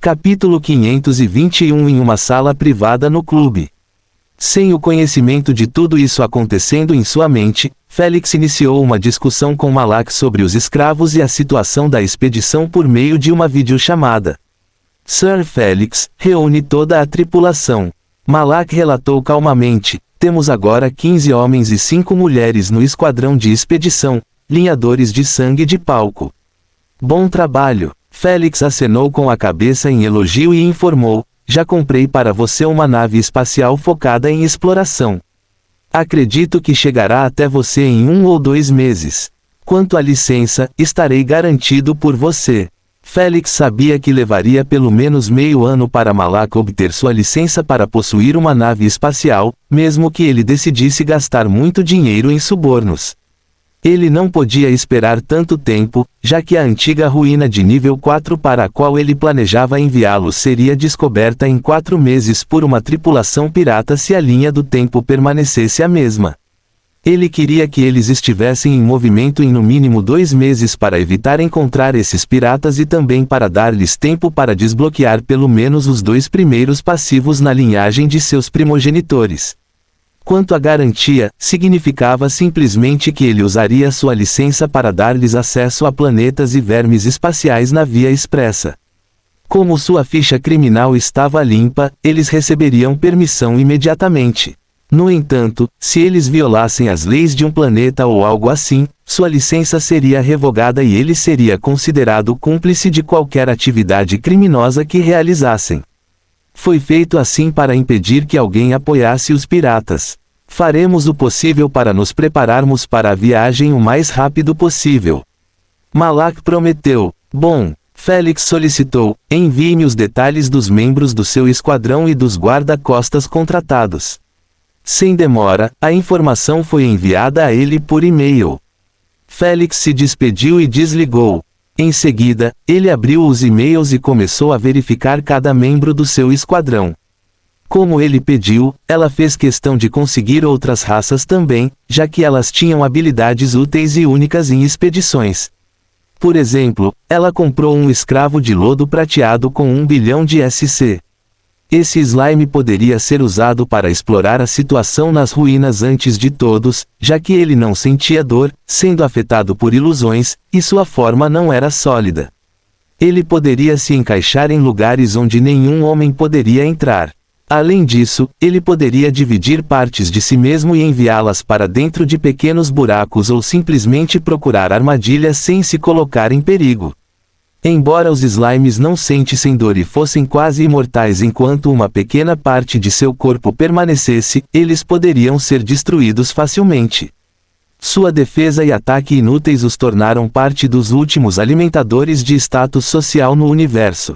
Capítulo 521. Em uma sala privada no clube. Sem o conhecimento de tudo isso acontecendo em sua mente, Félix iniciou uma discussão com Malak sobre os escravos e a situação da expedição por meio de uma videochamada. Sir Félix, reúne toda a tripulação. Malak relatou calmamente: temos agora 15 homens e 5 mulheres no esquadrão de expedição, linhadores de sangue de palco. Bom trabalho. Félix acenou com a cabeça em elogio e informou: já comprei para você uma nave espacial focada em exploração. Acredito que chegará até você em 1 ou 2 meses. Quanto à licença, estarei garantido por você. Félix sabia que levaria pelo menos meio ano para Malak obter sua licença para possuir uma nave espacial, mesmo que ele decidisse gastar muito dinheiro em subornos. Ele não podia esperar tanto tempo, já que a antiga ruína de nível 4 para a qual ele planejava enviá-los seria descoberta em 4 meses por uma tripulação pirata se a linha do tempo permanecesse a mesma. Ele queria que eles estivessem em movimento em no mínimo 2 meses para evitar encontrar esses piratas e também para dar-lhes tempo para desbloquear pelo menos os 2 primeiros passivos na linhagem de seus primogenitores. Quanto à garantia, significava simplesmente que ele usaria sua licença para dar-lhes acesso a planetas e vermes espaciais na via expressa. Como sua ficha criminal estava limpa, eles receberiam permissão imediatamente. No entanto, se eles violassem as leis de um planeta ou algo assim, sua licença seria revogada e ele seria considerado cúmplice de qualquer atividade criminosa que realizassem. Foi feito assim para impedir que alguém apoiasse os piratas. Faremos o possível para nos prepararmos para a viagem o mais rápido possível. Malak prometeu. Bom, Félix solicitou: envie-me os detalhes dos membros do seu esquadrão e dos guarda-costas contratados. Sem demora, a informação foi enviada a ele por e-mail. Félix se despediu e desligou. Em seguida, ele abriu os e-mails e começou a verificar cada membro do seu esquadrão. Como ele pediu, ela fez questão de conseguir outras raças também, já que elas tinham habilidades úteis e únicas em expedições. Por exemplo, ela comprou um escravo de lodo prateado com 1 bilhão de SC. Esse slime poderia ser usado para explorar a situação nas ruínas antes de todos, já que ele não sentia dor, sendo afetado por ilusões, e sua forma não era sólida. Ele poderia se encaixar em lugares onde nenhum homem poderia entrar. Além disso, ele poderia dividir partes de si mesmo e enviá-las para dentro de pequenos buracos ou simplesmente procurar armadilhas sem se colocar em perigo. Embora os slimes não sentissem dor e fossem quase imortais enquanto uma pequena parte de seu corpo permanecesse, eles poderiam ser destruídos facilmente. Sua defesa e ataque inúteis os tornaram parte dos últimos alimentadores de status social no universo.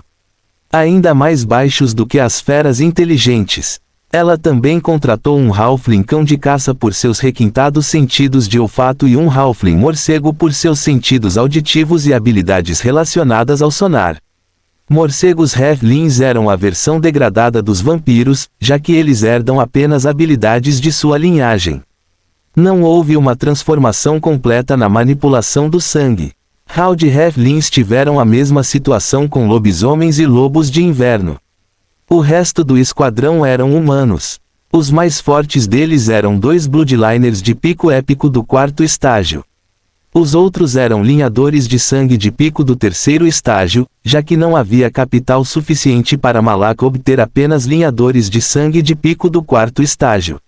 Ainda mais baixos do que as feras inteligentes. Ela também contratou um halfling cão de caça por seus requintados sentidos de olfato e um halfling morcego por seus sentidos auditivos e habilidades relacionadas ao sonar. Morcegos halflings eram a versão degradada dos vampiros, já que eles herdam apenas habilidades de sua linhagem. Não houve uma transformação completa na manipulação do sangue. Howdy halflings tiveram a mesma situação com lobisomens e lobos de inverno. O resto do esquadrão eram humanos. Os mais fortes deles eram 2 Bloodliners de pico épico do 4º estágio. Os outros eram linhadores de sangue de pico do 3º estágio, já que não havia capital suficiente para Malak obter apenas linhadores de sangue de pico do 4º estágio.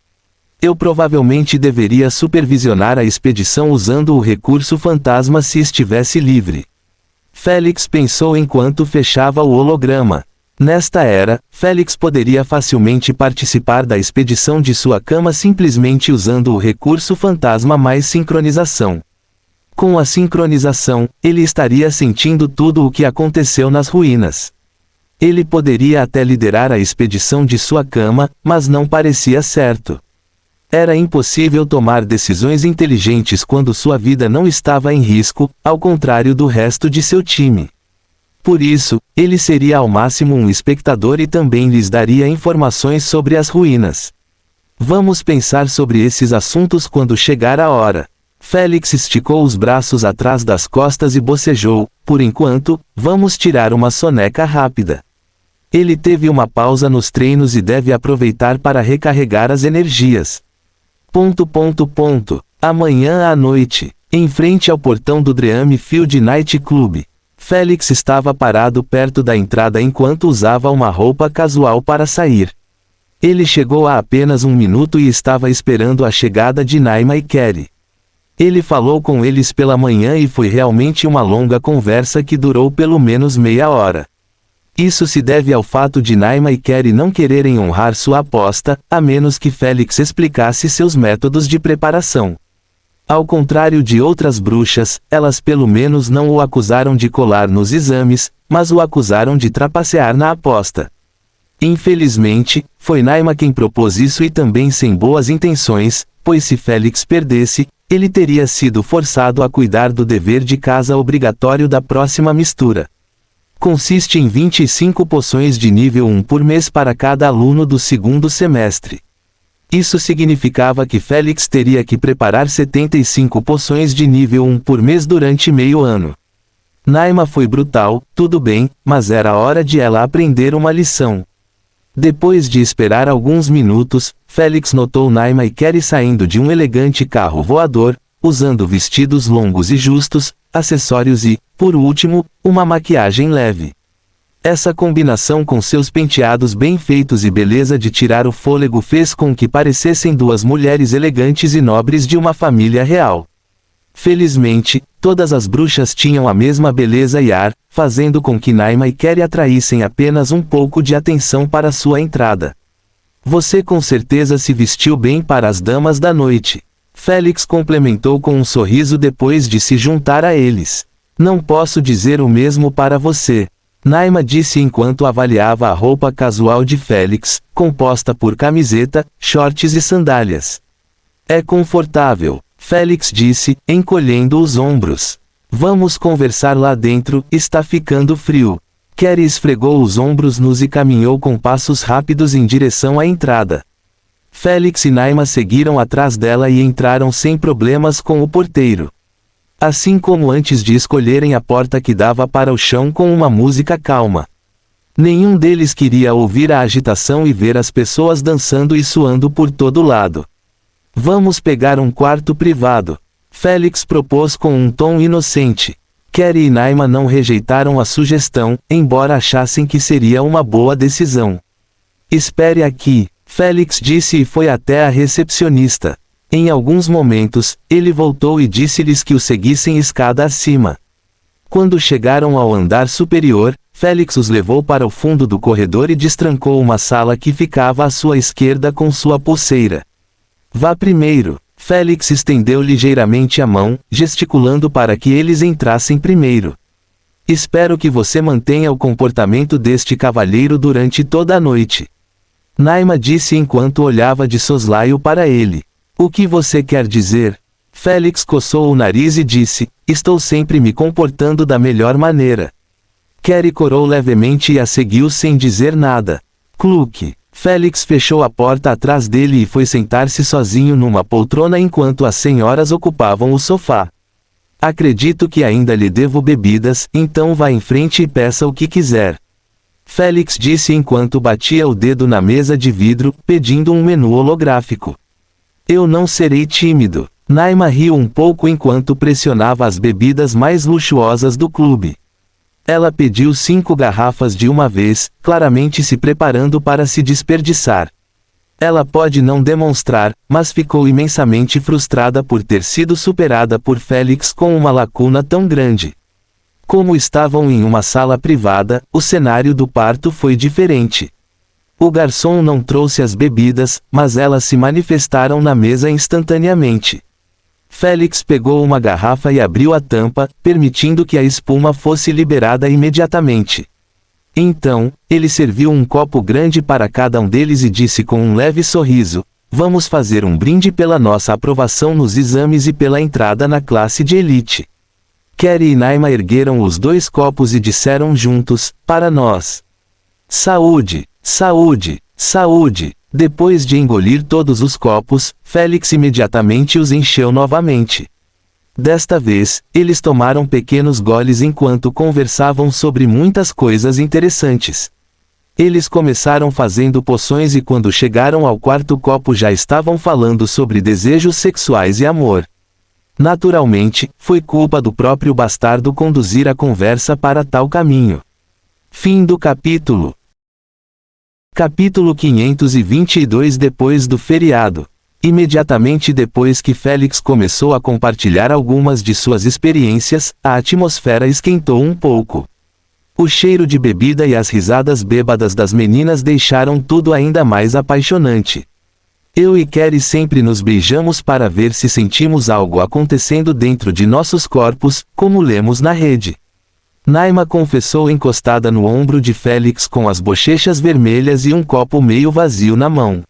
Eu provavelmente deveria supervisionar a expedição usando o recurso fantasma se estivesse livre. Félix pensou enquanto fechava o holograma. Nesta era, Félix poderia facilmente participar da expedição de sua cama simplesmente usando o recurso fantasma mais sincronização. Com a sincronização, ele estaria sentindo tudo o que aconteceu nas ruínas. Ele poderia até liderar a expedição de sua cama, mas não parecia certo. Era impossível tomar decisões inteligentes quando sua vida não estava em risco, ao contrário do resto de seu time. Por isso, ele seria ao máximo um espectador e também lhes daria informações sobre as ruínas. Vamos pensar sobre esses assuntos quando chegar a hora. Félix esticou os braços atrás das costas e bocejou: por enquanto, vamos tirar uma soneca rápida. Ele teve uma pausa nos treinos e deve aproveitar para recarregar as energias. Amanhã à noite, em frente ao portão do Dream Field Night Club, Felix estava parado perto da entrada enquanto usava uma roupa casual para sair. Ele chegou há apenas um minuto e estava esperando a chegada de Naima e Carrie. Ele falou com eles pela manhã e foi realmente uma longa conversa que durou pelo menos meia hora. Isso se deve ao fato de Naima e Carrie não quererem honrar sua aposta, a menos que Felix explicasse seus métodos de preparação. Ao contrário de outras bruxas, elas pelo menos não o acusaram de colar nos exames, mas o acusaram de trapacear na aposta. Infelizmente, foi Naima quem propôs isso e também sem boas intenções, pois se Felix perdesse, ele teria sido forçado a cuidar do dever de casa obrigatório da próxima mistura. Consiste em 25 poções de nível 1 por mês para cada aluno do segundo semestre. Isso significava que Felix teria que preparar 75 poções de nível 1 por mês durante meio ano. Naima foi brutal, tudo bem, mas era hora de ela aprender uma lição. Depois de esperar alguns minutos, Felix notou Naima e Carrie saindo de um elegante carro voador, usando vestidos longos e justos, acessórios e, por último, uma maquiagem leve. Essa combinação com seus penteados bem feitos e beleza de tirar o fôlego fez com que parecessem duas mulheres elegantes e nobres de uma família real. Felizmente, todas as bruxas tinham a mesma beleza e ar, fazendo com que Naima e Carrie atraíssem apenas um pouco de atenção para sua entrada. Você com certeza se vestiu bem para as damas da noite. Felix complementou com um sorriso depois de se juntar a eles. Não posso dizer o mesmo para você. Naima disse enquanto avaliava a roupa casual de Felix, composta por camiseta, shorts e sandálias. É confortável, Felix disse, encolhendo os ombros. Vamos conversar lá dentro, está ficando frio. Carrie esfregou os ombros nus e caminhou com passos rápidos em direção à entrada. Felix e Naima seguiram atrás dela e entraram sem problemas com o porteiro. Assim como antes de escolherem a porta que dava para o chão com uma música calma. Nenhum deles queria ouvir a agitação e ver as pessoas dançando e suando por todo lado. Vamos pegar um quarto privado, Felix propôs com um tom inocente. Carrie e Naima não rejeitaram a sugestão, embora achassem que seria uma boa decisão. Espere aqui, Felix disse e foi até a recepcionista. Em alguns momentos, ele voltou e disse-lhes que o seguissem escada acima. Quando chegaram ao andar superior, Felix os levou para o fundo do corredor e destrancou uma sala que ficava à sua esquerda com sua pulseira. Vá primeiro. Felix estendeu ligeiramente a mão, gesticulando para que eles entrassem primeiro. Espero que você mantenha o comportamento deste cavalheiro durante toda a noite. Naima disse enquanto olhava de soslaio para ele. O que você quer dizer? Felix coçou o nariz e disse, estou sempre me comportando da melhor maneira. Carrie corou levemente e a seguiu sem dizer nada. Cluque. Felix fechou a porta atrás dele e foi sentar-se sozinho numa poltrona enquanto as senhoras ocupavam o sofá. Acredito que ainda lhe devo bebidas, então vá em frente e peça o que quiser. Felix disse enquanto batia o dedo na mesa de vidro, pedindo um menu holográfico. Eu não serei tímido. Naima riu um pouco enquanto pressionava as bebidas mais luxuosas do clube. Ela pediu 5 garrafas de uma vez, claramente se preparando para se desperdiçar. Ela pode não demonstrar, mas ficou imensamente frustrada por ter sido superada por Felix com uma lacuna tão grande. Como estavam em uma sala privada, o cenário do parto foi diferente. O garçom não trouxe as bebidas, mas elas se manifestaram na mesa instantaneamente. Felix pegou uma garrafa e abriu a tampa, permitindo que a espuma fosse liberada imediatamente. Então, ele serviu um copo grande para cada um deles e disse com um leve sorriso, vamos fazer um brinde pela nossa aprovação nos exames e pela entrada na classe de elite. Carrie e Naima ergueram os 2 copos e disseram juntos, para nós. Saúde, saúde, saúde. Depois de engolir todos os copos, Felix imediatamente os encheu novamente. Desta vez, eles tomaram pequenos goles enquanto conversavam sobre muitas coisas interessantes. Eles começaram fazendo poções e quando chegaram ao quarto copo já estavam falando sobre desejos sexuais e amor. Naturalmente, foi culpa do próprio bastardo conduzir a conversa para tal caminho. Fim do capítulo. Capítulo 522. Depois do feriado. Imediatamente depois que Félix começou a compartilhar algumas de suas experiências, a atmosfera esquentou um pouco. O cheiro de bebida e as risadas bêbadas das meninas deixaram tudo ainda mais apaixonante. Eu e Carrie sempre nos beijamos para ver se sentimos algo acontecendo dentro de nossos corpos, como lemos na rede. Naima confessou encostada no ombro de Félix com as bochechas vermelhas e um copo meio vazio na mão.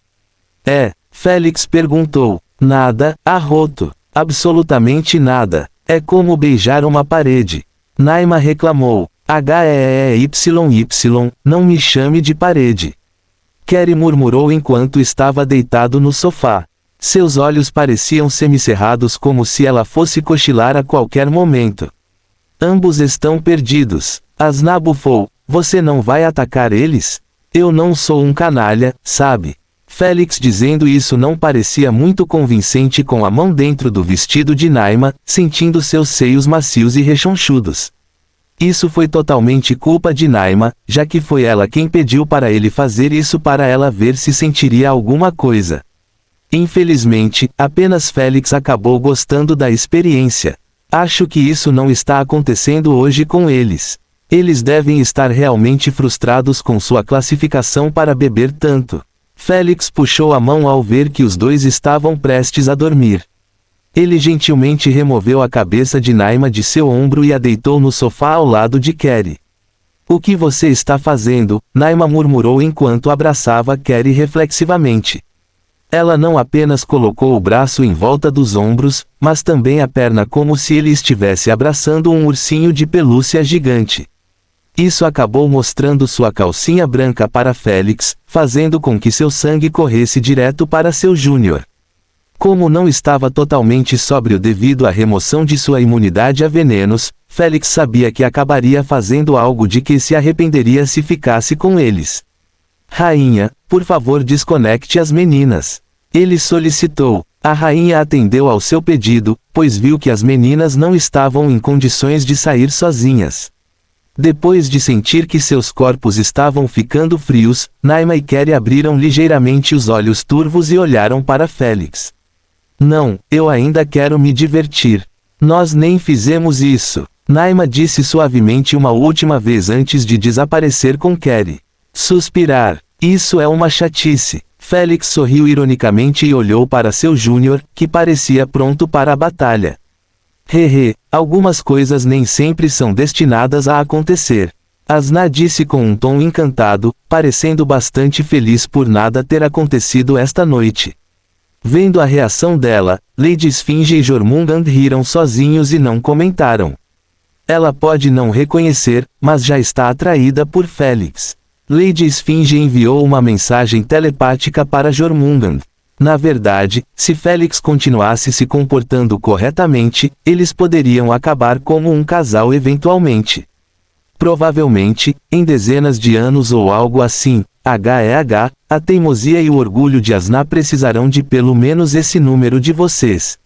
Félix perguntou. Nada, arroto. Absolutamente nada. É como beijar uma parede. Naima reclamou. HEEYY, não me chame de parede. Carrie murmurou enquanto estava deitado no sofá. Seus olhos pareciam semicerrados como se ela fosse cochilar a qualquer momento. Ambos estão perdidos. Asna bufou. Você não vai atacar eles? Eu não sou um canalha, sabe? Félix dizendo isso não parecia muito convincente com a mão dentro do vestido de Naima, sentindo seus seios macios e rechonchudos. Isso foi totalmente culpa de Naima, já que foi ela quem pediu para ele fazer isso para ela ver se sentiria alguma coisa. Infelizmente, apenas Félix acabou gostando da experiência. Acho que isso não está acontecendo hoje com eles. Eles devem estar realmente frustrados com sua classificação para beber tanto. Félix puxou a mão ao ver que os dois estavam prestes a dormir. Ele gentilmente removeu a cabeça de Naima de seu ombro e a deitou no sofá ao lado de Carrie. O que você está fazendo? Naima murmurou enquanto abraçava Carrie reflexivamente. Ela não apenas colocou o braço em volta dos ombros, mas também a perna como se ele estivesse abraçando um ursinho de pelúcia gigante. Isso acabou mostrando sua calcinha branca para Félix, fazendo com que seu sangue corresse direto para seu Júnior. Como não estava totalmente sóbrio devido à remoção de sua imunidade a venenos, Félix sabia que acabaria fazendo algo de que se arrependeria se ficasse com eles. Rainha, por favor desconecte as meninas. Ele solicitou. A rainha atendeu ao seu pedido, pois viu que as meninas não estavam em condições de sair sozinhas. Depois de sentir que seus corpos estavam ficando frios, Naima e Carrie abriram ligeiramente os olhos turvos e olharam para Félix. Não, eu ainda quero me divertir. Nós nem fizemos isso. Naima disse suavemente uma última vez antes de desaparecer com Carrie. Suspirar. Isso é uma chatice. Félix sorriu ironicamente e olhou para seu Júnior, que parecia pronto para a batalha. Algumas coisas nem sempre são destinadas a acontecer. Asna disse com um tom encantado, parecendo bastante feliz por nada ter acontecido esta noite. Vendo a reação dela, Lady Esfinge e Jormungand riram sozinhos e não comentaram. Ela pode não reconhecer, mas já está atraída por Félix. Lady Esfinge enviou uma mensagem telepática para Jormungand. Na verdade, se Félix continuasse se comportando corretamente, eles poderiam acabar como um casal eventualmente. Provavelmente, em dezenas de anos ou algo assim, a teimosia e o orgulho de Asna precisarão de pelo menos esse número de vocês.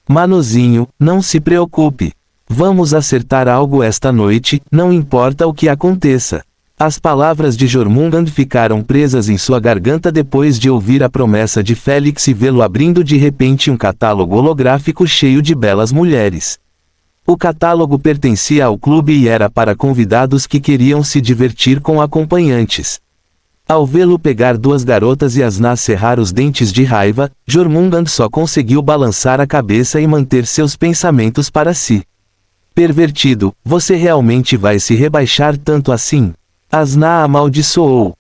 Manozinho, não se preocupe. Vamos acertar algo esta noite, não importa o que aconteça. As palavras de Jormungand ficaram presas em sua garganta depois de ouvir a promessa de Félix e vê-lo abrindo de repente um catálogo holográfico cheio de belas mulheres. O catálogo pertencia ao clube e era para convidados que queriam se divertir com acompanhantes. Ao vê-lo pegar duas garotas e Asna cerrar os dentes de raiva, Jormungand só conseguiu balançar a cabeça e manter seus pensamentos para si. Pervertido, você realmente vai se rebaixar tanto assim? Asna amaldiçoou.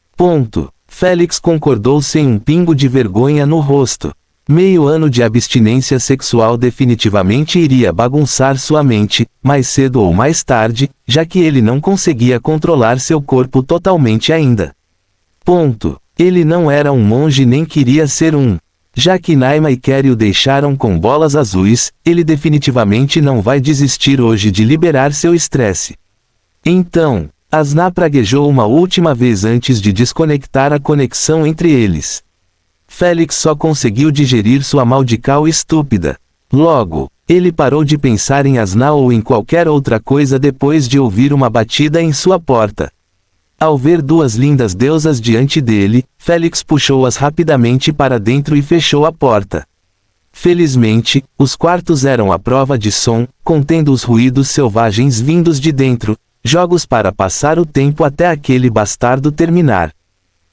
Félix concordou sem um pingo de vergonha no rosto. Meio ano de abstinência sexual definitivamente iria bagunçar sua mente, mais cedo ou mais tarde, já que ele não conseguia controlar seu corpo totalmente ainda. Ele não era um monge nem queria ser um. Já que Naima e Carrie o deixaram com bolas azuis, ele definitivamente não vai desistir hoje de liberar seu estresse. Então, Asna praguejou uma última vez antes de desconectar a conexão entre eles. Félix só conseguiu digerir sua maldical estúpida. Logo, ele parou de pensar em Asna ou em qualquer outra coisa depois de ouvir uma batida em sua porta. Ao ver duas lindas deusas diante dele, Félix puxou-as rapidamente para dentro e fechou a porta. Felizmente, os quartos eram à prova de som, contendo os ruídos selvagens vindos de dentro, jogos para passar o tempo até aquele bastardo terminar.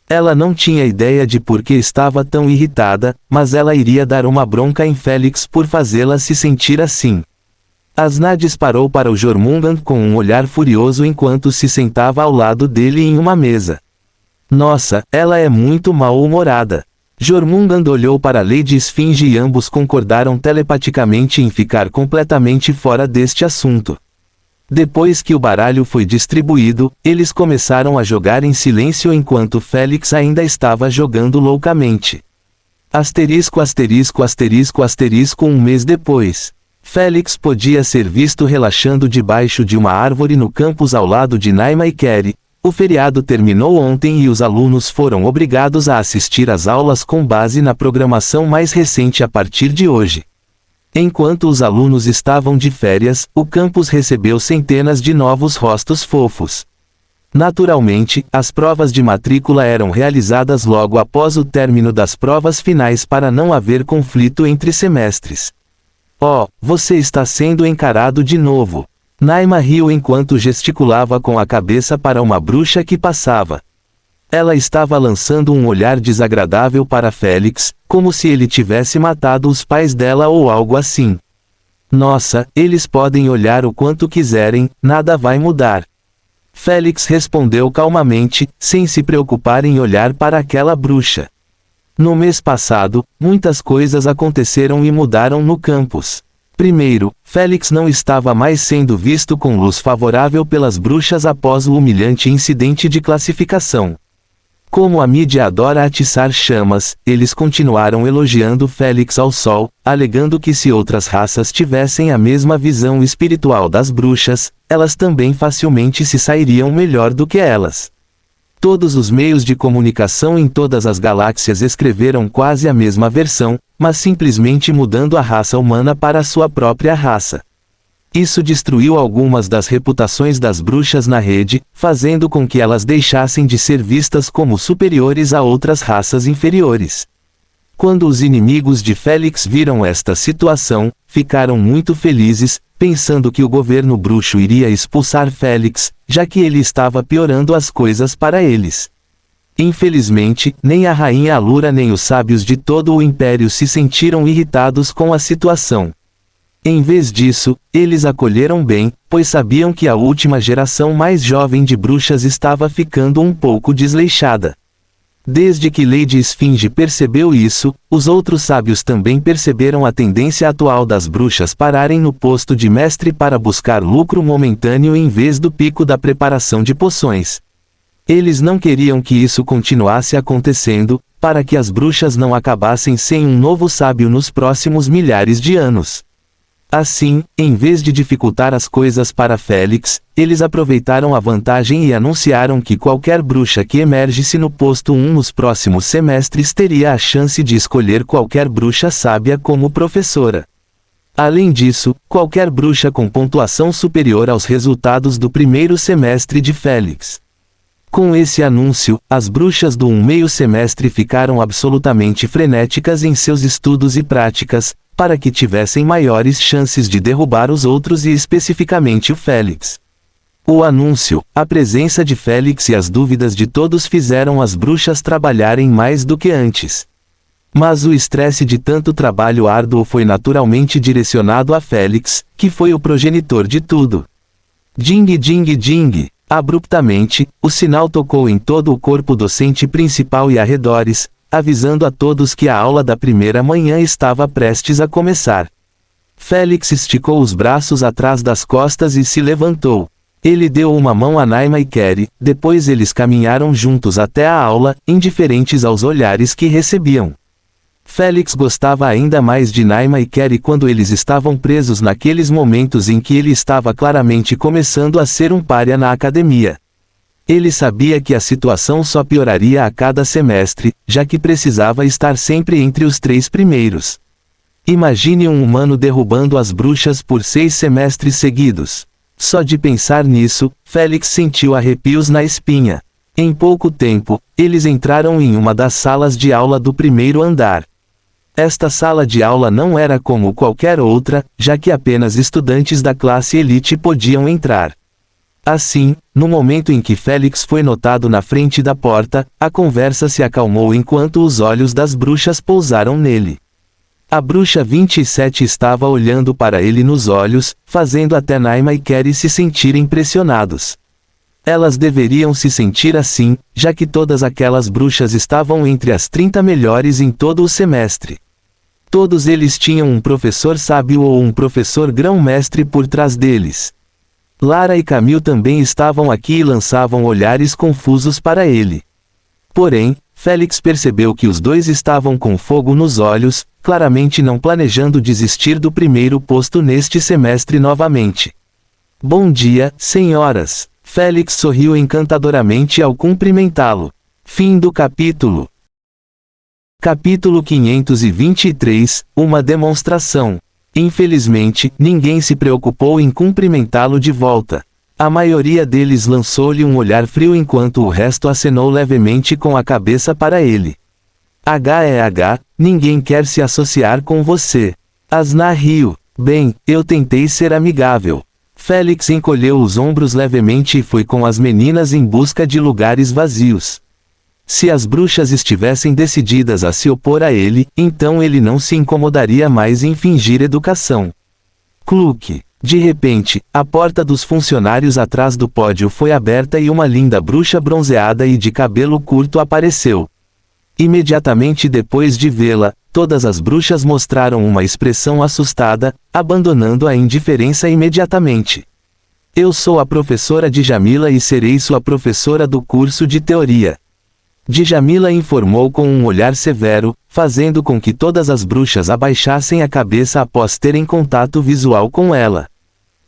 Ela não tinha ideia de por que estava tão irritada, mas ela iria dar uma bronca em Félix por fazê-la se sentir assim. Asna disparou para o Jormungand com um olhar furioso enquanto se sentava ao lado dele em uma mesa. Nossa, ela é muito mal-humorada. Jormungand olhou para Lady Esfinge e ambos concordaram telepaticamente em ficar completamente fora deste assunto. Depois que o baralho foi distribuído, eles começaram a jogar em silêncio enquanto Félix ainda estava jogando loucamente. Um mês depois. Félix podia ser visto relaxando debaixo de uma árvore no campus ao lado de Naima e Kerry. O feriado terminou ontem e os alunos foram obrigados a assistir às aulas com base na programação mais recente a partir de hoje. Enquanto os alunos estavam de férias, o campus recebeu centenas de novos rostos fofos. Naturalmente, as provas de matrícula eram realizadas logo após o término das provas finais para não haver conflito entre semestres. Oh, você está sendo encarado de novo. Naima riu enquanto gesticulava com a cabeça para uma bruxa que passava. Ela estava lançando um olhar desagradável para Félix, como se ele tivesse matado os pais dela ou algo assim. Nossa, eles podem olhar o quanto quiserem, nada vai mudar. Félix respondeu calmamente, sem se preocupar em olhar para aquela bruxa. No mês passado, muitas coisas aconteceram e mudaram no campus. Primeiro, Félix não estava mais sendo visto com luz favorável pelas bruxas após o humilhante incidente de classificação. Como a mídia adora atiçar chamas, eles continuaram elogiando Félix ao sol, alegando que se outras raças tivessem a mesma visão espiritual das bruxas, elas também facilmente se sairiam melhor do que elas. Todos os meios de comunicação em todas as galáxias escreveram quase a mesma versão, mas simplesmente mudando a raça humana para a sua própria raça. Isso destruiu algumas das reputações das bruxas na rede, fazendo com que elas deixassem de ser vistas como superiores a outras raças inferiores. Quando os inimigos de Félix viram esta situação, ficaram muito felizes, pensando que o governo bruxo iria expulsar Félix, já que ele estava piorando as coisas para eles. Infelizmente, nem a rainha Alura nem os sábios de todo o império se sentiram irritados com a situação. Em vez disso, eles acolheram bem, pois sabiam que a última geração mais jovem de bruxas estava ficando um pouco desleixada. Desde que Lady Esfinge percebeu isso, os outros sábios também perceberam a tendência atual das bruxas pararem no posto de mestre para buscar lucro momentâneo em vez do pico da preparação de poções. Eles não queriam que isso continuasse acontecendo, para que as bruxas não acabassem sem um novo sábio nos próximos milhares de anos. Assim, em vez de dificultar as coisas para Félix, eles aproveitaram a vantagem e anunciaram que qualquer bruxa que emergisse no posto 1 nos próximos semestres teria a chance de escolher qualquer bruxa sábia como professora. Além disso, qualquer bruxa com pontuação superior aos resultados do primeiro semestre de Félix. Com esse anúncio, as bruxas do meio semestre ficaram absolutamente frenéticas em seus estudos e práticas, para que tivessem maiores chances de derrubar os outros e especificamente o Félix. O anúncio, a presença de Félix e as dúvidas de todos fizeram as bruxas trabalharem mais do que antes. Mas o estresse de tanto trabalho árduo foi naturalmente direcionado a Félix, que foi o progenitor de tudo. Ding ding ding! Abruptamente, o sinal tocou em todo o corpo docente principal e arredores, avisando a todos que a aula da primeira manhã estava prestes a começar. Félix esticou os braços atrás das costas e se levantou. Ele deu uma mão a Naima e Kerry, depois eles caminharam juntos até a aula, indiferentes aos olhares que recebiam. Félix gostava ainda mais de Naima e Kerry quando eles estavam presos naqueles momentos em que ele estava claramente começando a ser um pária na academia. Ele sabia que a situação só pioraria a cada semestre, já que precisava estar sempre entre os 3 primeiros. Imagine um humano derrubando as bruxas por 6 semestres seguidos. Só de pensar nisso, Félix sentiu arrepios na espinha. Em pouco tempo, eles entraram em uma das salas de aula do primeiro andar. Esta sala de aula não era como qualquer outra, já que apenas estudantes da classe elite podiam entrar. Assim, no momento em que Félix foi notado na frente da porta, a conversa se acalmou enquanto os olhos das bruxas pousaram nele. A bruxa 27 estava olhando para ele nos olhos, fazendo até Naima e Kerry se sentirem impressionados. Elas deveriam se sentir assim, já que todas aquelas bruxas estavam entre as 30 melhores em todo o semestre. Todos eles tinham um professor sábio ou um professor grão-mestre por trás deles. Lara e Camille também estavam aqui e lançavam olhares confusos para ele. Porém, Félix percebeu que os dois estavam com fogo nos olhos, claramente não planejando desistir do primeiro posto neste semestre novamente. Bom dia, senhoras. Félix sorriu encantadoramente ao cumprimentá-lo. Fim do capítulo. Capítulo 523, uma demonstração. Infelizmente, ninguém se preocupou em cumprimentá-lo de volta. A maioria deles lançou-lhe um olhar frio enquanto o resto acenou levemente com a cabeça para ele. Ninguém quer se associar com você. Asna riu. Bem, eu tentei ser amigável. Félix encolheu os ombros levemente e foi com as meninas em busca de lugares vazios. Se as bruxas estivessem decididas a se opor a ele, então ele não se incomodaria mais em fingir educação. Cluque. De repente, a porta dos funcionários atrás do pódio foi aberta e uma linda bruxa bronzeada e de cabelo curto apareceu. Imediatamente depois de vê-la, todas as bruxas mostraram uma expressão assustada, abandonando a indiferença imediatamente. Eu sou a professora Djamila e serei sua professora do curso de teoria. Djamila informou com um olhar severo, fazendo com que todas as bruxas abaixassem a cabeça após terem contato visual com ela.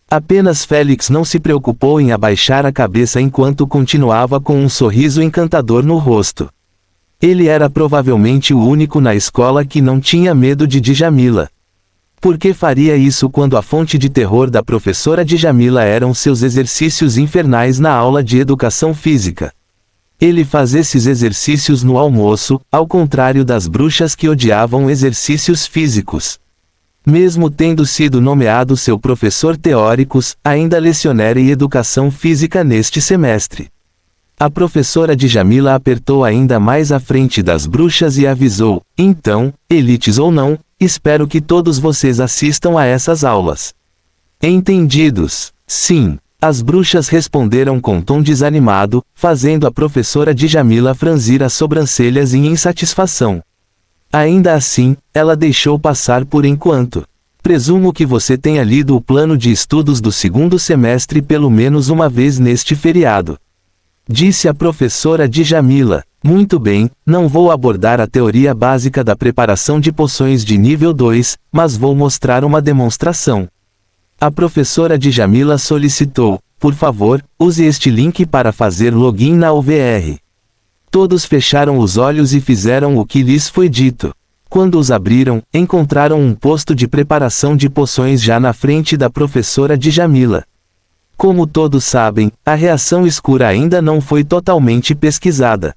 Apenas Félix não se preocupou em abaixar a cabeça enquanto continuava com um sorriso encantador no rosto. Ele era provavelmente o único na escola que não tinha medo de Djamila. Por que faria isso quando a fonte de terror da professora Djamila eram seus exercícios infernais na aula de educação física? Ele faz esses exercícios no almoço, ao contrário das bruxas que odiavam exercícios físicos. Mesmo tendo sido nomeado seu professor teóricos, ainda lecionarei educação física neste semestre. A professora Djamila apertou ainda mais à frente das bruxas e avisou: então, elites ou não, espero que todos vocês assistam a essas aulas. Entendidos? Sim. As bruxas responderam com tom desanimado, fazendo a professora Djamila franzir as sobrancelhas em insatisfação. Ainda assim, ela deixou passar por enquanto. Presumo que você tenha lido o plano de estudos do segundo semestre pelo menos uma vez neste feriado. Disse a professora Djamila. Muito bem, não vou abordar a teoria básica da preparação de poções de nível 2, mas vou mostrar uma demonstração. A professora Djamila solicitou: por favor, use este link para fazer login na UVR. Todos fecharam os olhos e fizeram o que lhes foi dito. Quando os abriram, encontraram um posto de preparação de poções já na frente da professora Djamila. Como todos sabem, a reação escura ainda não foi totalmente pesquisada.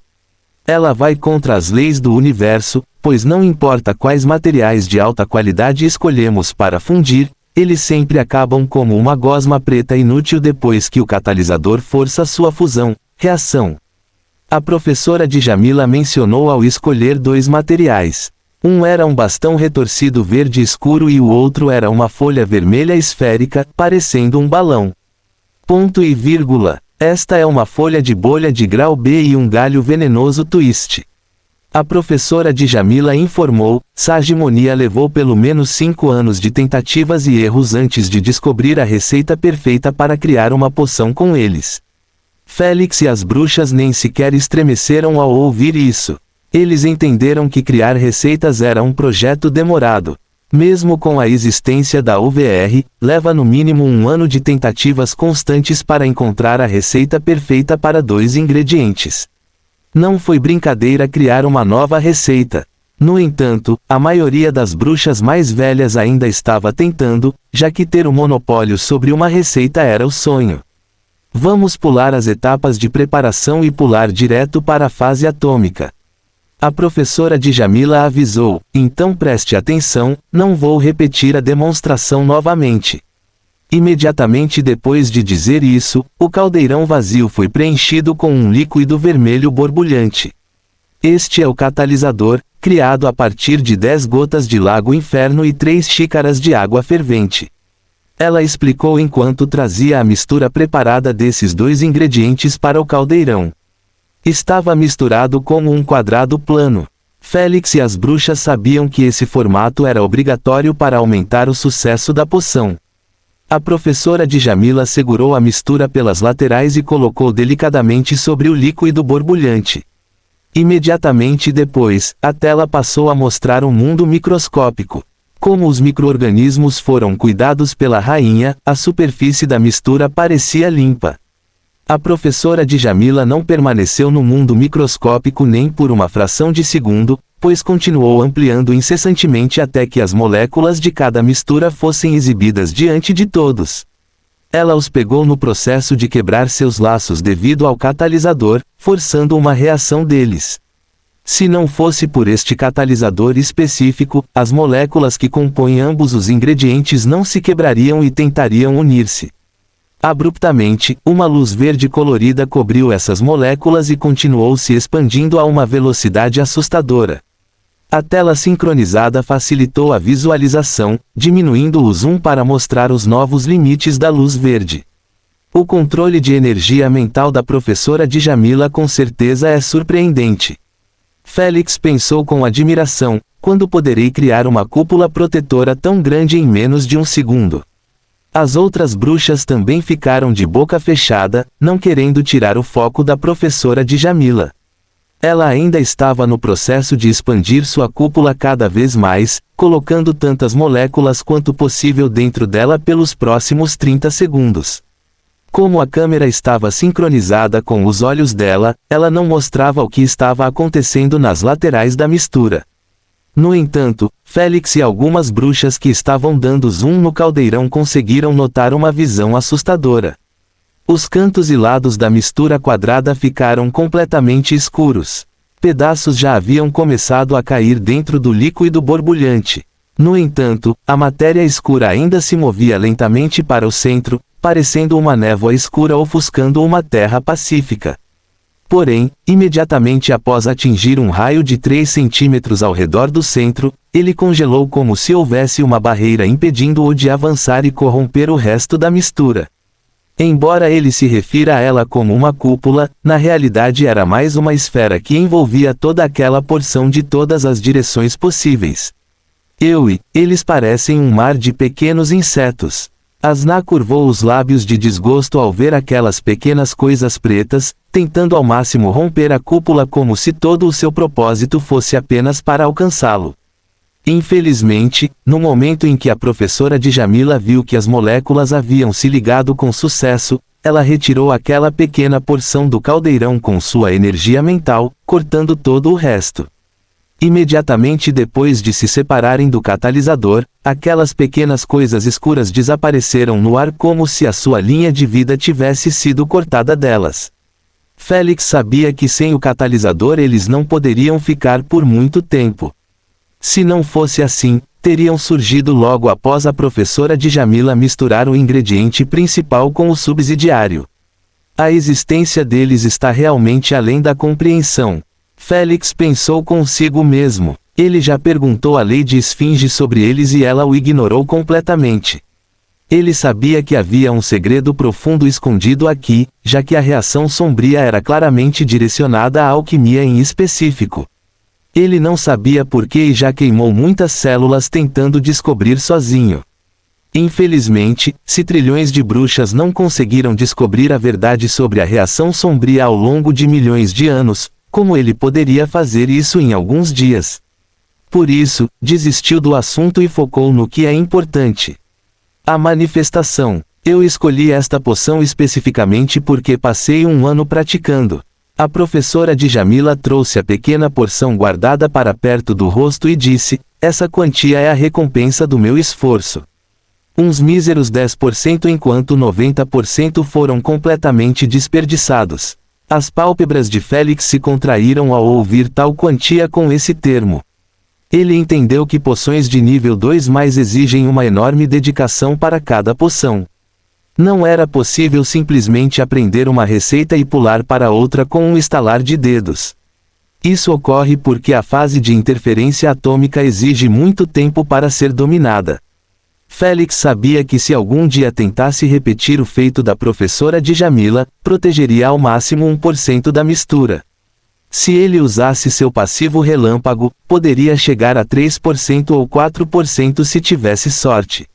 Ela vai contra as leis do universo, pois não importa quais materiais de alta qualidade escolhemos para fundir, eles sempre acabam como uma gosma preta inútil depois que o catalisador força sua reação. A professora Djamila mencionou ao escolher 2 materiais. Um era um bastão retorcido verde escuro e o outro era uma folha vermelha esférica, parecendo um balão. Ponto e vírgula. Esta é uma folha de bolha de grau B e um galho venenoso twist. A professora Djamila informou: Sagimonia levou pelo menos 5 anos de tentativas e erros antes de descobrir a receita perfeita para criar uma poção com eles. Félix e as bruxas nem sequer estremeceram ao ouvir isso. Eles entenderam que criar receitas era um projeto demorado. Mesmo com a existência da UVR, leva no mínimo 1 ano de tentativas constantes para encontrar a receita perfeita para 2 ingredientes. Não foi brincadeira criar uma nova receita. No entanto, a maioria das bruxas mais velhas ainda estava tentando, já que ter o monopólio sobre uma receita era o sonho. Vamos pular as etapas de preparação e pular direto para a fase atômica. A professora Djamila avisou, então preste atenção, não vou repetir a demonstração novamente. Imediatamente depois de dizer isso, o caldeirão vazio foi preenchido com um líquido vermelho borbulhante. Este é o catalisador, criado a partir de 10 gotas de Lago Inferno e 3 xícaras de água fervente. Ela explicou enquanto trazia a mistura preparada desses 2 ingredientes para o caldeirão. Estava misturado como um quadrado plano. Félix e as bruxas sabiam que esse formato era obrigatório para aumentar o sucesso da poção. A professora Djamila segurou a mistura pelas laterais e colocou delicadamente sobre o líquido borbulhante. Imediatamente depois, a tela passou a mostrar um mundo microscópico. Como os micro-organismos foram cuidados pela rainha, a superfície da mistura parecia limpa. A professora Djamila não permaneceu no mundo microscópico nem por uma fração de segundo, pois continuou ampliando incessantemente até que as moléculas de cada mistura fossem exibidas diante de todos. Ela os pegou no processo de quebrar seus laços devido ao catalisador, forçando uma reação deles. Se não fosse por este catalisador específico, as moléculas que compõem ambos os ingredientes não se quebrariam e tentariam unir-se. Abruptamente, uma luz verde colorida cobriu essas moléculas e continuou se expandindo a uma velocidade assustadora. A tela sincronizada facilitou a visualização, diminuindo o zoom para mostrar os novos limites da luz verde. O controle de energia mental da professora Djamila com certeza é surpreendente. Félix pensou com admiração, quando poderei criar uma cúpula protetora tão grande em menos de 1 segundo? As outras bruxas também ficaram de boca fechada, não querendo tirar o foco da professora Djamila. Ela ainda estava no processo de expandir sua cúpula cada vez mais, colocando tantas moléculas quanto possível dentro dela pelos próximos 30 segundos. Como a câmera estava sincronizada com os olhos dela, ela não mostrava o que estava acontecendo nas laterais da mistura. No entanto, Félix e algumas bruxas que estavam dando zoom no caldeirão conseguiram notar uma visão assustadora. Os cantos e lados da mistura quadrada ficaram completamente escuros. Pedaços já haviam começado a cair dentro do líquido borbulhante. No entanto, a matéria escura ainda se movia lentamente para o centro, parecendo uma névoa escura ofuscando uma terra pacífica. Porém, imediatamente após atingir um raio de 3 centímetros ao redor do centro, ele congelou como se houvesse uma barreira impedindo-o de avançar e corromper o resto da mistura. Embora ele se refira a ela como uma cúpula, na realidade era mais uma esfera que envolvia toda aquela porção de todas as direções possíveis. Eles parecem um mar de pequenos insetos. Asna curvou os lábios de desgosto ao ver aquelas pequenas coisas pretas, tentando ao máximo romper a cúpula como se todo o seu propósito fosse apenas para alcançá-lo. Infelizmente, no momento em que a professora Djamila viu que as moléculas haviam se ligado com sucesso, ela retirou aquela pequena porção do caldeirão com sua energia mental, cortando todo o resto. Imediatamente depois de se separarem do catalisador, aquelas pequenas coisas escuras desapareceram no ar como se a sua linha de vida tivesse sido cortada delas. Félix sabia que sem o catalisador eles não poderiam ficar por muito tempo. Se não fosse assim, teriam surgido logo após a professora Djamila misturar o ingrediente principal com o subsidiário. A existência deles está realmente além da compreensão. Félix pensou consigo mesmo. Ele já perguntou a Lady Esfinge sobre eles e ela o ignorou completamente. Ele sabia que havia um segredo profundo escondido aqui, já que a reação sombria era claramente direcionada à alquimia em específico. Ele não sabia por que e já queimou muitas células tentando descobrir sozinho. Infelizmente, se trilhões de bruxas não conseguiram descobrir a verdade sobre a reação sombria ao longo de milhões de anos, como ele poderia fazer isso em alguns dias? Por isso, desistiu do assunto e focou no que é importante. A manifestação. Eu escolhi esta poção especificamente porque passei um ano praticando. A professora Djamila trouxe a pequena porção guardada para perto do rosto e disse: essa quantia é a recompensa do meu esforço. Uns míseros 10% enquanto 90% foram completamente desperdiçados. As pálpebras de Félix se contraíram ao ouvir tal quantia com esse termo. Ele entendeu que poções de nível 2 mais exigem uma enorme dedicação para cada poção. Não era possível simplesmente aprender uma receita e pular para outra com um estalar de dedos. Isso ocorre porque a fase de interferência atômica exige muito tempo para ser dominada. Félix sabia que se algum dia tentasse repetir o feito da professora Djamila, protegeria ao máximo 1% da mistura. Se ele usasse seu passivo relâmpago, poderia chegar a 3% ou 4% se tivesse sorte.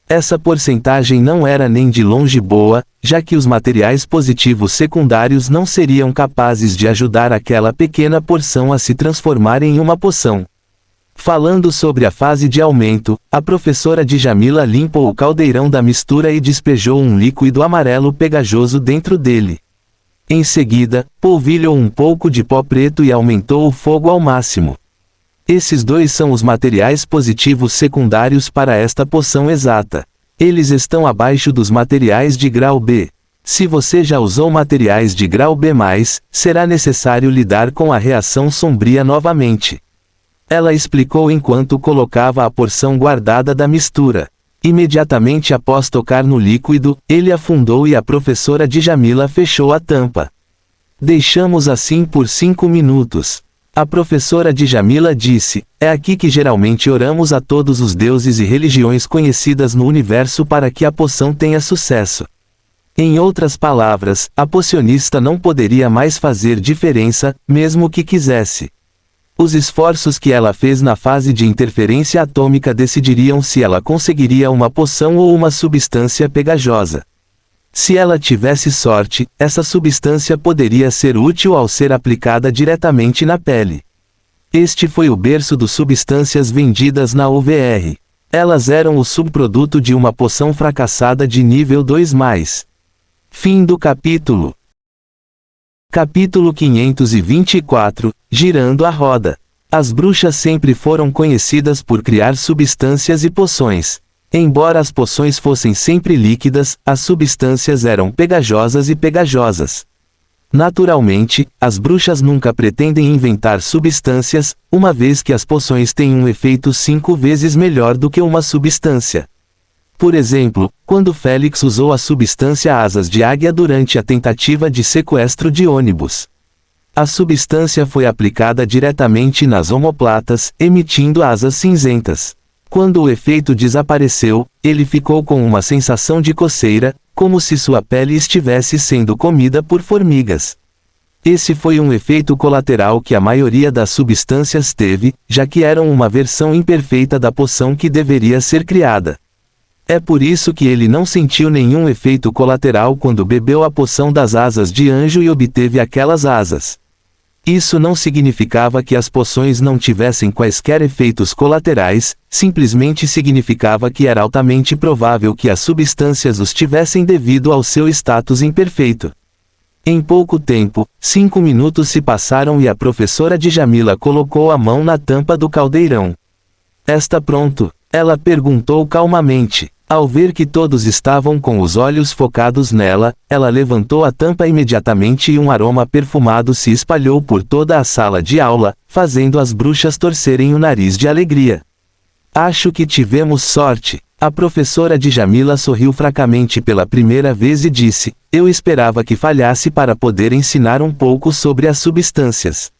Essa porcentagem não era nem de longe boa, já que os materiais positivos secundários não seriam capazes de ajudar aquela pequena porção a se transformar em uma poção. Falando sobre a fase de aumento, a professora Djamila limpou o caldeirão da mistura e despejou um líquido amarelo pegajoso dentro dele. Em seguida, polvilhou um pouco de pó preto e aumentou o fogo ao máximo. Esses dois são os materiais positivos secundários para esta poção exata. Eles estão abaixo dos materiais de grau B. Se você já usou materiais de grau B+, será necessário lidar com a reação sombria novamente. Ela explicou enquanto colocava a porção guardada da mistura. Imediatamente após tocar no líquido, ele afundou e a professora Djamila fechou a tampa. Deixamos assim por 5 minutos. A professora Djamila disse: é aqui que geralmente oramos a todos os deuses e religiões conhecidas no universo para que a poção tenha sucesso. Em outras palavras, a pocionista não poderia mais fazer diferença, mesmo que quisesse. Os esforços que ela fez na fase de interferência atômica decidiriam se ela conseguiria uma poção ou uma substância pegajosa. Se ela tivesse sorte, essa substância poderia ser útil ao ser aplicada diretamente na pele. Este foi o berço das substâncias vendidas na UVR. Elas eram o subproduto de uma poção fracassada de nível 2+. Fim do capítulo. Capítulo 524, Girando a Roda. As bruxas sempre foram conhecidas por criar substâncias e poções. Embora as poções fossem sempre líquidas, as substâncias eram pegajosas e pegajosas. Naturalmente, as bruxas nunca pretendem inventar substâncias, uma vez que as poções têm um efeito 5 vezes melhor do que uma substância. Por exemplo, quando Félix usou a substância asas de águia durante a tentativa de sequestro de ônibus. A substância foi aplicada diretamente nas omoplatas, emitindo asas cinzentas. Quando o efeito desapareceu, ele ficou com uma sensação de coceira, como se sua pele estivesse sendo comida por formigas. Esse foi um efeito colateral que a maioria das substâncias teve, já que eram uma versão imperfeita da poção que deveria ser criada. É por isso que ele não sentiu nenhum efeito colateral quando bebeu a poção das asas de anjo e obteve aquelas asas. Isso não significava que as poções não tivessem quaisquer efeitos colaterais, simplesmente significava que era altamente provável que as substâncias os tivessem devido ao seu status imperfeito. Em pouco tempo, 5 minutos se passaram e a professora Djamila colocou a mão na tampa do caldeirão. Está pronto? Ela perguntou calmamente. Ao ver que todos estavam com os olhos focados nela, ela levantou a tampa imediatamente e um aroma perfumado se espalhou por toda a sala de aula, fazendo as bruxas torcerem o nariz de alegria. Acho que tivemos sorte. A professora Djamila sorriu fracamente pela primeira vez e disse: eu esperava que falhasse para poder ensinar um pouco sobre as substâncias.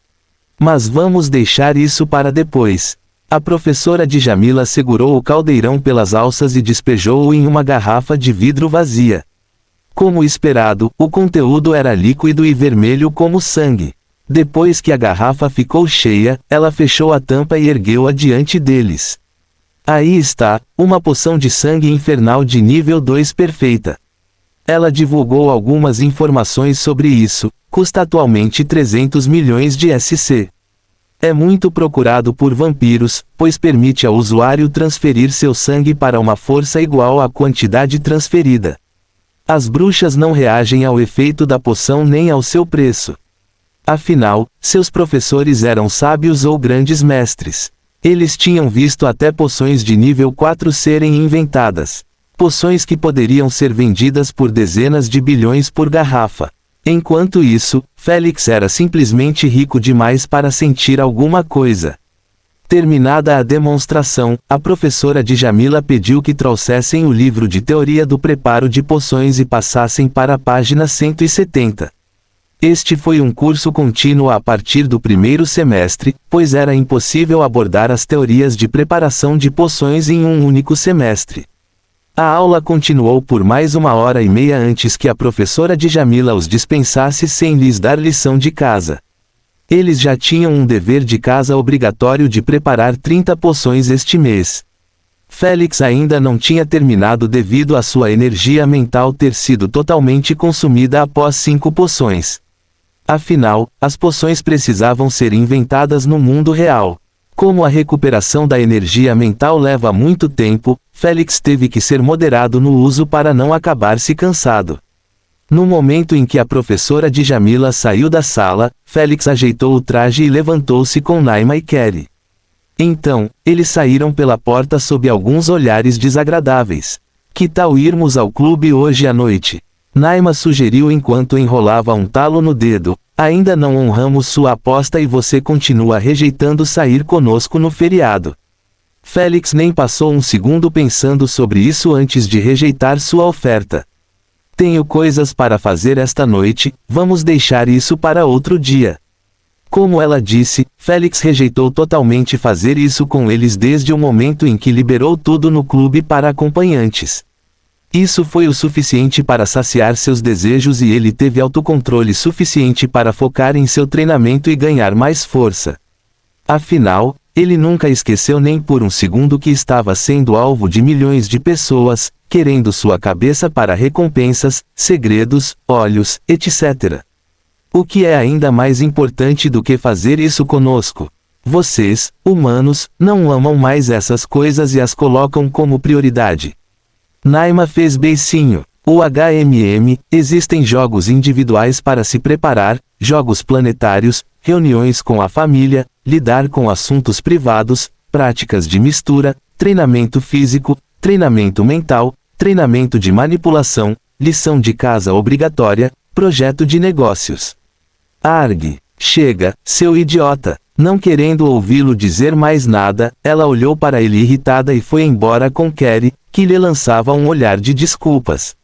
Mas vamos deixar isso para depois. A professora Djamila segurou o caldeirão pelas alças e despejou-o em uma garrafa de vidro vazia. Como esperado, o conteúdo era líquido e vermelho como sangue. Depois que a garrafa ficou cheia, ela fechou a tampa e ergueu-a diante deles. Aí está, uma poção de sangue infernal de nível 2 perfeita. Ela divulgou algumas informações sobre isso. Custa atualmente 300 milhões de SC. É muito procurado por vampiros, pois permite ao usuário transferir seu sangue para uma força igual à quantidade transferida. As bruxas não reagem ao efeito da poção nem ao seu preço. Afinal, seus professores eram sábios ou grandes mestres. Eles tinham visto até poções de nível 4 serem inventadas. Poções que poderiam ser vendidas por dezenas de bilhões por garrafa. Enquanto isso, Félix era simplesmente rico demais para sentir alguma coisa. Terminada a demonstração, a professora Djamila pediu que trouxessem o livro de teoria do preparo de poções e passassem para a página 170. Este foi um curso contínuo a partir do primeiro semestre, pois era impossível abordar as teorias de preparação de poções em um único semestre. A aula continuou por mais 1h30 antes que a professora Djamila os dispensasse sem lhes dar lição de casa. Eles já tinham um dever de casa obrigatório de preparar 30 poções este mês. Félix ainda não tinha terminado devido à sua energia mental ter sido totalmente consumida após 5 poções. Afinal, as poções precisavam ser inventadas no mundo real. Como a recuperação da energia mental leva muito tempo, Félix teve que ser moderado no uso para não acabar-se cansado. No momento em que a professora Djamila saiu da sala, Félix ajeitou o traje e levantou-se com Naima e Kerry. Então, eles saíram pela porta sob alguns olhares desagradáveis. Que tal irmos ao clube hoje à noite? Naima sugeriu enquanto enrolava um talo no dedo. Ainda não honramos sua aposta e você continua rejeitando sair conosco no feriado. Félix nem passou um segundo pensando sobre isso antes de rejeitar sua oferta. Tenho coisas para fazer esta noite, vamos deixar isso para outro dia. Como ela disse, Félix rejeitou totalmente fazer isso com eles desde o momento em que liberou tudo no clube para acompanhantes. Isso foi o suficiente para saciar seus desejos e ele teve autocontrole suficiente para focar em seu treinamento e ganhar mais força. Afinal, ele nunca esqueceu nem por um segundo que estava sendo alvo de milhões de pessoas, querendo sua cabeça para recompensas, segredos, olhos, etc. O que é ainda mais importante do que fazer isso conosco? Vocês, humanos, não amam mais essas coisas e as colocam como prioridade. Naima fez beicinho. O existem jogos individuais para se preparar, jogos planetários, reuniões com a família, lidar com assuntos privados, práticas de mistura, treinamento físico, treinamento mental, treinamento de manipulação, lição de casa obrigatória, projeto de negócios. Arg! Chega, seu idiota! Não querendo ouvi-lo dizer mais nada, ela olhou para ele irritada e foi embora com Kerry, que lhe lançava um olhar de desculpas.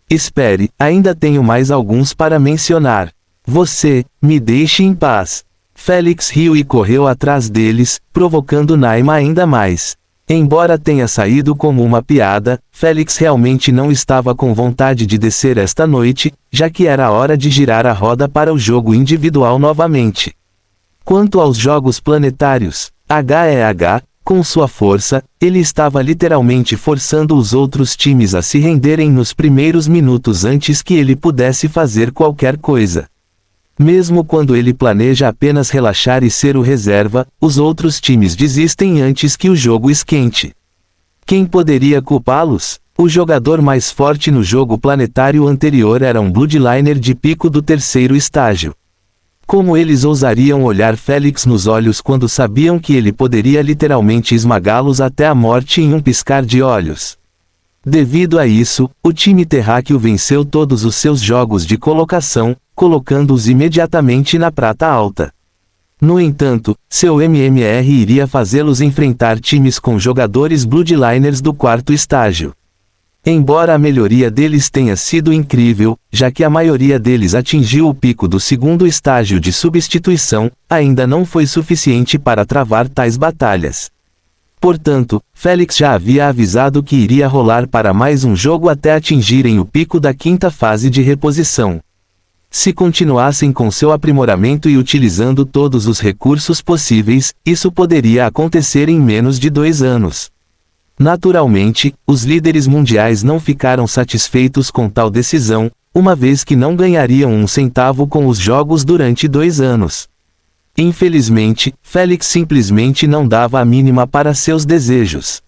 Espere, ainda tenho mais alguns para mencionar. Você, me deixe em paz. Félix riu e correu atrás deles, provocando Naima ainda mais. Embora tenha saído como uma piada, Félix realmente não estava com vontade de descer esta noite, já que era hora de girar a roda para o jogo individual novamente. Quanto aos jogos planetários, com sua força, ele estava literalmente forçando os outros times a se renderem nos primeiros minutos antes que ele pudesse fazer qualquer coisa. Mesmo quando ele planeja apenas relaxar e ser o reserva, os outros times desistem antes que o jogo esquente. Quem poderia culpá-los? O jogador mais forte no jogo planetário anterior era um Bloodliner de pico do 3º estágio. Como eles ousariam olhar Félix nos olhos quando sabiam que ele poderia literalmente esmagá-los até a morte em um piscar de olhos? Devido a isso, o time terráqueo venceu todos os seus jogos de colocação, colocando-os imediatamente na prata alta. No entanto, seu MMR iria fazê-los enfrentar times com jogadores Bloodliners do 4º estágio. Embora a melhoria deles tenha sido incrível, já que a maioria deles atingiu o pico do 2º estágio de substituição, ainda não foi suficiente para travar tais batalhas. Portanto, Félix já havia avisado que iria rolar para mais um jogo até atingirem o pico da 5ª fase de reposição. Se continuassem com seu aprimoramento e utilizando todos os recursos possíveis, isso poderia acontecer em menos de 2 anos. Naturalmente, os líderes mundiais não ficaram satisfeitos com tal decisão, uma vez que não ganhariam um centavo com os jogos durante 2 anos. Infelizmente, Félix simplesmente não dava a mínima para seus desejos.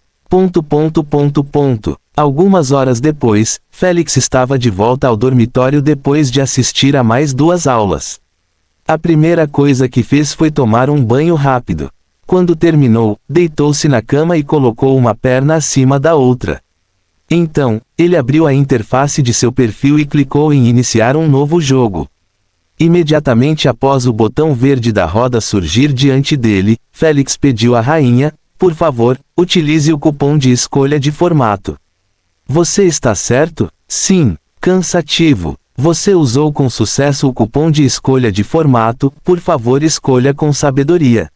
Algumas horas depois, Félix estava de volta ao dormitório depois de assistir a mais 2 aulas. A primeira coisa que fez foi tomar um banho rápido. Quando terminou, deitou-se na cama e colocou uma perna acima da outra. Então, ele abriu a interface de seu perfil e clicou em iniciar um novo jogo. Imediatamente após o botão verde da roda surgir diante dele, Félix pediu à rainha: por favor, utilize o cupom de escolha de formato. Você está certo? Sim. Cansativo. Você usou com sucesso o cupom de escolha de formato, por favor escolha com sabedoria.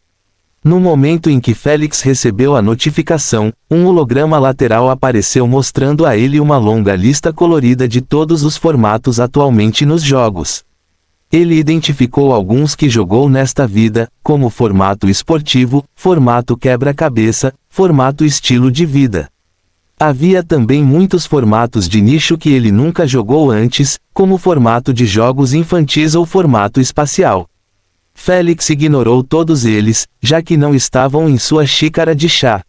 No momento em que Félix recebeu a notificação, um holograma lateral apareceu mostrando a ele uma longa lista colorida de todos os formatos atualmente nos jogos. Ele identificou alguns que jogou nesta vida, como formato esportivo, formato quebra-cabeça, formato estilo de vida. Havia também muitos formatos de nicho que ele nunca jogou antes, como formato de jogos infantis ou formato espacial. Félix ignorou todos eles, já que não estavam em sua xícara de chá.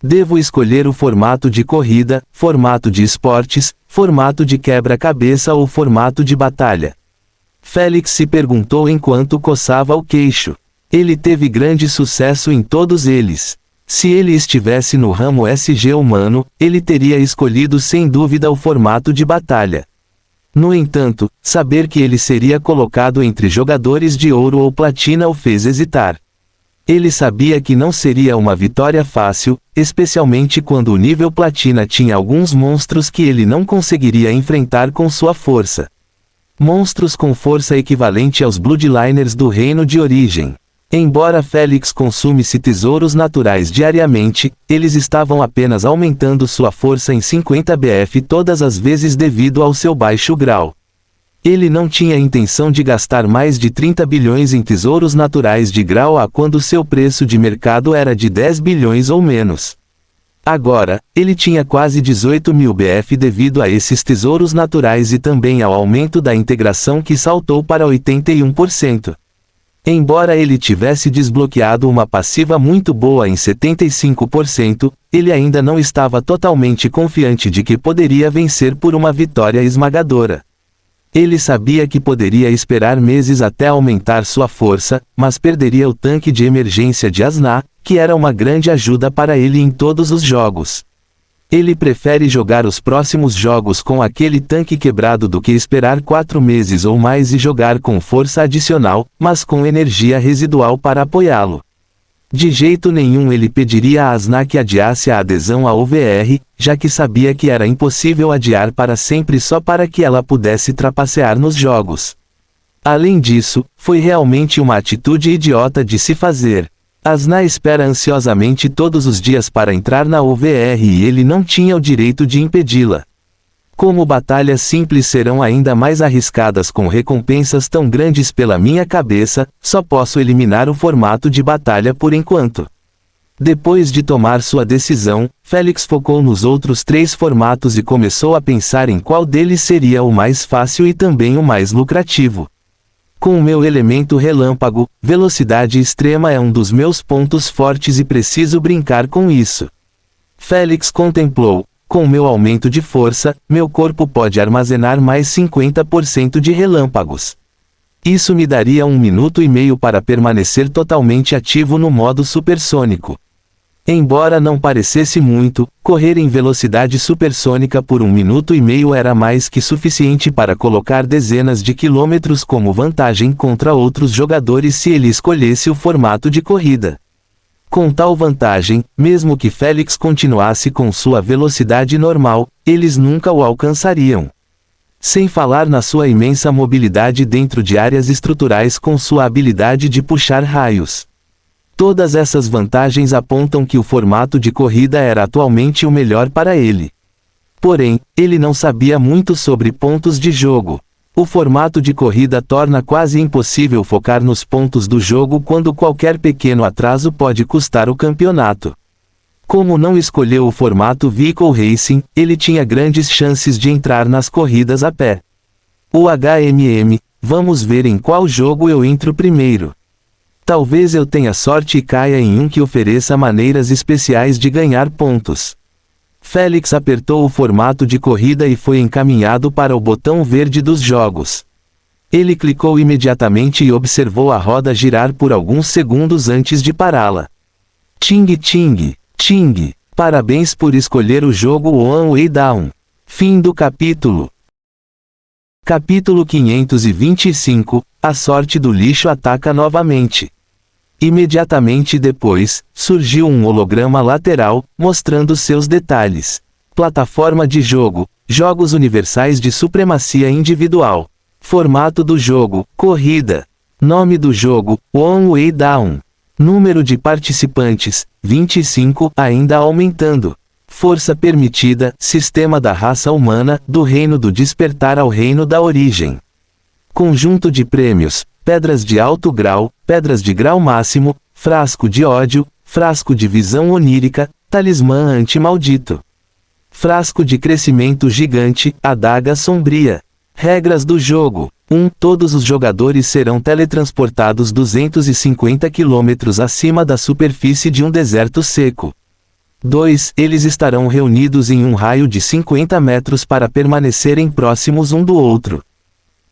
Devo escolher o formato de corrida, formato de esportes, formato de quebra-cabeça ou formato de batalha? Félix se perguntou enquanto coçava o queixo. Ele teve grande sucesso em todos eles. Se ele estivesse no ramo SG humano, ele teria escolhido sem dúvida o formato de batalha. No entanto, saber que ele seria colocado entre jogadores de ouro ou platina o fez hesitar. Ele sabia que não seria uma vitória fácil, especialmente quando o nível platina tinha alguns monstros que ele não conseguiria enfrentar com sua força. Monstros com força equivalente aos Bloodliners do Reino de Origem. Embora Félix consumisse tesouros naturais diariamente, eles estavam apenas aumentando sua força em 50 BF todas as vezes devido ao seu baixo grau. Ele não tinha intenção de gastar mais de 30 bilhões em tesouros naturais de grau A quando seu preço de mercado era de 10 bilhões ou menos. Agora, ele tinha quase 18 mil BF devido a esses tesouros naturais e também ao aumento da integração que saltou para 81%. Embora ele tivesse desbloqueado uma passiva muito boa em 75%, ele ainda não estava totalmente confiante de que poderia vencer por uma vitória esmagadora. Ele sabia que poderia esperar meses até aumentar sua força, mas perderia o tanque de emergência de Asna, que era uma grande ajuda para ele em todos os jogos. Ele prefere jogar os próximos jogos com aquele tanque quebrado do que esperar 4 meses ou mais e jogar com força adicional, mas com energia residual para apoiá-lo. De jeito nenhum ele pediria a Asna que adiasse a adesão à OVR, já que sabia que era impossível adiar para sempre só para que ela pudesse trapacear nos jogos. Além disso, foi realmente uma atitude idiota de se fazer. Asna espera ansiosamente todos os dias para entrar na OVR e ele não tinha o direito de impedi-la. Como batalhas simples serão ainda mais arriscadas com recompensas tão grandes pela minha cabeça, só posso eliminar o formato de batalha por enquanto. Depois de tomar sua decisão, Félix focou nos outros 3 formatos e começou a pensar em qual deles seria o mais fácil e também o mais lucrativo. Com o meu elemento relâmpago, velocidade extrema é um dos meus pontos fortes e preciso brincar com isso. Félix contemplou: com meu aumento de força, meu corpo pode armazenar mais 50% de relâmpagos. Isso me daria 1 minuto e meio para permanecer totalmente ativo no modo supersônico. Embora não parecesse muito, correr em velocidade supersônica por 1 minuto e meio era mais que suficiente para colocar dezenas de quilômetros como vantagem contra outros jogadores se ele escolhesse o formato de corrida. Com tal vantagem, mesmo que Félix continuasse com sua velocidade normal, eles nunca o alcançariam. Sem falar na sua imensa mobilidade dentro de áreas estruturais com sua habilidade de puxar raios. Todas essas vantagens apontam que o formato de corrida era atualmente o melhor para ele. Porém, ele não sabia muito sobre pontos de jogo. O formato de corrida torna quase impossível focar nos pontos do jogo quando qualquer pequeno atraso pode custar o campeonato. Como não escolheu o formato Vehicle Racing, ele tinha grandes chances de entrar nas corridas a pé. O HMM, vamos ver em qual jogo eu entro primeiro. Talvez eu tenha sorte e caia em um que ofereça maneiras especiais de ganhar pontos. Félix apertou o formato de corrida e foi encaminhado para o botão verde dos jogos. Ele clicou imediatamente e observou a roda girar por alguns segundos antes de pará-la. Ting ting, ting. Parabéns por escolher o jogo One Way Down. Fim do capítulo. Capítulo 525, a sorte do lixo ataca novamente. Imediatamente depois, surgiu um holograma lateral, mostrando seus detalhes. Plataforma de jogo, jogos universais de supremacia individual. Formato do jogo, corrida. Nome do jogo, One Way Down. Número de participantes, 25, ainda aumentando. Força permitida, sistema da raça humana, do reino do despertar ao reino da origem. Conjunto de prêmios, pedras de alto grau, pedras de grau máximo, frasco de ódio, frasco de visão onírica, talismã anti-maldito. Frasco de crescimento gigante, adaga sombria. Regras do jogo. 1. Todos os jogadores serão teletransportados 250 km acima da superfície de um deserto seco. 2. Eles estarão reunidos em um raio de 50 metros para permanecerem próximos um do outro.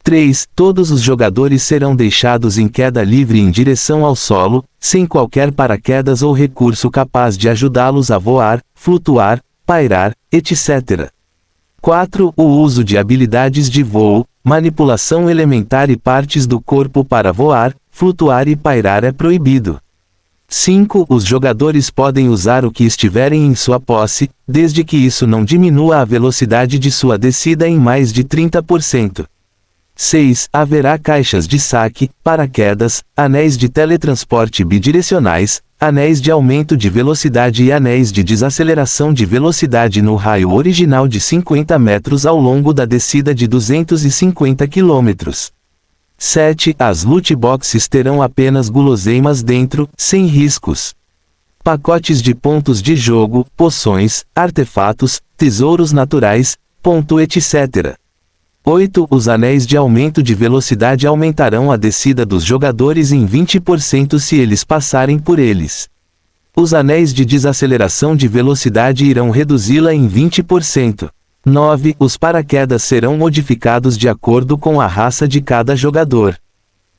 3. Todos os jogadores serão deixados em queda livre em direção ao solo, sem qualquer paraquedas ou recurso capaz de ajudá-los a voar, flutuar, pairar, etc. 4. O uso de habilidades de voo, manipulação elementar e partes do corpo para voar, flutuar e pairar é proibido. 5. Os jogadores podem usar o que estiverem em sua posse, desde que isso não diminua a velocidade de sua descida em mais de 30%. 6. Haverá caixas de saque, paraquedas, anéis de teletransporte bidirecionais, anéis de aumento de velocidade e anéis de desaceleração de velocidade no raio original de 50 metros ao longo da descida de 250 km. 7. As loot boxes terão apenas guloseimas dentro, sem riscos. Pacotes de pontos de jogo, poções, artefatos, tesouros naturais, etc. 8. Os anéis de aumento de velocidade aumentarão a descida dos jogadores em 20% se eles passarem por eles. Os anéis de desaceleração de velocidade irão reduzi-la em 20%. 9. Os paraquedas serão modificados de acordo com a raça de cada jogador.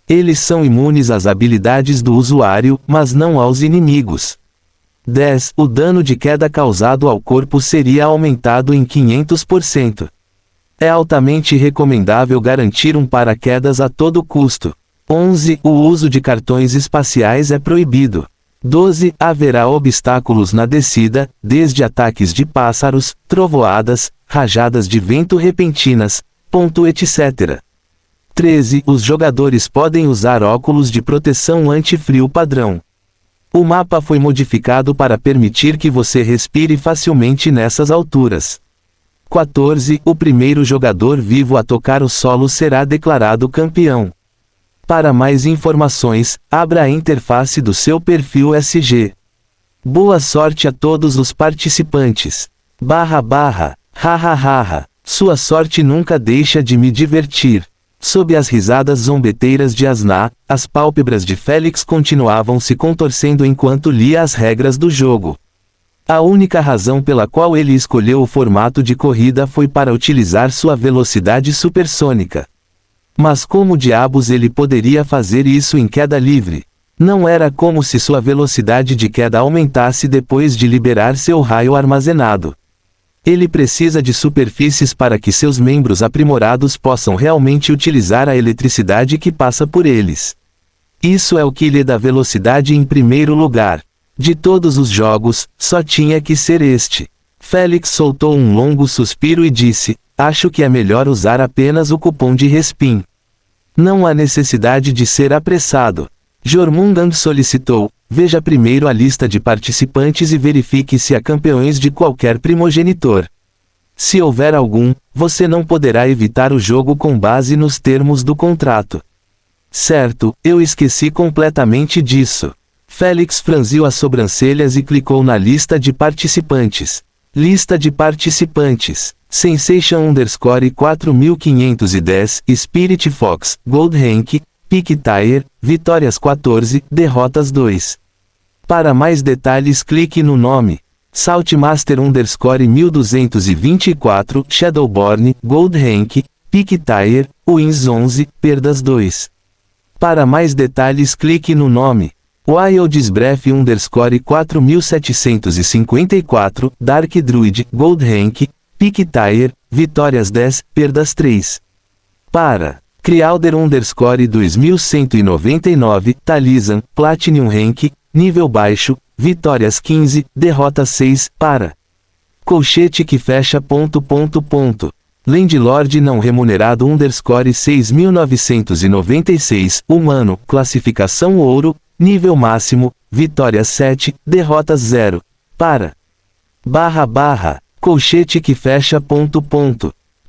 Eles são imunes às habilidades do usuário, mas não aos inimigos. 10. O dano de queda causado ao corpo seria aumentado em 500%. É altamente recomendável garantir um paraquedas a todo custo. 11. O uso de cartões espaciais é proibido. 12. Haverá obstáculos na descida, desde ataques de pássaros, trovoadas, rajadas de vento repentinas, etc. 13. Os jogadores podem usar óculos de proteção anti-frio padrão. O mapa foi modificado para permitir que você respire facilmente nessas alturas. 14. O primeiro jogador vivo a tocar o solo será declarado campeão. Para mais informações, abra a interface do seu perfil SG. Boa sorte a todos os participantes. Hahaha. Sua sorte nunca deixa de me divertir. Sob as risadas zombeteiras de Asna, as pálpebras de Félix continuavam se contorcendo enquanto lia as regras do jogo. A única razão pela qual ele escolheu o formato de corrida foi para utilizar sua velocidade supersônica. Mas como diabos ele poderia fazer isso em queda livre? Não era como se sua velocidade de queda aumentasse depois de liberar seu raio armazenado. Ele precisa de superfícies para que seus membros aprimorados possam realmente utilizar a eletricidade que passa por eles. Isso é o que lhe dá velocidade em primeiro lugar. De todos os jogos, só tinha que ser este. Félix soltou um longo suspiro e disse, acho que é melhor usar apenas o cupom de respin. Não há necessidade de ser apressado. Jormungand solicitou, veja primeiro a lista de participantes e verifique se há campeões de qualquer primogenitor. Se houver algum, você não poderá evitar o jogo com base nos termos do contrato. Certo, eu esqueci completamente disso. Félix franziu as sobrancelhas e clicou na lista de participantes. Lista de participantes. Sensation _ 4510, Spirit Fox, Gold Rank, Pique Tire, vitórias 14, derrotas 2. Para mais detalhes clique no nome. Saltmaster _ 1224, Shadowborn, Gold Rank, Pique Tire, wins 11, perdas 2. Para mais detalhes clique no nome. Wilds Breath _ 4754, Dark Druid, Gold Rank, Pique Tire, vitórias 10, perdas 3. Para Crealder _ 2199, Talizan, Platinum Rank, nível baixo, vitórias 15, derrotas 6, para Colchete que fecha... Landlord não remunerado _ 6996, humano, classificação ouro, nível máximo, vitórias 7, derrotas 0, para Colchete que fecha...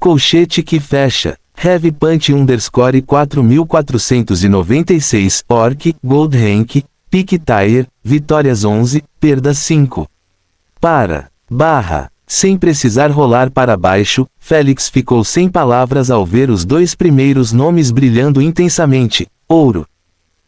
Colchete que fecha. Heavy Punch _ 4496, Orc, Gold Rank, Pique Tire, vitórias 11, perdas 5. Para Sem precisar rolar para baixo, Félix ficou sem palavras ao ver os dois primeiros nomes brilhando intensamente, ouro.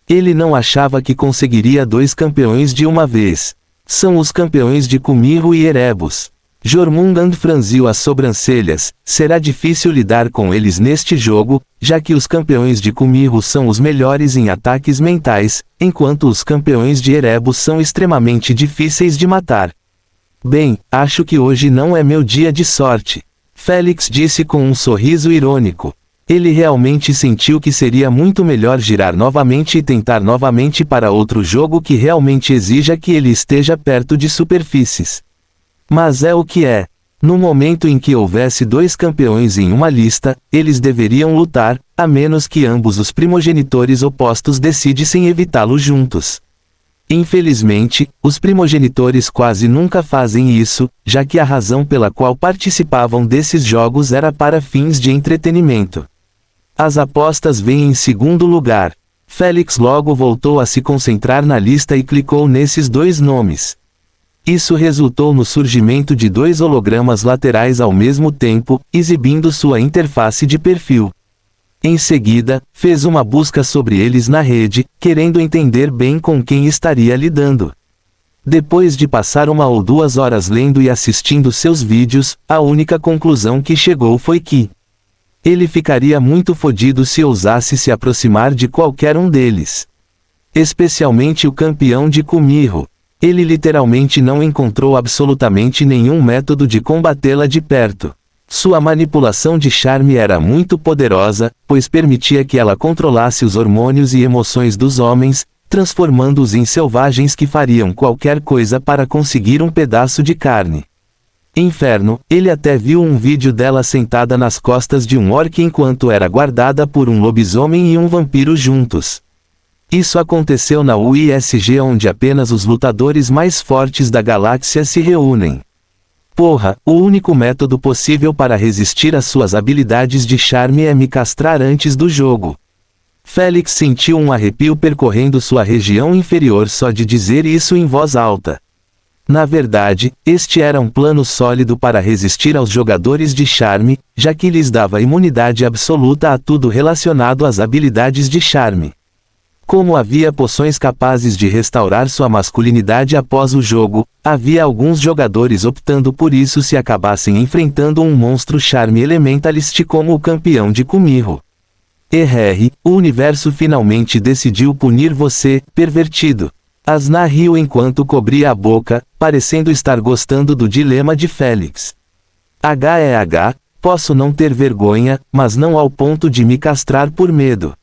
Ele não achava que conseguiria 2 campeões de uma vez. São os campeões de Kumiho e Erebus. Jormungand franziu as sobrancelhas. Será difícil lidar com eles neste jogo, já que os campeões de Kumiho são os melhores em ataques mentais, enquanto os campeões de Erebus são extremamente difíceis de matar. Bem, acho que hoje não é meu dia de sorte. Félix disse com um sorriso irônico. Ele realmente sentiu que seria muito melhor girar novamente e tentar novamente para outro jogo que realmente exija que ele esteja perto de superfícies. Mas é o que é. No momento em que houvesse 2 campeões em uma lista, eles deveriam lutar, a menos que ambos os primogenitores opostos decidissem evitá-lo juntos. Infelizmente, os primogenitores quase nunca fazem isso, já que a razão pela qual participavam desses jogos era para fins de entretenimento. As apostas vêm em segundo lugar. Félix logo voltou a se concentrar na lista e clicou nesses 2 nomes. Isso resultou no surgimento de 2 hologramas laterais ao mesmo tempo, exibindo sua interface de perfil. Em seguida, fez uma busca sobre eles na rede, querendo entender bem com quem estaria lidando. Depois de passar 1 ou 2 horas lendo e assistindo seus vídeos, a única conclusão que chegou foi que ele ficaria muito fodido se ousasse se aproximar de qualquer um deles. Especialmente o campeão de Kumiho. Ele literalmente não encontrou absolutamente nenhum método de combatê-la de perto. Sua manipulação de charme era muito poderosa, pois permitia que ela controlasse os hormônios e emoções dos homens, transformando-os em selvagens que fariam qualquer coisa para conseguir um pedaço de carne. Inferno, ele até viu um vídeo dela sentada nas costas de um orc enquanto era guardada por um lobisomem e um vampiro juntos. Isso aconteceu na UISG, onde apenas os lutadores mais fortes da galáxia se reúnem. Porra, o único método possível para resistir às suas habilidades de charme é me castrar antes do jogo. Félix sentiu um arrepio percorrendo sua região inferior só de dizer isso em voz alta. Na verdade, este era um plano sólido para resistir aos jogadores de charme, já que lhes dava imunidade absoluta a tudo relacionado às habilidades de charme. Como havia poções capazes de restaurar sua masculinidade após o jogo, havia alguns jogadores optando por isso se acabassem enfrentando um monstro charme elementalist como o campeão de Kumiho. O universo finalmente decidiu punir você, pervertido. Asna riu enquanto cobria a boca, parecendo estar gostando do dilema de Félix. Posso não ter vergonha, mas não ao ponto de me castrar por medo.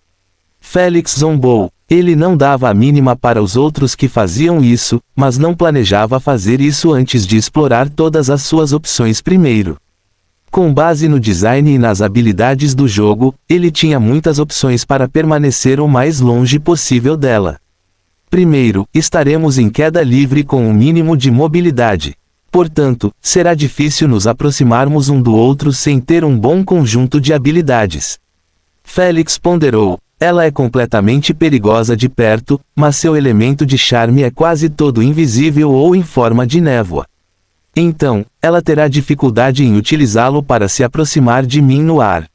Félix zombou. Ele não dava a mínima para os outros que faziam isso, mas não planejava fazer isso antes de explorar todas as suas opções primeiro. Com base no design e nas habilidades do jogo, ele tinha muitas opções para permanecer o mais longe possível dela. Primeiro, estaremos em queda livre com um mínimo de mobilidade. Portanto, será difícil nos aproximarmos um do outro sem ter um bom conjunto de habilidades. Félix ponderou. Ela é completamente perigosa de perto, mas seu elemento de charme é quase todo invisível ou em forma de névoa. Então, ela terá dificuldade em utilizá-lo para se aproximar de mim no ar.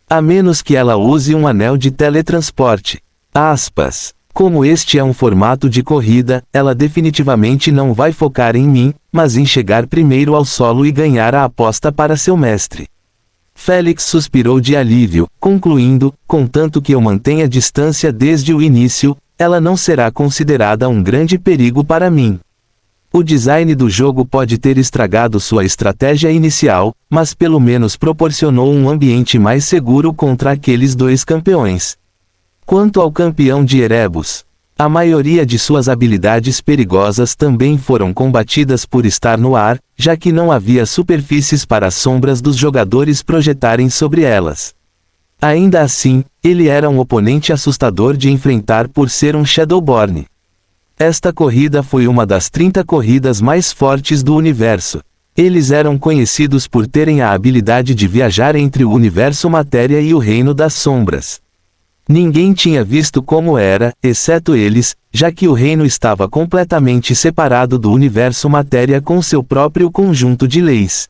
A menos que ela use um anel de teletransporte. Aspas. Como este é um formato de corrida, ela definitivamente não vai focar em mim, mas em chegar primeiro ao solo e ganhar a aposta para seu mestre. Félix suspirou de alívio, concluindo, contanto que eu mantenha distância desde o início, ela não será considerada um grande perigo para mim. O design do jogo pode ter estragado sua estratégia inicial, mas pelo menos proporcionou um ambiente mais seguro contra aqueles dois campeões. Quanto ao campeão de Erebus, a maioria de suas habilidades perigosas também foram combatidas por estar no ar, já que não havia superfícies para as sombras dos jogadores projetarem sobre elas. Ainda assim, ele era um oponente assustador de enfrentar por ser um Shadowborn. Esta corrida foi uma das 30 corridas mais fortes do universo. Eles eram conhecidos por terem a habilidade de viajar entre o universo matéria e o reino das sombras. Ninguém tinha visto como era, exceto eles, já que o reino estava completamente separado do universo matéria com seu próprio conjunto de leis.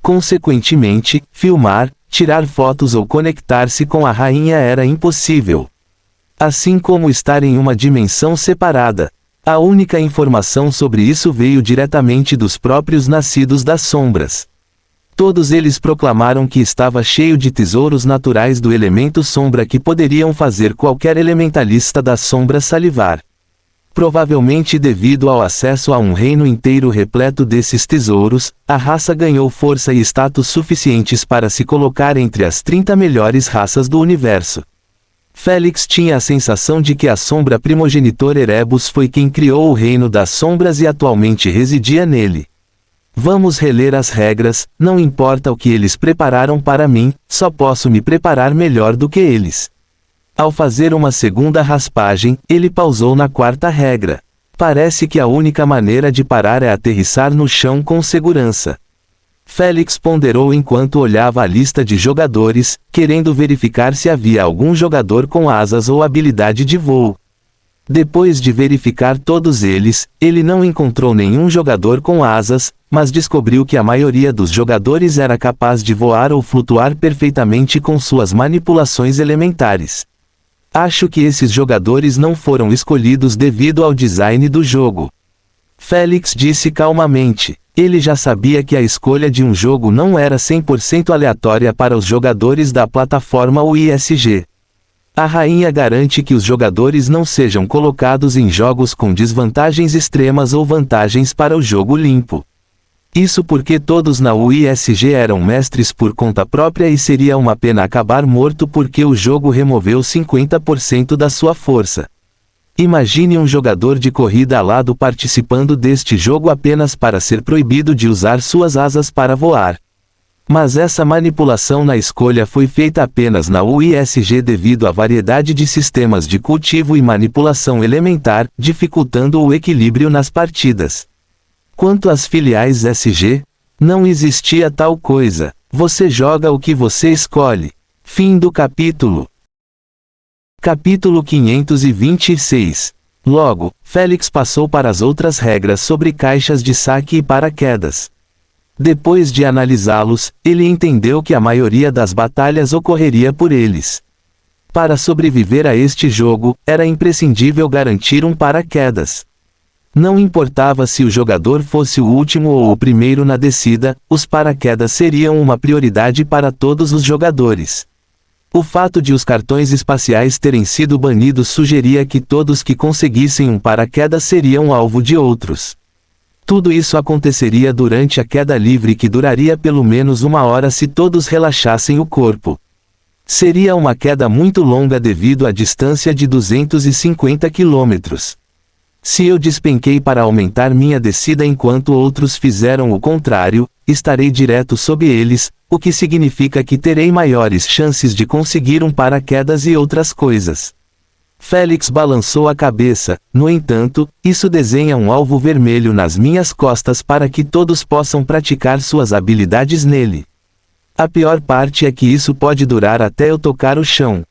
Consequentemente, filmar, tirar fotos ou conectar-se com a rainha era impossível. Assim como estar em uma dimensão separada. A única informação sobre isso veio diretamente dos próprios nascidos das sombras. Todos eles proclamaram que estava cheio de tesouros naturais do elemento sombra que poderiam fazer qualquer elementalista das sombras salivar. Provavelmente devido ao acesso a um reino inteiro repleto desses tesouros, a raça ganhou força e status suficientes para se colocar entre as 30 melhores raças do universo. Félix tinha a sensação de que a sombra primogenitor Erebus foi quem criou o reino das sombras e atualmente residia nele. Vamos reler as regras, não importa o que eles prepararam para mim, só posso me preparar melhor do que eles. Ao fazer uma segunda raspagem, ele pausou na quarta regra. Parece que a única maneira de parar é aterrissar no chão com segurança. Félix ponderou enquanto olhava a lista de jogadores, querendo verificar se havia algum jogador com asas ou habilidade de voo. Depois de verificar todos eles, ele não encontrou nenhum jogador com asas, mas descobriu que a maioria dos jogadores era capaz de voar ou flutuar perfeitamente com suas manipulações elementares. Acho que esses jogadores não foram escolhidos devido ao design do jogo. Félix disse calmamente. Ele já sabia que a escolha de um jogo não era 100% aleatória para os jogadores da plataforma UISG. A rainha garante que os jogadores não sejam colocados em jogos com desvantagens extremas ou vantagens para o jogo limpo. Isso porque todos na UISG eram mestres por conta própria e seria uma pena acabar morto porque o jogo removeu 50% da sua força. Imagine um jogador de corrida alado participando deste jogo apenas para ser proibido de usar suas asas para voar. Mas essa manipulação na escolha foi feita apenas na UISG devido à variedade de sistemas de cultivo e manipulação elementar, dificultando o equilíbrio nas partidas. Quanto às filiais SG, não existia tal coisa. Você joga o que você escolhe. Fim do capítulo. Capítulo 526. Logo, Félix passou para as outras regras sobre caixas de saque e paraquedas. Depois de analisá-los, ele entendeu que a maioria das batalhas ocorreria por eles. Para sobreviver a este jogo, era imprescindível garantir um paraquedas. Não importava se o jogador fosse o último ou o primeiro na descida, os paraquedas seriam uma prioridade para todos os jogadores. O fato de os cartões espaciais terem sido banidos sugeria que todos que conseguissem um paraquedas seriam alvo de outros. Tudo isso aconteceria durante a queda livre que duraria pelo menos 1 hora se todos relaxassem o corpo. Seria uma queda muito longa devido à distância de 250 km. Se eu despenquei para aumentar minha descida enquanto outros fizeram o contrário, estarei direto sob eles, o que significa que terei maiores chances de conseguir um paraquedas e outras coisas. Félix balançou a cabeça, no entanto, isso desenha um alvo vermelho nas minhas costas para que todos possam praticar suas habilidades nele. A pior parte é que isso pode durar até eu tocar o chão.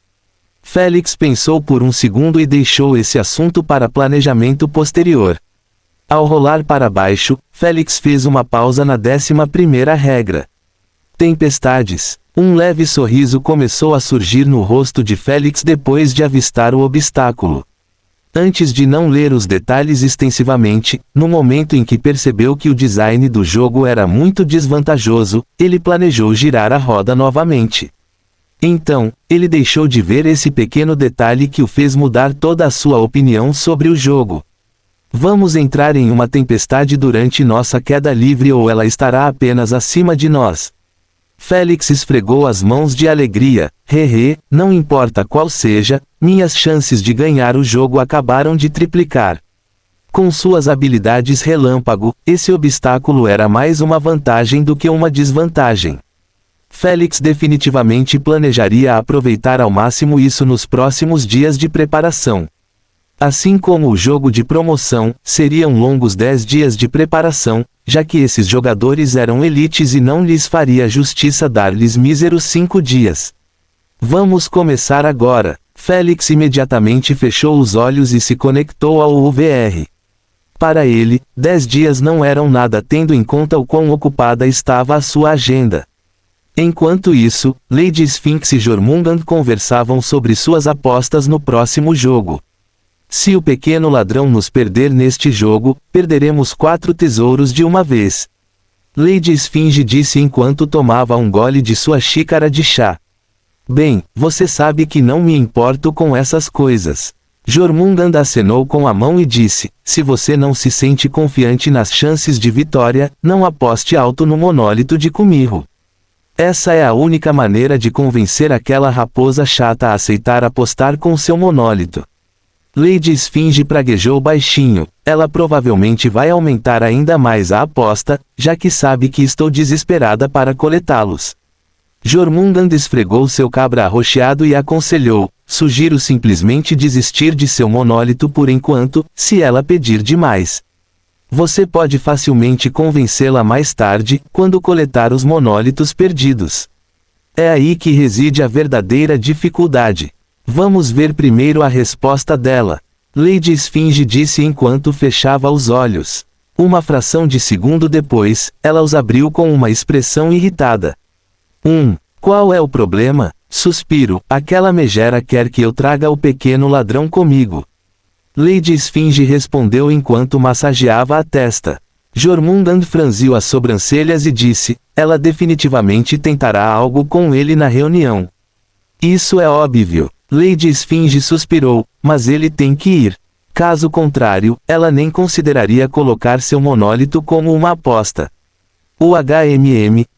Félix pensou por um segundo e deixou esse assunto para planejamento posterior. Ao rolar para baixo, Félix fez uma pausa na 11ª regra. Tempestades. Um leve sorriso começou a surgir no rosto de Félix depois de avistar o obstáculo. Antes de não ler os detalhes extensivamente, no momento em que percebeu que o design do jogo era muito desvantajoso, ele planejou girar a roda novamente. Então, ele deixou de ver esse pequeno detalhe que o fez mudar toda a sua opinião sobre o jogo. Vamos entrar em uma tempestade durante nossa queda livre ou ela estará apenas acima de nós? Félix esfregou as mãos de alegria. Não importa qual seja, minhas chances de ganhar o jogo acabaram de triplicar. Com suas habilidades relâmpago, esse obstáculo era mais uma vantagem do que uma desvantagem. Félix definitivamente planejaria aproveitar ao máximo isso nos próximos dias de preparação. Assim como o jogo de promoção, seriam longos 10 dias de preparação, já que esses jogadores eram elites e não lhes faria justiça dar-lhes míseros 5 dias. Vamos começar agora. Félix imediatamente fechou os olhos e se conectou ao UVR. Para ele, 10 dias não eram nada tendo em conta o quão ocupada estava a sua agenda. Enquanto isso, Lady Sphinx e Jormungand conversavam sobre suas apostas no próximo jogo. Se o pequeno ladrão nos perder neste jogo, perderemos 4 tesouros de uma vez. Lady Esfinge disse enquanto tomava um gole de sua xícara de chá. Bem, você sabe que não me importo com essas coisas. Jormungand acenou com a mão e disse, se você não se sente confiante nas chances de vitória, não aposte alto no monólito de Kumiho. Essa é a única maneira de convencer aquela raposa chata a aceitar apostar com seu monólito. Lady Esfinge praguejou baixinho, ela provavelmente vai aumentar ainda mais a aposta, já que sabe que estou desesperada para coletá-los. Jormungand esfregou seu cabra arroxeado e aconselhou, sugiro simplesmente desistir de seu monólito por enquanto, se ela pedir demais. Você pode facilmente convencê-la mais tarde, quando coletar os monólitos perdidos. É aí que reside a verdadeira dificuldade. Vamos ver primeiro a resposta dela. Lady Esfinge disse enquanto fechava os olhos. Uma fração de segundo depois, ela os abriu com uma expressão irritada. Qual é o problema? Suspiro, aquela megera quer que eu traga o pequeno ladrão comigo. Lady Esfinge respondeu enquanto massageava a testa. Jormungand franziu as sobrancelhas e disse, ela definitivamente tentará algo com ele na reunião. Isso é óbvio. Lady Esfinge suspirou, mas ele tem que ir. Caso contrário, ela nem consideraria colocar seu monólito como uma aposta.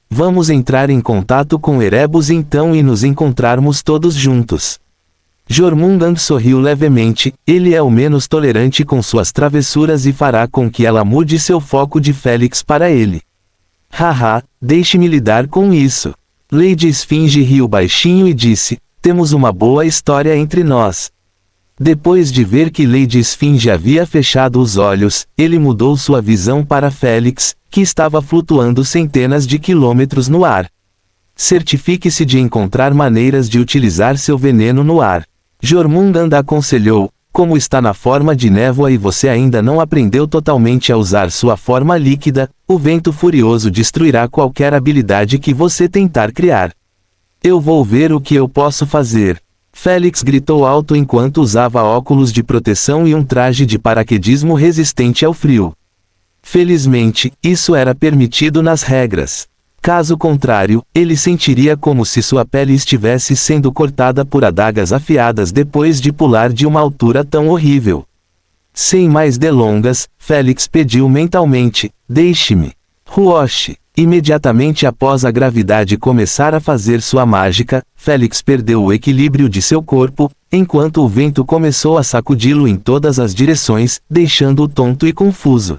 Vamos entrar em contato com Erebus então e nos encontrarmos todos juntos. Jormungand sorriu levemente, ele é o menos tolerante com suas travessuras e fará com que ela mude seu foco de Félix para ele. Deixe-me lidar com isso. Lady Esfinge riu baixinho e disse, temos uma boa história entre nós. Depois de ver que Lady Esfinge havia fechado os olhos, ele mudou sua visão para Félix, que estava flutuando centenas de quilômetros no ar. Certifique-se de encontrar maneiras de utilizar seu veneno no ar. Jormungand aconselhou, como está na forma de névoa e você ainda não aprendeu totalmente a usar sua forma líquida, o vento furioso destruirá qualquer habilidade que você tentar criar. Eu vou ver o que eu posso fazer. Félix gritou alto enquanto usava óculos de proteção e um traje de paraquedismo resistente ao frio. Felizmente, isso era permitido nas regras. Caso contrário, ele sentiria como se sua pele estivesse sendo cortada por adagas afiadas depois de pular de uma altura tão horrível. Sem mais delongas, Félix pediu mentalmente, deixe-me. Ruoshi. Imediatamente após a gravidade começar a fazer sua mágica, Félix perdeu o equilíbrio de seu corpo, enquanto o vento começou a sacudi-lo em todas as direções, deixando-o tonto e confuso.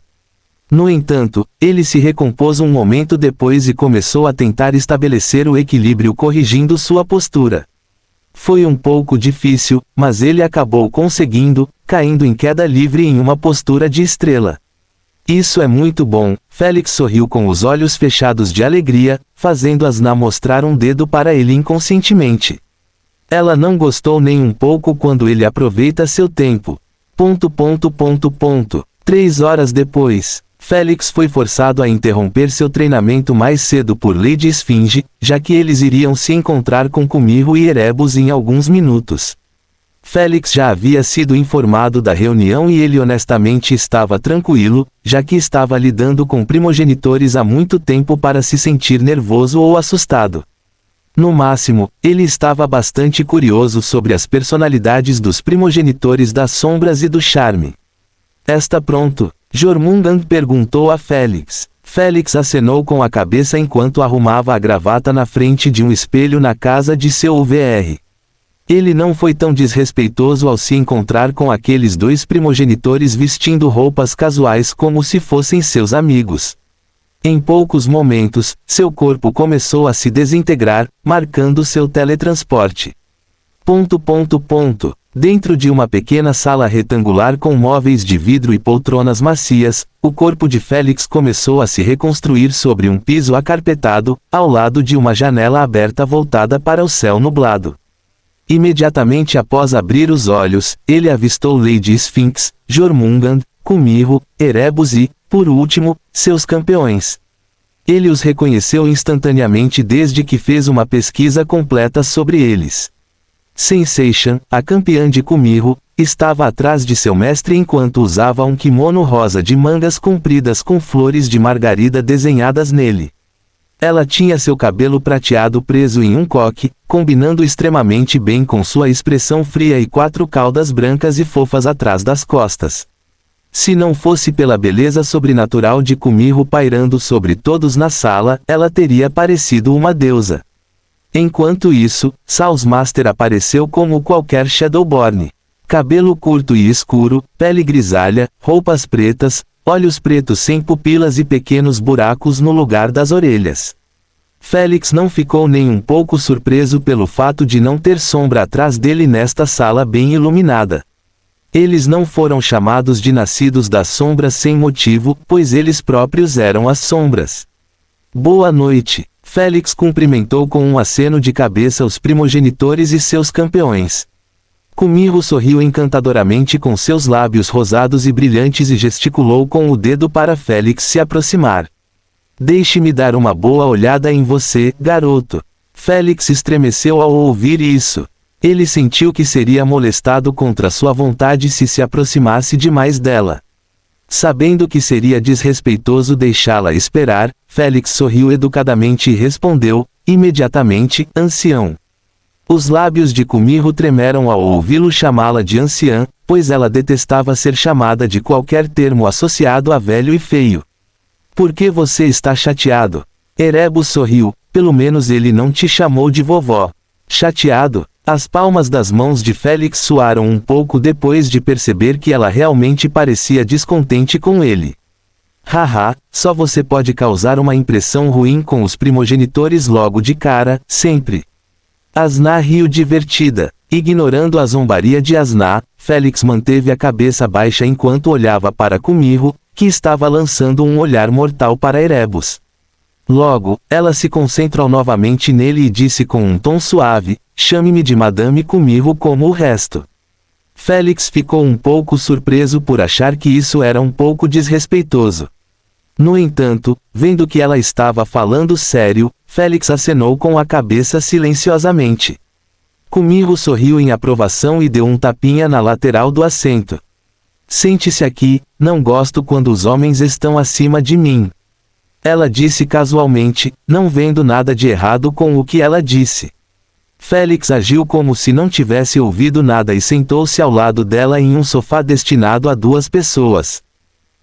No entanto, ele se recompôs um momento depois e começou a tentar estabelecer o equilíbrio corrigindo sua postura. Foi um pouco difícil, mas ele acabou conseguindo, caindo em queda livre em uma postura de estrela. Isso é muito bom, Félix sorriu com os olhos fechados de alegria, fazendo Asna mostrar um dedo para ele inconscientemente. Ela não gostou nem um pouco quando ele aproveita seu tempo. 3 horas depois. Félix foi forçado a interromper seu treinamento mais cedo por Lady Esfinge, já que eles iriam se encontrar com Kumiho e Erebus em alguns minutos. Félix já havia sido informado da reunião e ele honestamente estava tranquilo, já que estava lidando com primogenitores há muito tempo para se sentir nervoso ou assustado. No máximo, ele estava bastante curioso sobre as personalidades dos primogenitores das sombras e do charme. Está pronto? Jormungand perguntou a Félix. Félix acenou com a cabeça enquanto arrumava a gravata na frente de um espelho na casa de seu UVR. Ele não foi tão desrespeitoso ao se encontrar com aqueles dois primogenitores vestindo roupas casuais como se fossem seus amigos. Em poucos momentos, seu corpo começou a se desintegrar, marcando seu teletransporte. Dentro de uma pequena sala retangular com móveis de vidro e poltronas macias, o corpo de Félix começou a se reconstruir sobre um piso acarpetado, ao lado de uma janela aberta voltada para o céu nublado. Imediatamente após abrir os olhos, ele avistou Lady Sphinx, Jormungand, Kumiho, Erebus e, por último, seus campeões. Ele os reconheceu instantaneamente desde que fez uma pesquisa completa sobre eles. Sensation, a campeã de Kumiho, estava atrás de seu mestre enquanto usava um kimono rosa de mangas compridas com flores de margarida desenhadas nele. Ela tinha seu cabelo prateado preso em um coque, combinando extremamente bem com sua expressão fria e 4 caudas brancas e fofas atrás das costas. Se não fosse pela beleza sobrenatural de Kumiho pairando sobre todos na sala, ela teria parecido uma deusa. Enquanto isso, Soulsmaster apareceu como qualquer Shadowborn. Cabelo curto e escuro, pele grisalha, roupas pretas, olhos pretos sem pupilas e pequenos buracos no lugar das orelhas. Félix não ficou nem um pouco surpreso pelo fato de não ter sombra atrás dele nesta sala bem iluminada. Eles não foram chamados de nascidos das sombras sem motivo, pois eles próprios eram as sombras. Boa noite. Félix cumprimentou com um aceno de cabeça os primogenitores e seus campeões. Kumiho sorriu encantadoramente com seus lábios rosados e brilhantes e gesticulou com o dedo para Félix se aproximar. Deixe-me dar uma boa olhada em você, garoto. Félix estremeceu ao ouvir isso. Ele sentiu que seria molestado contra sua vontade se aproximasse demais dela. Sabendo que seria desrespeitoso deixá-la esperar, Félix sorriu educadamente e respondeu, imediatamente, ancião. Os lábios de Kumiho tremeram ao ouvi-lo chamá-la de anciã, pois ela detestava ser chamada de qualquer termo associado a velho e feio. Por que você está chateado? Erebus sorriu, pelo menos ele não te chamou de vovó. Chateado? As palmas das mãos de Félix suaram um pouco depois de perceber que ela realmente parecia descontente com ele. Haha, só você pode causar uma impressão ruim com os primogenitores logo de cara, sempre. Asna riu divertida. Ignorando a zombaria de Asna, Félix manteve a cabeça baixa enquanto olhava para Kumiho, que estava lançando um olhar mortal para Erebus. Logo, ela se concentrou novamente nele e disse com um tom suave, chame-me de Madame Kumiho como o resto. Félix ficou um pouco surpreso por achar que isso era um pouco desrespeitoso. No entanto, vendo que ela estava falando sério, Félix acenou com a cabeça silenciosamente. Kumiho sorriu em aprovação e deu um tapinha na lateral do assento. Sente-se aqui, não gosto quando os homens estão acima de mim. Ela disse casualmente, não vendo nada de errado com o que ela disse. Félix agiu como se não tivesse ouvido nada e sentou-se ao lado dela em um sofá destinado a 2 pessoas.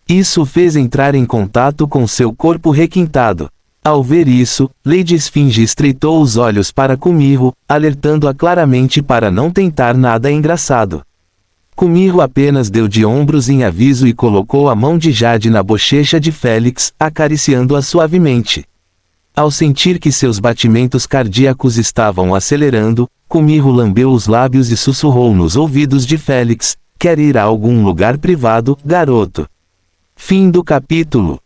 Isso o fez entrar em contato com seu corpo requintado. Ao ver isso, Lady Esfinge estreitou os olhos para Kumiho, alertando-a claramente para não tentar nada engraçado. Kumiho apenas deu de ombros em aviso e colocou a mão de Jade na bochecha de Félix, acariciando-a suavemente. Ao sentir que seus batimentos cardíacos estavam acelerando, Kumiho lambeu os lábios e sussurrou nos ouvidos de Félix, quer ir a algum lugar privado, garoto? Fim do capítulo.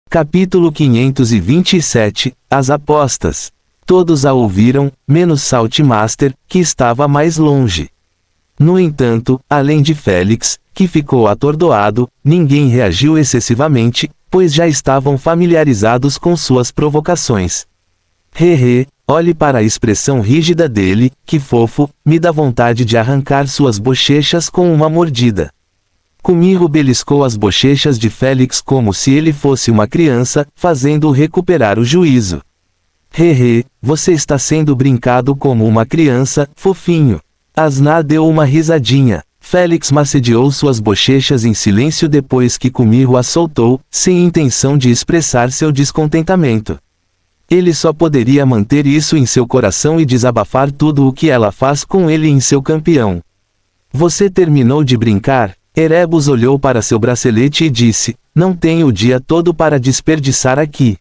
Capítulo 527, As apostas. Todos a ouviram, menos Saltmaster, que estava mais longe. No entanto, além de Félix, que ficou atordoado. Ninguém reagiu excessivamente, pois já estavam familiarizados com suas provocações. Hehe, olhe para a expressão rígida dele, que fofo, me dá vontade de arrancar suas bochechas com uma mordida. Kumiho beliscou as bochechas de Félix como se ele fosse uma criança, fazendo-o recuperar o juízo. Hehe, você está sendo brincado como uma criança, fofinho. Asna deu uma risadinha. Félix macedeou suas bochechas em silêncio depois que Kumiho a soltou, sem intenção de expressar seu descontentamento. Ele só poderia manter isso em seu coração e desabafar tudo o que ela faz com ele em seu campeão. Você terminou de brincar? Erebus olhou para seu bracelete e disse, não tenho o dia todo para desperdiçar aqui.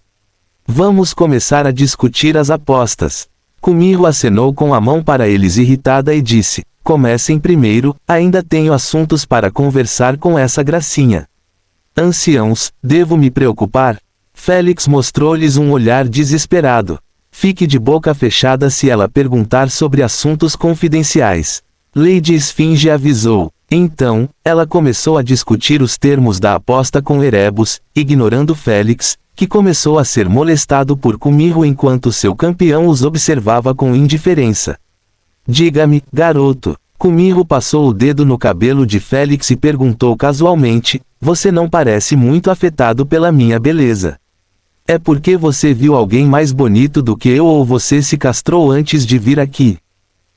Vamos começar a discutir as apostas. Kumiho acenou com a mão para eles irritada e disse, comecem primeiro, ainda tenho assuntos para conversar com essa gracinha. Anciãos, devo me preocupar? Félix mostrou-lhes um olhar desesperado. Fique de boca fechada se ela perguntar sobre assuntos confidenciais. Lady Esfinge avisou. Então, ela começou a discutir os termos da aposta com Erebus, ignorando Félix, que começou a ser molestado por Kumiho enquanto seu campeão os observava com indiferença. Diga-me, garoto. Kumiho passou o dedo no cabelo de Félix e perguntou casualmente, você não parece muito afetado pela minha beleza. É porque você viu alguém mais bonito do que eu ou você se castrou antes de vir aqui?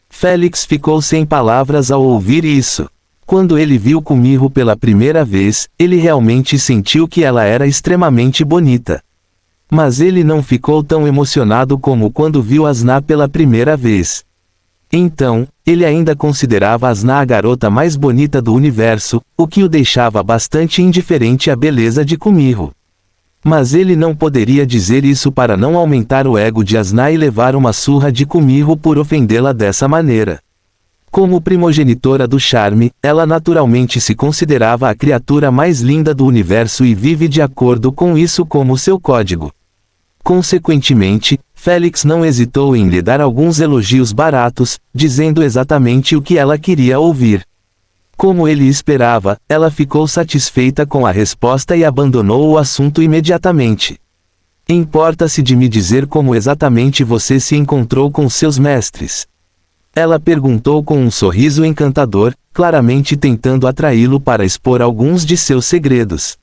Félix ficou sem palavras ao ouvir isso. Quando ele viu Kumiho pela primeira vez, ele realmente sentiu que ela era extremamente bonita. Mas ele não ficou tão emocionado como quando viu Asna pela primeira vez. Então, ele ainda considerava Asna a garota mais bonita do universo, o que o deixava bastante indiferente à beleza de Kumiho. Mas ele não poderia dizer isso para não aumentar o ego de Asna e levar uma surra de Kumiho por ofendê-la dessa maneira. Como primogenitora do charme, ela naturalmente se considerava a criatura mais linda do universo e vive de acordo com isso como seu código. Consequentemente, Félix não hesitou em lhe dar alguns elogios baratos, dizendo exatamente o que ela queria ouvir. Como ele esperava, ela ficou satisfeita com a resposta e abandonou o assunto imediatamente. Importa-se de me dizer como exatamente você se encontrou com seus mestres? Ela perguntou com um sorriso encantador, claramente tentando atraí-lo para expor alguns de seus segredos.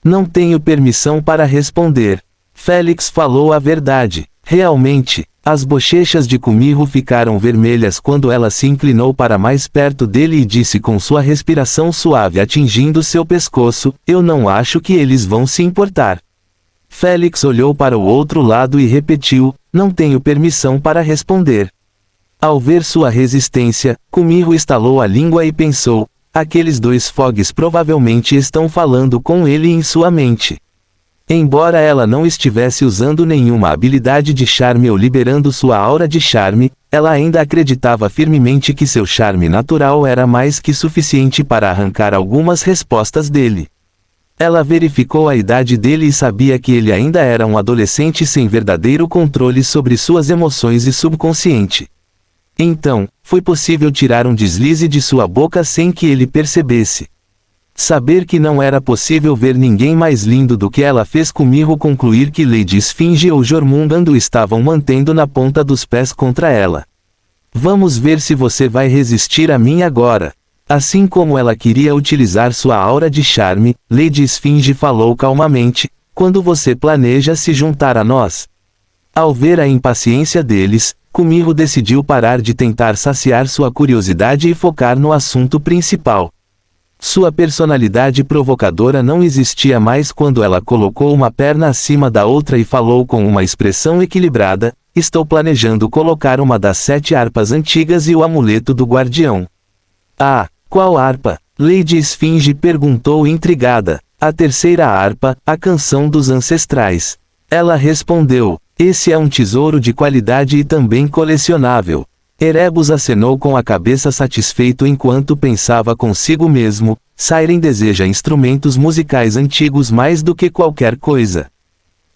Não tenho permissão para responder. Félix falou a verdade. Realmente, as bochechas de Kumiho ficaram vermelhas quando ela se inclinou para mais perto dele e disse com sua respiração suave atingindo seu pescoço, eu não acho que eles vão se importar. Félix olhou para o outro lado e repetiu, não tenho permissão para responder. Ao ver sua resistência, Kumiho estalou a língua e pensou, aqueles dois fogues provavelmente estão falando com ele em sua mente. Embora ela não estivesse usando nenhuma habilidade de charme ou liberando sua aura de charme, ela ainda acreditava firmemente que seu charme natural era mais que suficiente para arrancar algumas respostas dele. Ela verificou a idade dele e sabia que ele ainda era um adolescente sem verdadeiro controle sobre suas emoções e subconsciente. Então, foi possível tirar um deslize de sua boca sem que ele percebesse. Saber que não era possível ver ninguém mais lindo do que ela fez Kumiho concluir que Lady Esfinge ou Jormungand o estavam mantendo na ponta dos pés contra ela. Vamos ver se você vai resistir a mim agora. Assim como ela queria utilizar sua aura de charme, Lady Esfinge falou calmamente, quando você planeja se juntar a nós? Ao ver a impaciência deles, Kumiho decidiu parar de tentar saciar sua curiosidade e focar no assunto principal. Sua personalidade provocadora não existia mais quando ela colocou uma perna acima da outra e falou com uma expressão equilibrada, estou planejando colocar uma das 7 harpas antigas e o amuleto do guardião. Ah, qual harpa? Lady Esfinge perguntou intrigada. A terceira harpa, a canção dos ancestrais. Ela respondeu, esse é um tesouro de qualidade e também colecionável. Erebus acenou com a cabeça satisfeito enquanto pensava consigo mesmo, Siren deseja instrumentos musicais antigos mais do que qualquer coisa.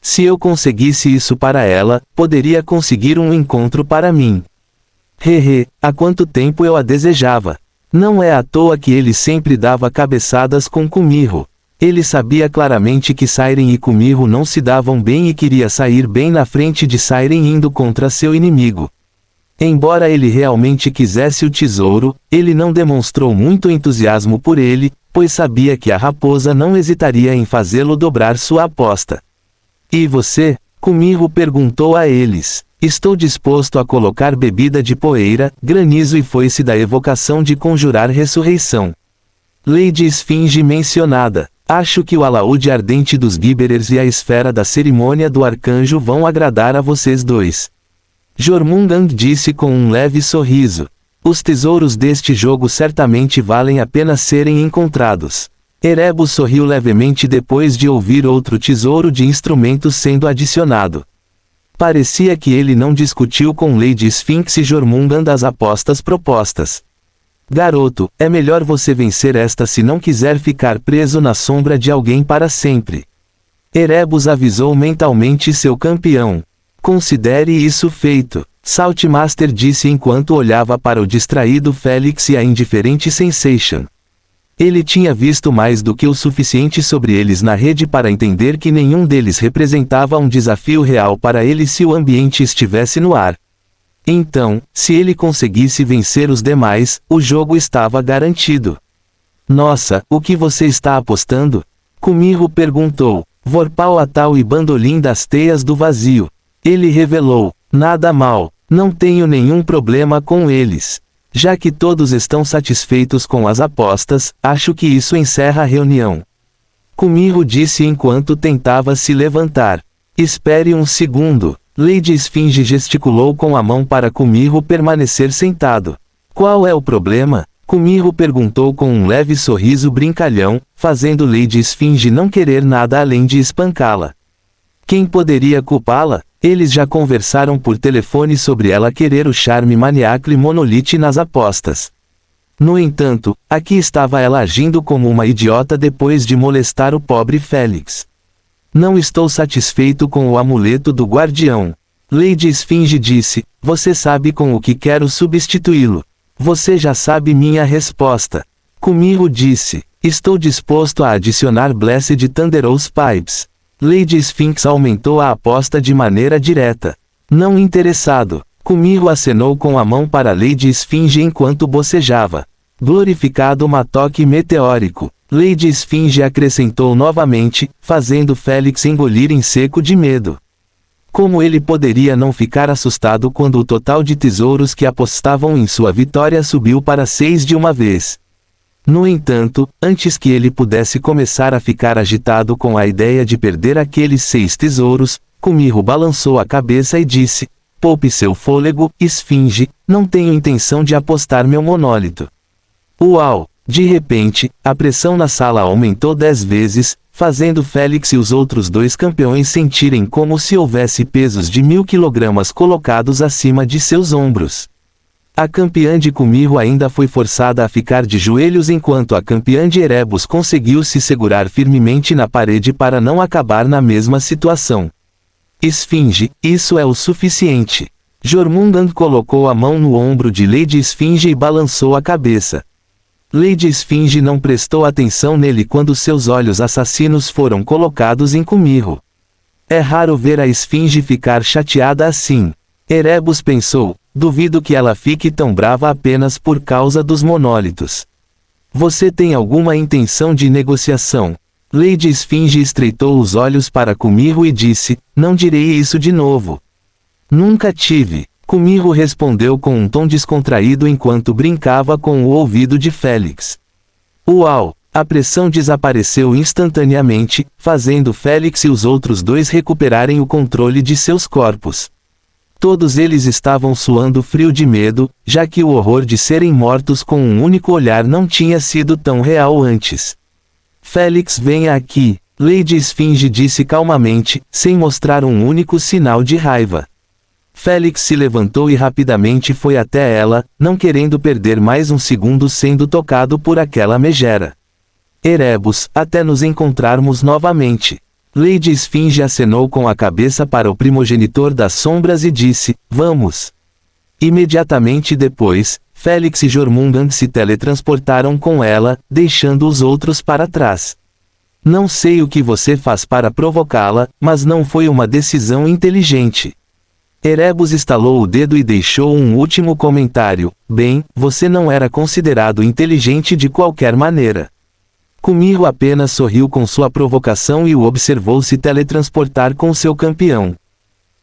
Se eu conseguisse isso para ela, poderia conseguir um encontro para mim. Hehe, há quanto tempo eu a desejava. Não é à toa que ele sempre dava cabeçadas com Kumiho. Ele sabia claramente que Siren e Kumiho não se davam bem e queria sair bem na frente de Siren indo contra seu inimigo. Embora ele realmente quisesse o tesouro, ele não demonstrou muito entusiasmo por ele, pois sabia que a raposa não hesitaria em fazê-lo dobrar sua aposta. E você? Kumiho perguntou a eles. Estou disposto a colocar bebida de poeira, granizo e foice da evocação de conjurar ressurreição. Lady Esfinge mencionada. Acho que o alaúde ardente dos Gibberers e a esfera da cerimônia do arcanjo vão agradar a vocês dois. Jormungand disse com um leve sorriso. Os tesouros deste jogo certamente valem a pena serem encontrados. Erebus sorriu levemente depois de ouvir outro tesouro de instrumentos sendo adicionado. Parecia que ele não discutiu com Lady Sphinx e Jormungand as apostas propostas. Garoto, é melhor você vencer esta se não quiser ficar preso na sombra de alguém para sempre. Erebus avisou mentalmente seu campeão. Considere isso feito, Saltmaster disse enquanto olhava para o distraído Felix e a indiferente Sensation. Ele tinha visto mais do que o suficiente sobre eles na rede para entender que nenhum deles representava um desafio real para ele se o ambiente estivesse no ar. Então, se ele conseguisse vencer os demais, o jogo estava garantido. Nossa, o que você está apostando? Kumiho perguntou. Vorpal Atal e Bandolim das Teias do Vazio. Ele revelou. Nada mal, não tenho nenhum problema com eles. Já que todos estão satisfeitos com as apostas, acho que isso encerra a reunião. Kumiho disse enquanto tentava se levantar. Espere um segundo. Lady Esfinge gesticulou com a mão para Kumiho permanecer sentado. Qual é o problema? Kumiho perguntou com um leve sorriso brincalhão, fazendo Lady Esfinge não querer nada além de espancá-la. Quem poderia culpá-la? Eles já conversaram por telefone sobre ela querer o charme maniaco e Monolith nas apostas. No entanto, aqui estava ela agindo como uma idiota depois de molestar o pobre Felix. Não estou satisfeito com o amuleto do guardião. Lady Esfinge disse, você sabe com o que quero substituí-lo. Você já sabe minha resposta. Kumiho disse, estou disposto a adicionar Blessed Thunderous Pipes. Lady Sphinx aumentou a aposta de maneira direta. Não interessado, Kumiho acenou com a mão para Lady Esfinge enquanto bocejava. Glorificado Matoque Meteórico. Lady Esfinge acrescentou novamente, fazendo Felix engolir em seco de medo. Como ele poderia não ficar assustado quando o total de tesouros que apostavam em sua vitória subiu para 6 de uma vez? No entanto, antes que ele pudesse começar a ficar agitado com a ideia de perder aqueles 6 tesouros, Kumiho balançou a cabeça e disse, poupe seu fôlego, Esfinge, não tenho intenção de apostar meu monólito. Uau! De repente, a pressão na sala aumentou 10 vezes, fazendo Felix e os outros 2 campeões sentirem como se houvesse pesos de 1000 kg colocados acima de seus ombros. A campeã de Kumiho ainda foi forçada a ficar de joelhos enquanto a campeã de Erebus conseguiu se segurar firmemente na parede para não acabar na mesma situação. Esfinge, isso é o suficiente. Jormungand colocou a mão no ombro de Lady Esfinge e balançou a cabeça. Lady Esfinge não prestou atenção nele quando seus olhos assassinos foram colocados em Kumiho. É raro ver a Esfinge ficar chateada assim. Erebus pensou, duvido que ela fique tão brava apenas por causa dos monólitos. Você tem alguma intenção de negociação? Lady Esfinge estreitou os olhos para Kumiho e disse, não direi isso de novo. Nunca tive. Kumiho respondeu com um tom descontraído enquanto brincava com o ouvido de Felix. Uau! A pressão desapareceu instantaneamente, fazendo Felix e os outros 2 recuperarem o controle de seus corpos. Todos eles estavam suando frio de medo, já que o horror de serem mortos com um único olhar não tinha sido tão real antes. Felix, venha aqui, Lady Esfinge disse calmamente, sem mostrar um único sinal de raiva. Felix se levantou e rapidamente foi até ela, não querendo perder mais um segundo sendo tocado por aquela megera. Erebus, até nos encontrarmos novamente. Lady Esfinge acenou com a cabeça para o primogenitor das sombras e disse, vamos. Imediatamente depois, Félix e Jormungand se teletransportaram com ela, deixando os outros para trás. Não sei o que você faz para provocá-la, mas não foi uma decisão inteligente. Erebus estalou o dedo e deixou um último comentário. Bem, você não era considerado inteligente de qualquer maneira. Kumiho apenas sorriu com sua provocação e o observou se teletransportar com seu campeão.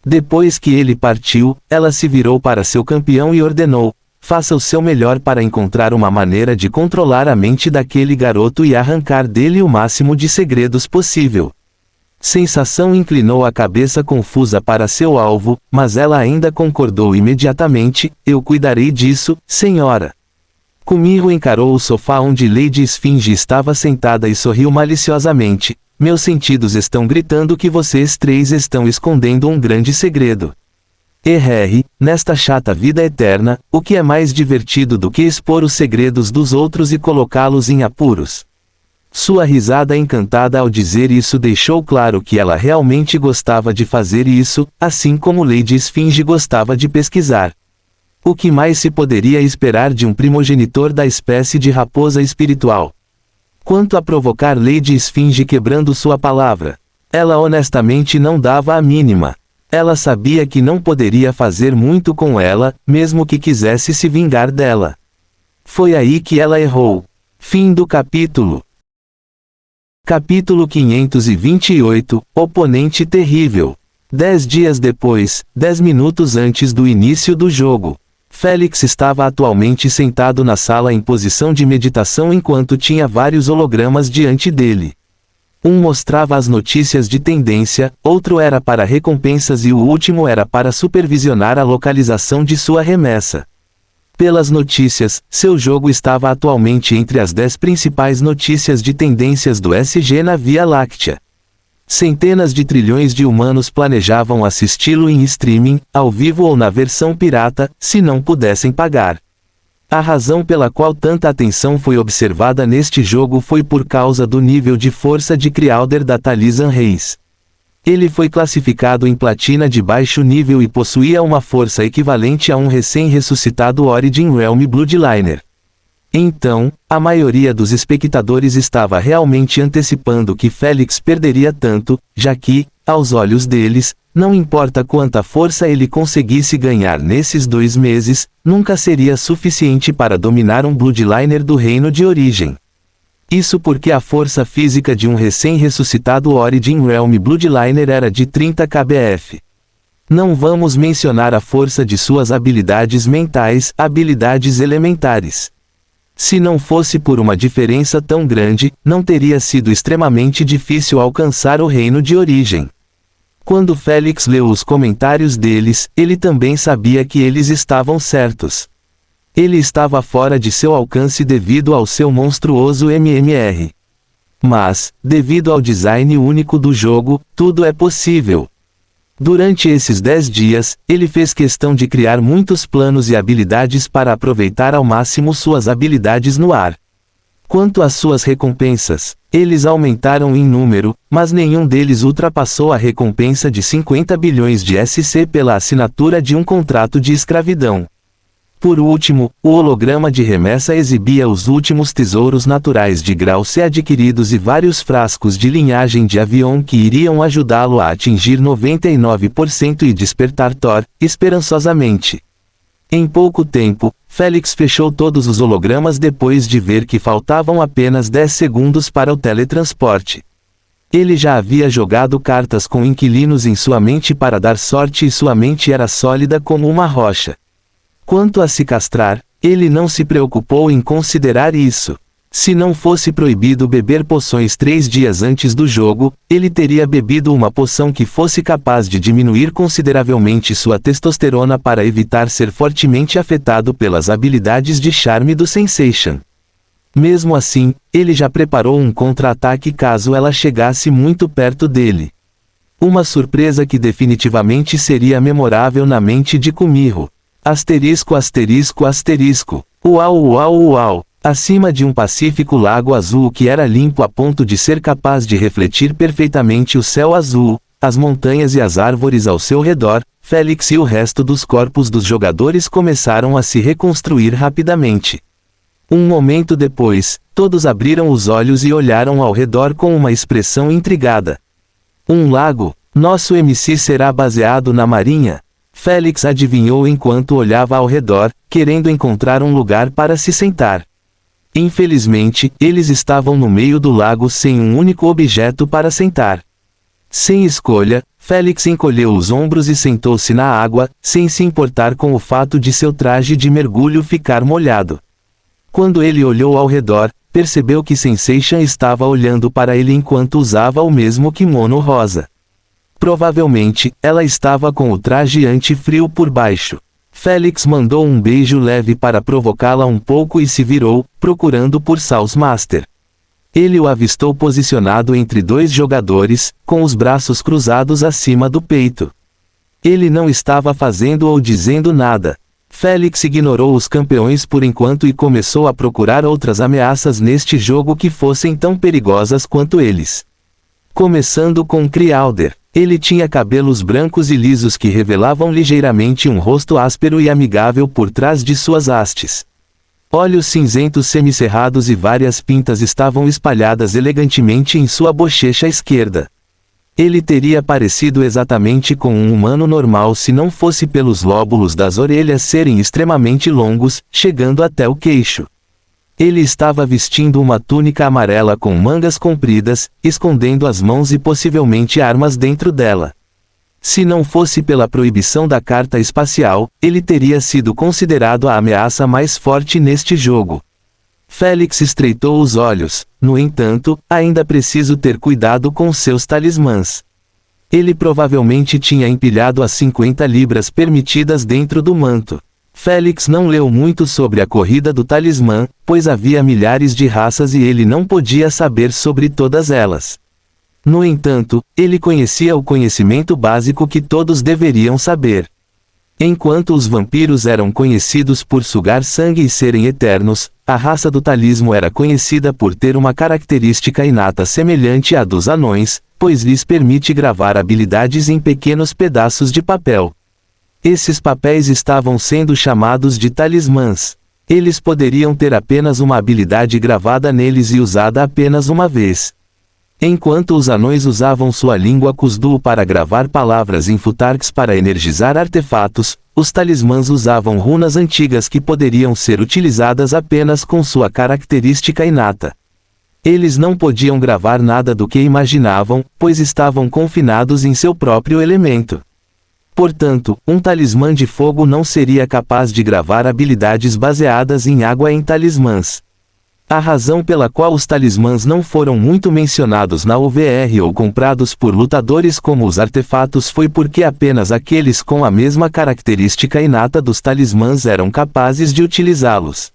Depois que ele partiu, ela se virou para seu campeão e ordenou: faça o seu melhor para encontrar uma maneira de controlar a mente daquele garoto e arrancar dele o máximo de segredos possível. Sensação inclinou a cabeça confusa para seu alvo, mas ela ainda concordou imediatamente: eu cuidarei disso, senhora. Kumiho encarou o sofá onde Lady Esfinge estava sentada e sorriu maliciosamente. Meus sentidos estão gritando que vocês três estão escondendo um grande segredo. Nesta chata vida eterna, o que é mais divertido do que expor os segredos dos outros e colocá-los em apuros? Sua risada encantada ao dizer isso deixou claro que ela realmente gostava de fazer isso, assim como Lady Esfinge gostava de pesquisar. O que mais se poderia esperar de um primogenitor da espécie de raposa espiritual? Quanto a provocar Lady Esfinge quebrando sua palavra, ela honestamente não dava a mínima. Ela sabia que não poderia fazer muito com ela, mesmo que quisesse se vingar dela. Foi aí que ela errou. Fim do capítulo. Capítulo 528, Oponente Terrível. 10 dias depois, 10 minutos antes do início do jogo, Félix estava atualmente sentado na sala em posição de meditação enquanto tinha vários hologramas diante dele. Um mostrava as notícias de tendência, outro era para recompensas e o último era para supervisionar a localização de sua remessa. Pelas notícias, seu jogo estava atualmente entre as 10 principais notícias de tendências do SG na Via Láctea. Centenas de trilhões de humanos planejavam assisti-lo em streaming, ao vivo ou na versão pirata, se não pudessem pagar. A razão pela qual tanta atenção foi observada neste jogo foi por causa do nível de força de Crealder da Talizan Reis. Ele foi classificado em platina de baixo nível e possuía uma força equivalente a um recém-ressuscitado Origin Realm Bloodliner. Então, a maioria dos espectadores estava realmente antecipando que Félix perderia tanto, já que, aos olhos deles, não importa quanta força ele conseguisse ganhar nesses 2 meses, nunca seria suficiente para dominar um Bloodliner do reino de origem. Isso porque a força física de um recém-ressuscitado Origin Realm Bloodliner era de 30 kbf. Não vamos mencionar a força de suas habilidades mentais, habilidades elementares. Se não fosse por uma diferença tão grande, não teria sido extremamente difícil alcançar o reino de origem. Quando Félix leu os comentários deles, ele também sabia que eles estavam certos. Ele estava fora de seu alcance devido ao seu monstruoso MMR. Mas, devido ao design único do jogo, tudo é possível. Durante esses 10 dias, ele fez questão de criar muitos planos e habilidades para aproveitar ao máximo suas habilidades no ar. Quanto às suas recompensas, eles aumentaram em número, mas nenhum deles ultrapassou a recompensa de 50 bilhões de SC pela assinatura de um contrato de escravidão. Por último, o holograma de remessa exibia os últimos tesouros naturais de grau C adquiridos e vários frascos de linhagem de avião que iriam ajudá-lo a atingir 99% e despertar Thor, esperançosamente. Em pouco tempo, Félix fechou todos os hologramas depois de ver que faltavam apenas 10 segundos para o teletransporte. Ele já havia jogado cartas com inquilinos em sua mente para dar sorte e sua mente era sólida como uma rocha. Quanto a se castrar, ele não se preocupou em considerar isso. Se não fosse proibido beber poções 3 dias antes do jogo, ele teria bebido uma poção que fosse capaz de diminuir consideravelmente sua testosterona para evitar ser fortemente afetado pelas habilidades de charme do Sensation. Mesmo assim, ele já preparou um contra-ataque caso ela chegasse muito perto dele. Uma surpresa que definitivamente seria memorável na mente de Kumiho. Asterisco asterisco asterisco. Uau uau uau. Acima de um pacífico lago azul que era limpo a ponto de ser capaz de refletir perfeitamente o céu azul, as montanhas e as árvores ao seu redor, Félix e o resto dos corpos dos jogadores começaram a se reconstruir rapidamente. Um momento depois, todos abriram os olhos e olharam ao redor com uma expressão intrigada. Um lago? Nosso MC será baseado na marinha? Félix adivinhou enquanto olhava ao redor, querendo encontrar um lugar para se sentar. Infelizmente, eles estavam no meio do lago sem um único objeto para sentar. Sem escolha, Félix encolheu os ombros e sentou-se na água, sem se importar com o fato de seu traje de mergulho ficar molhado. Quando ele olhou ao redor, percebeu que Sensation estava olhando para ele enquanto usava o mesmo kimono rosa. Provavelmente, ela estava com o traje anti-frio por baixo. Félix mandou um beijo leve para provocá-la um pouco e se virou, procurando por Sauce Master. Ele o avistou posicionado entre dois jogadores, com os braços cruzados acima do peito. Ele não estava fazendo ou dizendo nada. Félix ignorou os campeões por enquanto e começou a procurar outras ameaças neste jogo que fossem tão perigosas quanto eles. Começando com Crowder. Ele tinha cabelos brancos e lisos que revelavam ligeiramente um rosto áspero e amigável por trás de suas hastes. Olhos cinzentos semicerrados e várias pintas estavam espalhadas elegantemente em sua bochecha esquerda. Ele teria parecido exatamente com um humano normal se não fosse pelos lóbulos das orelhas serem extremamente longos, chegando até o queixo. Ele estava vestindo uma túnica amarela com mangas compridas, escondendo as mãos e possivelmente armas dentro dela. Se não fosse pela proibição da carta espacial, ele teria sido considerado a ameaça mais forte neste jogo. Félix estreitou os olhos. No entanto, ainda preciso ter cuidado com seus talismãs. Ele provavelmente tinha empilhado as 50 libras permitidas dentro do manto. Félix não leu muito sobre a corrida do talismã, pois havia milhares de raças e ele não podia saber sobre todas elas. No entanto, ele conhecia o conhecimento básico que todos deveriam saber. Enquanto os vampiros eram conhecidos por sugar sangue e serem eternos, a raça do talismã era conhecida por ter uma característica inata semelhante à dos anões, pois lhes permite gravar habilidades em pequenos pedaços de papel. Esses papéis estavam sendo chamados de talismãs. Eles poderiam ter apenas uma habilidade gravada neles e usada apenas uma vez. Enquanto os anões usavam sua língua Kuzdu para gravar palavras em futarks para energizar artefatos, os talismãs usavam runas antigas que poderiam ser utilizadas apenas com sua característica inata. Eles não podiam gravar nada do que imaginavam, pois estavam confinados em seu próprio elemento. Portanto, um talismã de fogo não seria capaz de gravar habilidades baseadas em água em talismãs. A razão pela qual os talismãs não foram muito mencionados na OVR ou comprados por lutadores como os artefatos foi porque apenas aqueles com a mesma característica inata dos talismãs eram capazes de utilizá-los.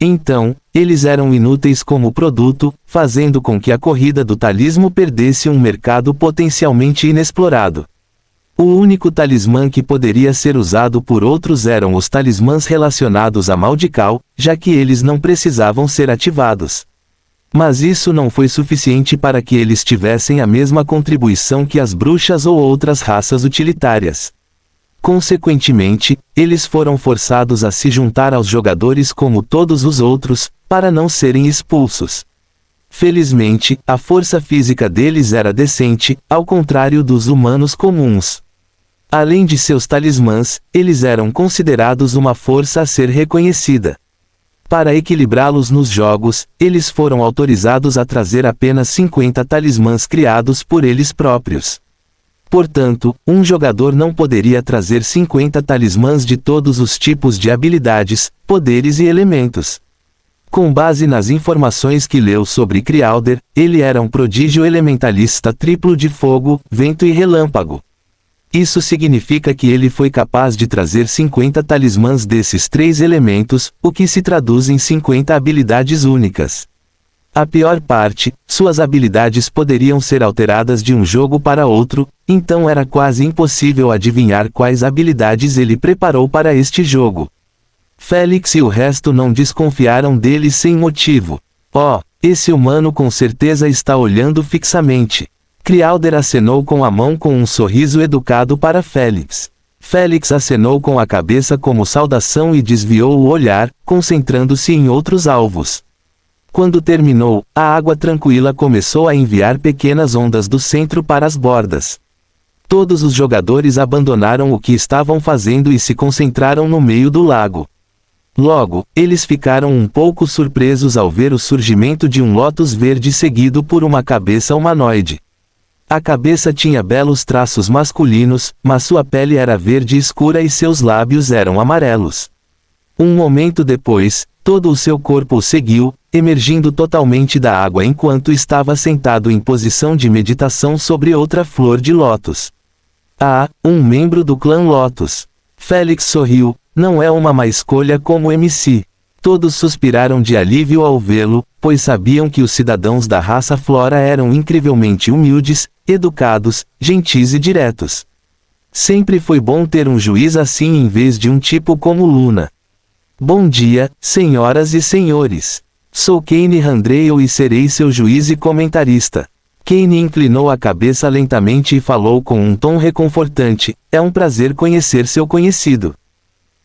Então, eles eram inúteis como produto, fazendo com que a corrida do talismã perdesse um mercado potencialmente inexplorado. O único talismã que poderia ser usado por outros eram os talismãs relacionados a Maldical, já que eles não precisavam ser ativados. Mas isso não foi suficiente para que eles tivessem a mesma contribuição que as bruxas ou outras raças utilitárias. Consequentemente, eles foram forçados a se juntar aos jogadores como todos os outros, para não serem expulsos. Felizmente, a força física deles era decente, ao contrário dos humanos comuns. Além de seus talismãs, eles eram considerados uma força a ser reconhecida. Para equilibrá-los nos jogos, eles foram autorizados a trazer apenas 50 talismãs criados por eles próprios. Portanto, um jogador não poderia trazer 50 talismãs de todos os tipos de habilidades, poderes e elementos. Com base nas informações que leu sobre Crowder, ele era um prodígio elementalista triplo de fogo, vento e relâmpago. Isso significa que ele foi capaz de trazer 50 talismãs desses três elementos, o que se traduz em 50 habilidades únicas. A pior parte, suas habilidades poderiam ser alteradas de um jogo para outro, então era quase impossível adivinhar quais habilidades ele preparou para este jogo. Félix e o resto não desconfiaram dele sem motivo. Oh, esse humano com certeza está olhando fixamente. Crowder acenou com a mão com um sorriso educado para Félix. Félix acenou com a cabeça como saudação e desviou o olhar, concentrando-se em outros alvos. Quando terminou, a água tranquila começou a enviar pequenas ondas do centro para as bordas. Todos os jogadores abandonaram o que estavam fazendo e se concentraram no meio do lago. Logo, eles ficaram um pouco surpresos ao ver o surgimento de um lótus verde seguido por uma cabeça humanoide. A cabeça tinha belos traços masculinos, mas sua pele era verde escura e seus lábios eram amarelos. Um momento depois, todo o seu corpo o seguiu, emergindo totalmente da água enquanto estava sentado em posição de meditação sobre outra flor de lótus. Ah, um membro do clã Lotus. Félix sorriu, não é uma má escolha como MC. Todos suspiraram de alívio ao vê-lo, pois sabiam que os cidadãos da raça Flora eram incrivelmente humildes, educados, gentis e diretos. Sempre foi bom ter um juiz assim em vez de um tipo como Luna. Bom dia, senhoras e senhores. Sou Kane Randreil e serei seu juiz e comentarista. Kane inclinou a cabeça lentamente e falou com um tom reconfortante, é um prazer conhecer seu conhecido.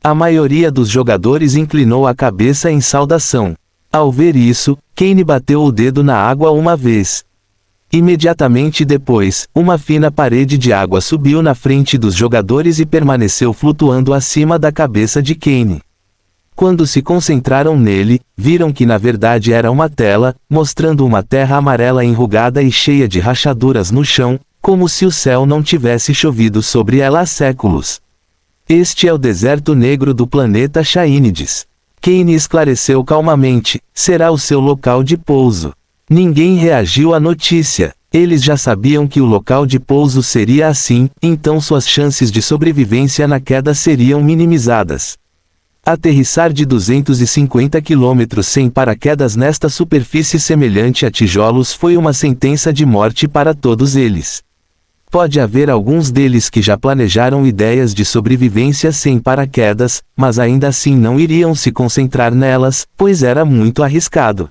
A maioria dos jogadores inclinou a cabeça em saudação. Ao ver isso, Kane bateu o dedo na água uma vez. Imediatamente depois, uma fina parede de água subiu na frente dos jogadores e permaneceu flutuando acima da cabeça de Kane. Quando se concentraram nele, viram que na verdade era uma tela, mostrando uma terra amarela enrugada e cheia de rachaduras no chão, como se o céu não tivesse chovido sobre ela há séculos. Este é o deserto negro do planeta Chaínides. Kane esclareceu calmamente, será o seu local de pouso. Ninguém reagiu à notícia. Eles já sabiam que o local de pouso seria assim, então suas chances de sobrevivência na queda seriam minimizadas. Aterrissar de 250 km sem paraquedas nesta superfície semelhante a tijolos foi uma sentença de morte para todos eles. Pode haver alguns deles que já planejaram ideias de sobrevivência sem paraquedas, mas ainda assim não iriam se concentrar nelas, pois era muito arriscado.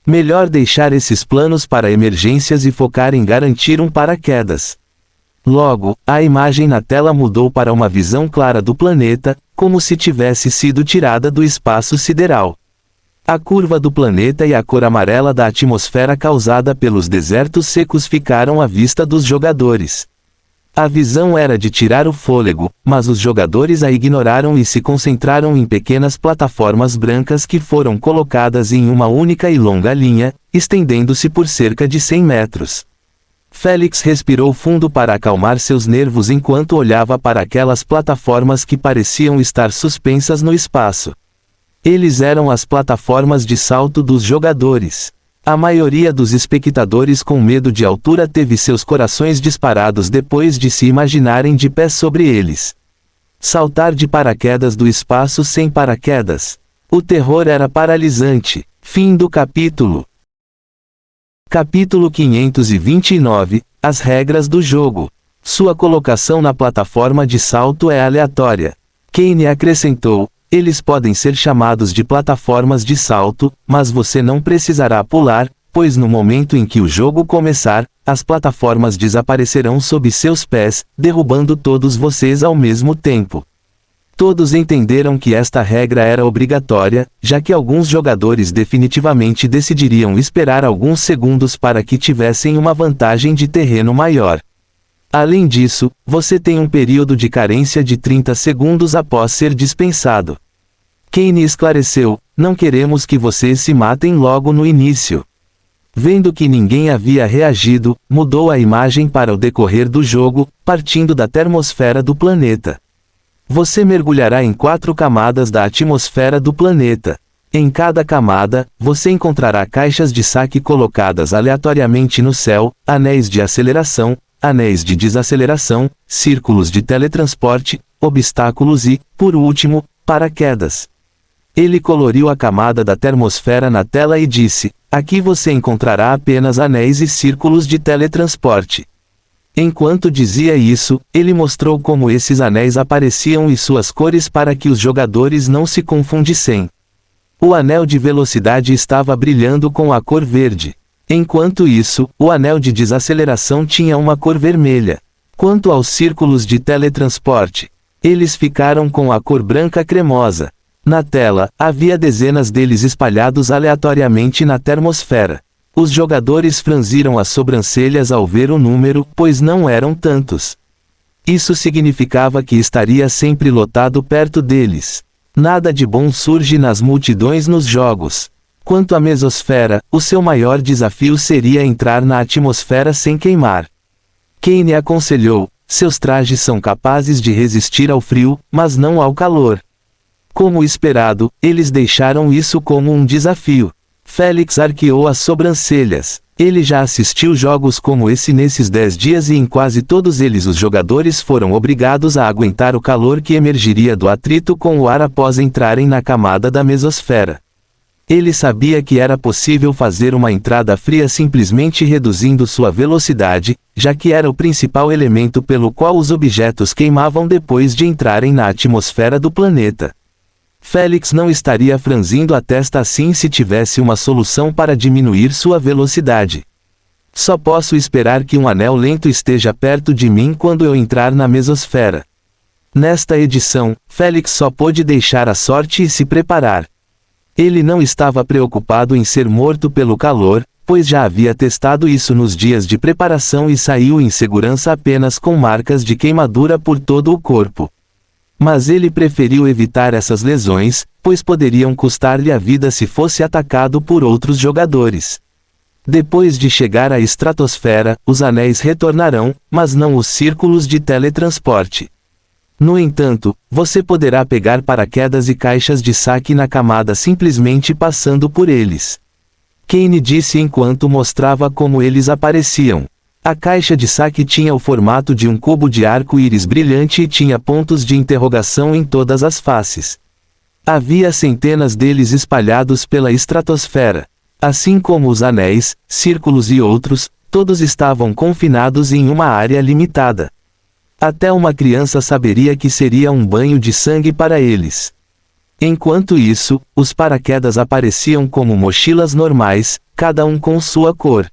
Melhor deixar esses planos para emergências e focar em garantir um paraquedas. Logo, a imagem na tela mudou para uma visão clara do planeta, como se tivesse sido tirada do espaço sideral. A curva do planeta e a cor amarela da atmosfera causada pelos desertos secos ficaram à vista dos jogadores. A visão era de tirar o fôlego, mas os jogadores a ignoraram e se concentraram em pequenas plataformas brancas que foram colocadas em uma única e longa linha, estendendo-se por cerca de 100 metros. Félix respirou fundo para acalmar seus nervos enquanto olhava para aquelas plataformas que pareciam estar suspensas no espaço. Eles eram as plataformas de salto dos jogadores. A maioria dos espectadores com medo de altura teve seus corações disparados depois de se imaginarem de pé sobre eles. Saltar de paraquedas do espaço sem paraquedas. O terror era paralisante. Fim do capítulo. Capítulo 529 – As regras do jogo. Sua colocação na plataforma de salto é aleatória. Kane acrescentou, eles podem ser chamados de plataformas de salto, mas você não precisará pular, pois no momento em que o jogo começar, as plataformas desaparecerão sob seus pés, derrubando todos vocês ao mesmo tempo. Todos entenderam que esta regra era obrigatória, já que alguns jogadores definitivamente decidiriam esperar alguns segundos para que tivessem uma vantagem de terreno maior. Além disso, você tem um período de carência de 30 segundos após ser dispensado. Kane esclareceu, não queremos que vocês se matem logo no início. Vendo que ninguém havia reagido, mudou a imagem para o decorrer do jogo, partindo da termosfera do planeta. Você mergulhará em 4 camadas da atmosfera do planeta. Em cada camada, você encontrará caixas de saque colocadas aleatoriamente no céu, anéis de aceleração, anéis de desaceleração, círculos de teletransporte, obstáculos e, por último, paraquedas. Ele coloriu a camada da termosfera na tela e disse, aqui você encontrará apenas anéis e círculos de teletransporte. Enquanto dizia isso, ele mostrou como esses anéis apareciam e suas cores para que os jogadores não se confundissem. O anel de velocidade estava brilhando com a cor verde. Enquanto isso, o anel de desaceleração tinha uma cor vermelha. Quanto aos círculos de teletransporte, Eles ficaram com a cor branca cremosa. Na tela, havia dezenas deles espalhados aleatoriamente na termosfera. Os jogadores franziram as sobrancelhas ao ver o número, pois não eram tantos. Isso significava que estaria sempre lotado perto deles. Nada de bom surge nas multidões nos jogos. Quanto à mesosfera, o seu maior desafio seria entrar na atmosfera sem queimar. Kane aconselhou: seus trajes são capazes de resistir ao frio, mas não ao calor. Como esperado, eles deixaram isso como um desafio. Felix arqueou as sobrancelhas. Ele já assistiu jogos como esse nesses 10 dias e em quase todos eles os jogadores foram obrigados a aguentar o calor que emergiria do atrito com o ar após entrarem na camada da mesosfera. Ele sabia que era possível fazer uma entrada fria simplesmente reduzindo sua velocidade, já que era o principal elemento pelo qual os objetos queimavam depois de entrarem na atmosfera do planeta. Felix não estaria franzindo a testa assim se tivesse uma solução para diminuir sua velocidade. Só posso esperar que um anel lento esteja perto de mim quando eu entrar na mesosfera. Nesta edição, Felix só pôde deixar a sorte e se preparar. Ele não estava preocupado em ser morto pelo calor, pois já havia testado isso nos dias de preparação e saiu em segurança apenas com marcas de queimadura por todo o corpo. Mas ele preferiu evitar essas lesões, pois poderiam custar-lhe a vida se fosse atacado por outros jogadores. Depois de chegar à estratosfera, os anéis retornarão, mas não os círculos de teletransporte. No entanto, você poderá pegar paraquedas e caixas de saque na camada simplesmente passando por eles. Kane disse enquanto mostrava como eles apareciam. A caixa de saque tinha o formato de um cubo de arco-íris brilhante e tinha pontos de interrogação em todas as faces. Havia centenas deles espalhados pela estratosfera. Assim como os anéis, círculos e outros, todos estavam confinados em uma área limitada. Até uma criança saberia que seria um banho de sangue para eles. Enquanto isso, os paraquedas apareciam como mochilas normais, cada um com sua cor.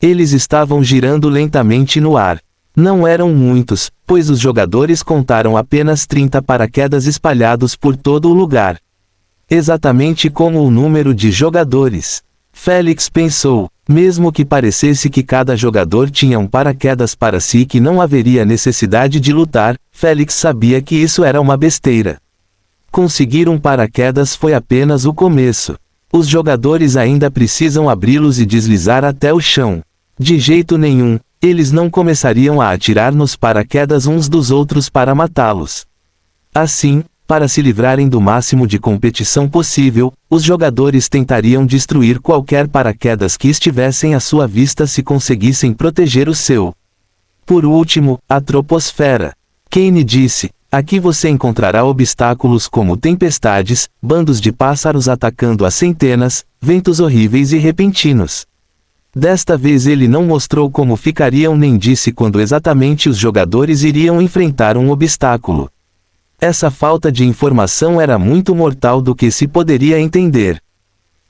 Eles estavam girando lentamente no ar. Não eram muitos, pois os jogadores contaram apenas 30 paraquedas espalhados por todo o lugar. Exatamente como o número de jogadores. Felix pensou, mesmo que parecesse que cada jogador tinha um paraquedas para si e que não haveria necessidade de lutar, Felix sabia que isso era uma besteira. Conseguir um paraquedas foi apenas o começo. Os jogadores ainda precisam abri-los e deslizar até o chão. De jeito nenhum, eles não começariam a atirar nos paraquedas uns dos outros para matá-los. Assim, para se livrarem do máximo de competição possível, os jogadores tentariam destruir qualquer paraquedas que estivessem à sua vista se conseguissem proteger o seu. Por último, a troposfera. Kane disse: aqui você encontrará obstáculos como tempestades, bandos de pássaros atacando a centenas, ventos horríveis e repentinos. Desta vez ele não mostrou como ficariam nem disse quando exatamente os jogadores iriam enfrentar um obstáculo. Essa falta de informação era muito mortal do que se poderia entender.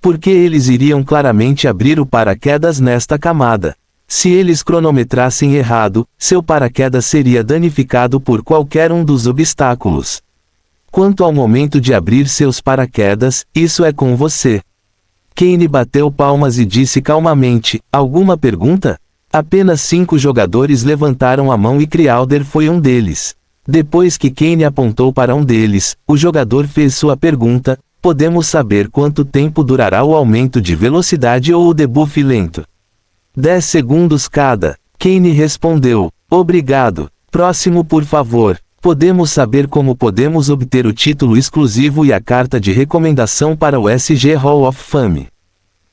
Porque eles iriam claramente abrir o paraquedas nesta camada. Se eles cronometrassem errado, seu paraquedas seria danificado por qualquer um dos obstáculos. Quanto ao momento de abrir seus paraquedas, isso é com você. Kane bateu palmas e disse calmamente: alguma pergunta? Apenas 5 jogadores levantaram a mão e Crowder foi um deles. Depois que Kane apontou para um deles, o jogador fez sua pergunta: podemos saber quanto tempo durará o aumento de velocidade ou o debuff lento? 10 segundos cada. Kane respondeu: obrigado. Próximo por favor. Podemos saber como podemos obter o título exclusivo e a carta de recomendação para o SG Hall of Fame?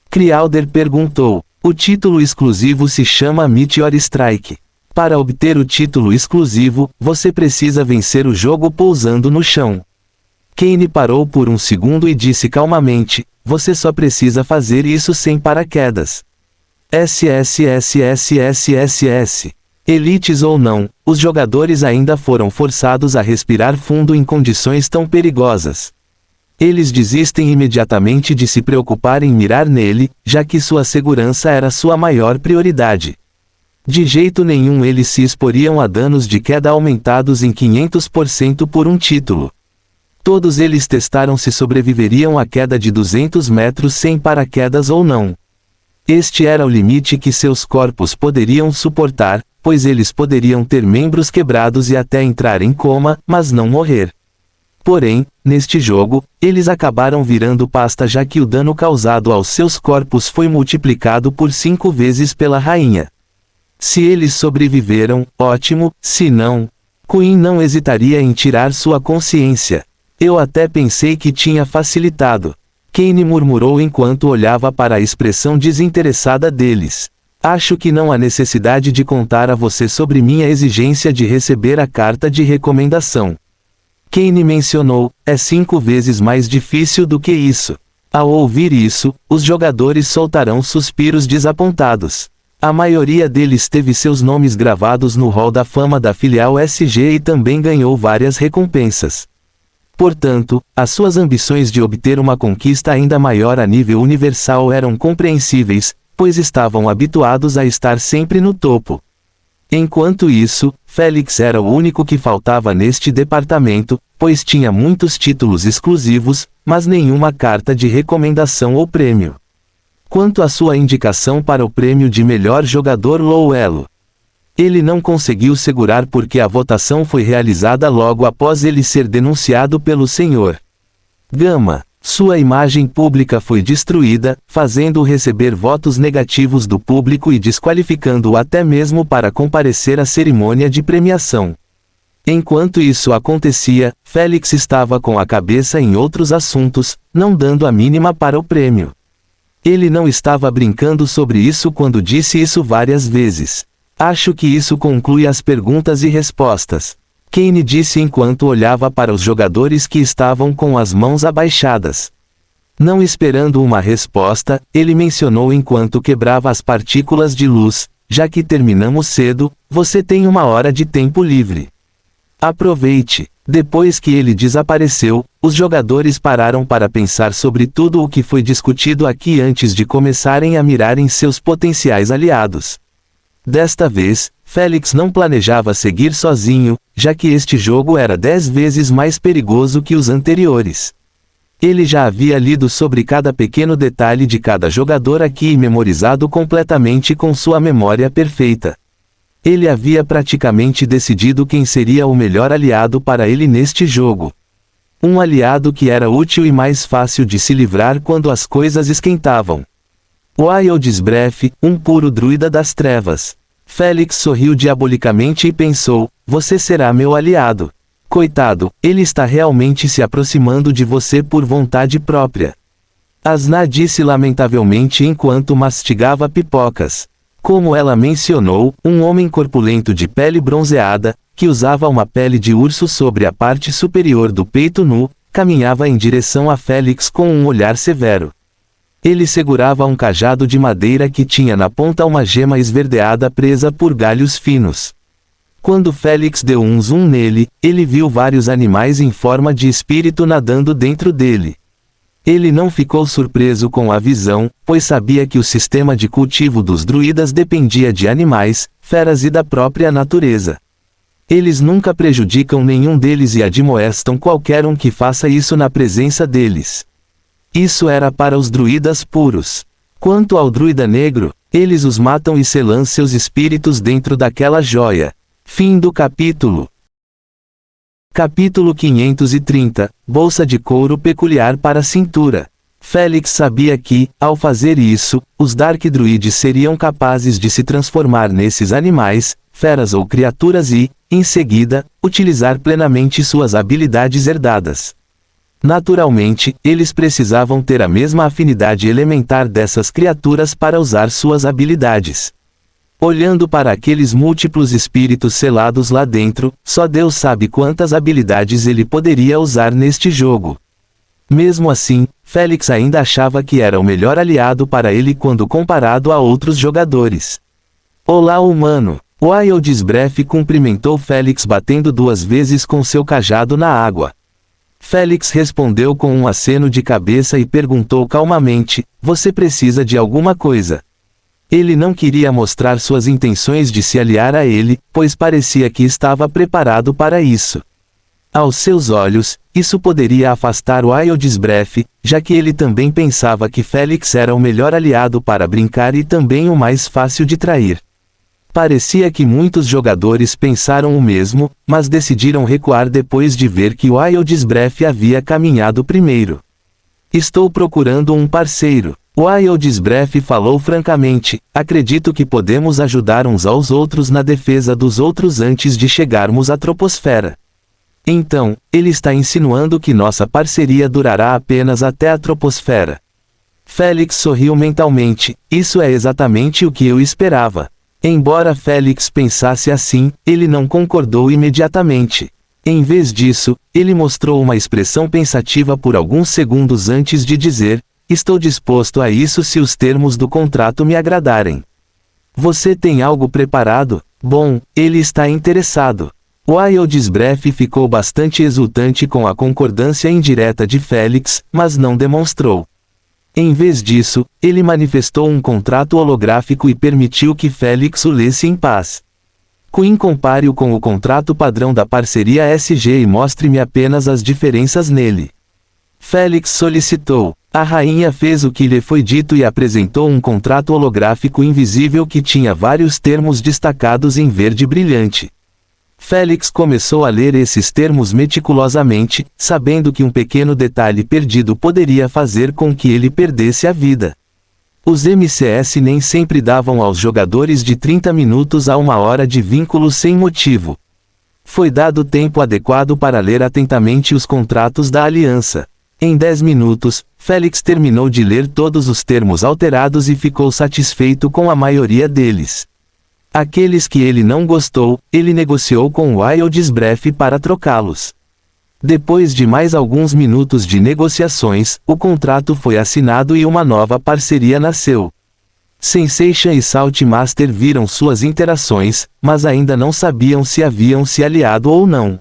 Crowder perguntou. O título exclusivo se chama Meteor Strike. Para obter o título exclusivo, você precisa vencer o jogo pousando no chão. Kane parou por um segundo e disse calmamente: você só precisa fazer isso sem paraquedas. SSSSSSS. Elites ou não, os jogadores ainda foram forçados a respirar fundo em condições tão perigosas. Eles desistem imediatamente de se preocupar em mirar nele, já que sua segurança era sua maior prioridade. De jeito nenhum eles se exporiam a danos de queda aumentados em 500% por um título. Todos eles testaram se sobreviveriam à queda de 200 metros sem paraquedas ou não. Este era o limite que seus corpos poderiam suportar, pois eles poderiam ter membros quebrados e até entrar em coma, mas não morrer. Porém, neste jogo, eles acabaram virando pasta já que o dano causado aos seus corpos foi multiplicado por 5 vezes pela rainha. Se eles sobreviveram, ótimo, se não, Queen não hesitaria em tirar sua consciência. Eu até pensei que tinha facilitado. Kane murmurou enquanto olhava para a expressão desinteressada deles. Acho que não há necessidade de contar a você sobre minha exigência de receber a carta de recomendação. Kane mencionou, é 5 vezes mais difícil do que isso. Ao ouvir isso, os jogadores soltarão suspiros desapontados. A maioria deles teve seus nomes gravados no Hall da Fama da filial SG e também ganhou várias recompensas. Portanto, as suas ambições de obter uma conquista ainda maior a nível universal eram compreensíveis, pois estavam habituados a estar sempre no topo. Enquanto isso, Felix era o único que faltava neste departamento, pois tinha muitos títulos exclusivos, mas nenhuma carta de recomendação ou prêmio. Quanto à sua indicação para o prêmio de melhor jogador low elo, ele não conseguiu segurar porque a votação foi realizada logo após ele ser denunciado pelo Sr. Gama. Sua imagem pública foi destruída, fazendo-o receber votos negativos do público e desqualificando-o até mesmo para comparecer à cerimônia de premiação. Enquanto isso acontecia, Felix estava com a cabeça em outros assuntos, não dando a mínima para o prêmio. Ele não estava brincando sobre isso quando disse isso várias vezes. Acho que isso conclui as perguntas e respostas. Kane disse enquanto olhava para os jogadores que estavam com as mãos abaixadas. Não esperando uma resposta, ele mencionou enquanto quebrava as partículas de luz, já que terminamos cedo, você tem 1 hora de tempo livre. Aproveite. Depois que ele desapareceu, os jogadores pararam para pensar sobre tudo o que foi discutido aqui antes de começarem a mirar em seus potenciais aliados. Desta vez, Felix não planejava seguir sozinho, já que este jogo era 10 vezes mais perigoso que os anteriores. Ele já havia lido sobre cada pequeno detalhe de cada jogador aqui e memorizado completamente com sua memória perfeita. Ele havia praticamente decidido quem seria o melhor aliado para ele neste jogo. Um aliado que era útil e mais fácil de se livrar quando as coisas esquentavam. Wildesbref, um puro druida das trevas. Felix sorriu diabolicamente e pensou, você será meu aliado. Coitado, ele está realmente se aproximando de você por vontade própria. Asna disse lamentavelmente enquanto mastigava pipocas. Como ela mencionou, um homem corpulento de pele bronzeada, que usava uma pele de urso sobre a parte superior do peito nu, caminhava em direção a Felix com um olhar severo. Ele segurava um cajado de madeira que tinha na ponta uma gema esverdeada presa por galhos finos. Quando Felix deu um zoom nele, ele viu vários animais em forma de espírito nadando dentro dele. Ele não ficou surpreso com a visão, pois sabia que o sistema de cultivo dos druidas dependia de animais, feras e da própria natureza. Eles nunca prejudicam nenhum deles e admoestam qualquer um que faça isso na presença deles. Isso era para os druidas puros. Quanto ao druida negro, eles os matam e selam seus espíritos dentro daquela joia. Fim do capítulo. Capítulo 530, Bolsa de couro peculiar para a cintura. Felix sabia que, ao fazer isso, os Dark Druids seriam capazes de se transformar nesses animais, feras ou criaturas e, em seguida, utilizar plenamente suas habilidades herdadas. Naturalmente, eles precisavam ter a mesma afinidade elementar dessas criaturas para usar suas habilidades. Olhando para aqueles múltiplos espíritos selados lá dentro, só Deus sabe quantas habilidades ele poderia usar neste jogo. Mesmo assim, Felix ainda achava que era o melhor aliado para ele quando comparado a outros jogadores. Olá, humano! Wildesbref cumprimentou Felix batendo 2 vezes com seu cajado na água. Felix respondeu com um aceno de cabeça e perguntou calmamente, você precisa de alguma coisa? Ele não queria mostrar suas intenções de se aliar a ele, pois parecia que estava preparado para isso. Aos seus olhos, isso poderia afastar Wildesbref, já que ele também pensava que Felix era o melhor aliado para brincar e também o mais fácil de trair. Parecia que muitos jogadores pensaram o mesmo, mas decidiram recuar depois de ver que Wildesbref havia caminhado primeiro. Estou procurando um parceiro. Wildesbref falou francamente, acredito que podemos ajudar uns aos outros na defesa dos outros antes de chegarmos à troposfera. Então, ele está insinuando que nossa parceria durará apenas até a troposfera. Felix sorriu mentalmente, isso é exatamente o que eu esperava. Embora Felix pensasse assim, ele não concordou imediatamente. Em vez disso, ele mostrou uma expressão pensativa por alguns segundos antes de dizer, estou disposto a isso se os termos do contrato me agradarem. Você tem algo preparado? Bom, ele está interessado. Wildesbref ficou bastante exultante com a concordância indireta de Felix, mas não demonstrou. Em vez disso, ele manifestou um contrato holográfico e permitiu que Felix o lesse em paz. Quinn, compare-o com o contrato padrão da parceria SG e mostre-me apenas as diferenças nele. Felix solicitou. A rainha fez o que lhe foi dito e apresentou um contrato holográfico invisível que tinha vários termos destacados em verde brilhante. Felix começou a ler esses termos meticulosamente, sabendo que um pequeno detalhe perdido poderia fazer com que ele perdesse a vida. Os MCS nem sempre davam aos jogadores de 30 minutos a 1 hora de vínculo sem motivo. Foi dado tempo adequado para ler atentamente os contratos da aliança. Em 10 minutos, Felix terminou de ler todos os termos alterados e ficou satisfeito com a maioria deles. Aqueles que ele não gostou, ele negociou com Wildesbref para trocá-los. Depois de mais alguns minutos de negociações, o contrato foi assinado e uma nova parceria nasceu. Sensation e Saltmaster viram suas interações, mas ainda não sabiam se haviam se aliado ou não.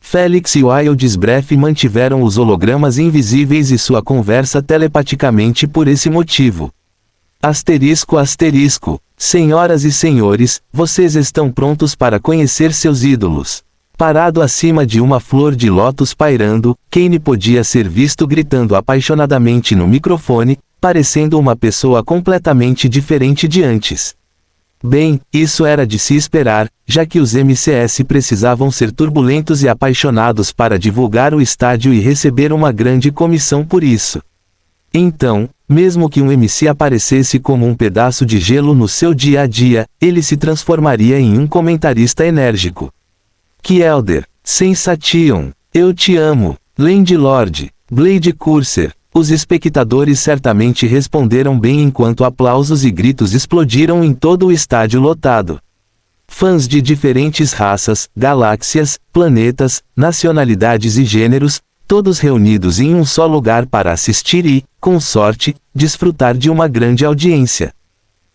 Felix e Wildesbref mantiveram os hologramas invisíveis e sua conversa telepaticamente por esse motivo. Asterisco asterisco. Senhoras e senhores, vocês estão prontos para conhecer seus ídolos. Parado acima de uma flor de lótus pairando, Kane podia ser visto gritando apaixonadamente no microfone, parecendo uma pessoa completamente diferente de antes. Bem, isso era de se esperar, já que os MCS precisavam ser turbulentos e apaixonados para divulgar o estádio e receber uma grande comissão por isso. Então, mesmo que um MC aparecesse como um pedaço de gelo no seu dia a dia, ele se transformaria em um comentarista enérgico. Kielder, Sensation, eu te amo, Landlord, Blade Courser. Os espectadores certamente responderam bem enquanto aplausos e gritos explodiram em todo o estádio lotado. Fãs de diferentes raças, galáxias, planetas, nacionalidades e gêneros, todos reunidos em um só lugar para assistir e, com sorte, desfrutar de uma grande audiência.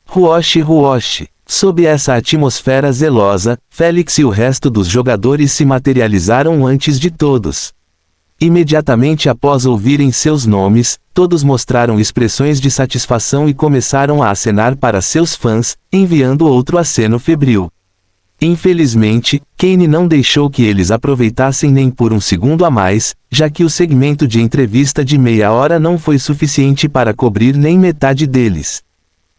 Ruoshi Ruoshi. Sob essa atmosfera zelosa, Felix e o resto dos jogadores se materializaram antes de todos. Imediatamente após ouvirem seus nomes, todos mostraram expressões de satisfação e começaram a acenar para seus fãs, enviando outro aceno febril. Infelizmente, Kane não deixou que eles aproveitassem nem por um segundo a mais, já que o segmento de entrevista de meia hora não foi suficiente para cobrir nem metade deles.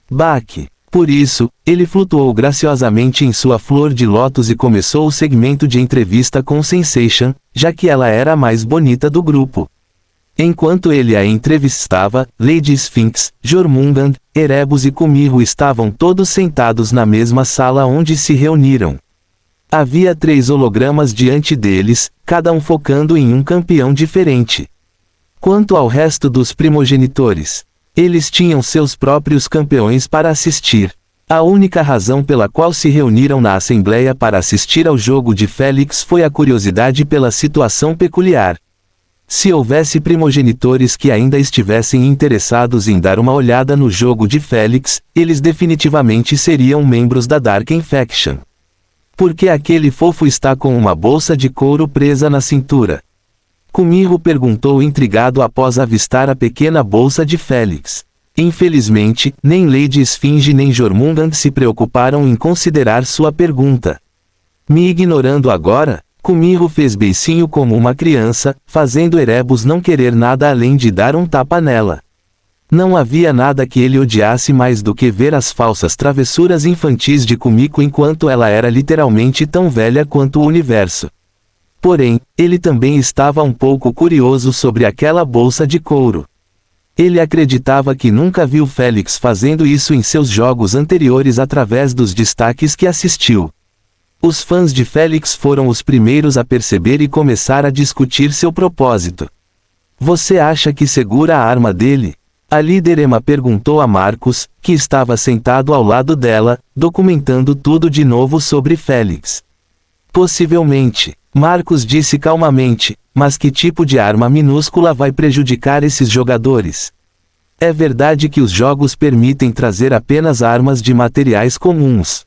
Baque. Por isso, ele flutuou graciosamente em sua flor de lótus e começou o segmento de entrevista com Sensation, já que ela era a mais bonita do grupo. Enquanto ele a entrevistava, Lady Sphinx, Jormungand, Erebus e Kumiho estavam todos sentados na mesma sala onde se reuniram. Havia 3 hologramas diante deles, cada um focando em um campeão diferente. Quanto ao resto dos primogenitores, eles tinham seus próprios campeões para assistir. A única razão pela qual se reuniram na Assembleia para assistir ao jogo de Felix foi a curiosidade pela situação peculiar. Se houvesse primogenitores que ainda estivessem interessados em dar uma olhada no jogo de Felix, eles definitivamente seriam membros da Darken Faction. Por que aquele fofo está com uma bolsa de couro presa na cintura? Kumiho perguntou intrigado após avistar a pequena bolsa de Felix. Infelizmente, nem Lady Esfinge nem Jormungand se preocuparam em considerar sua pergunta. Me ignorando agora, Kumiho fez beicinho como uma criança, fazendo Erebus não querer nada além de dar um tapa nela. Não havia nada que ele odiasse mais do que ver as falsas travessuras infantis de Kumiko enquanto ela era literalmente tão velha quanto o universo. Porém, ele também estava um pouco curioso sobre aquela bolsa de couro. Ele acreditava que nunca viu Felix fazendo isso em seus jogos anteriores através dos destaques que assistiu. Os fãs de Felix foram os primeiros a perceber e começar a discutir seu propósito. Você acha que segura a arma dele? A líder Emma perguntou a Marcus, que estava sentado ao lado dela, documentando tudo de novo sobre Felix. Possivelmente, Marcus disse calmamente, mas que tipo de arma minúscula vai prejudicar esses jogadores? É verdade que os jogos permitem trazer apenas armas de materiais comuns.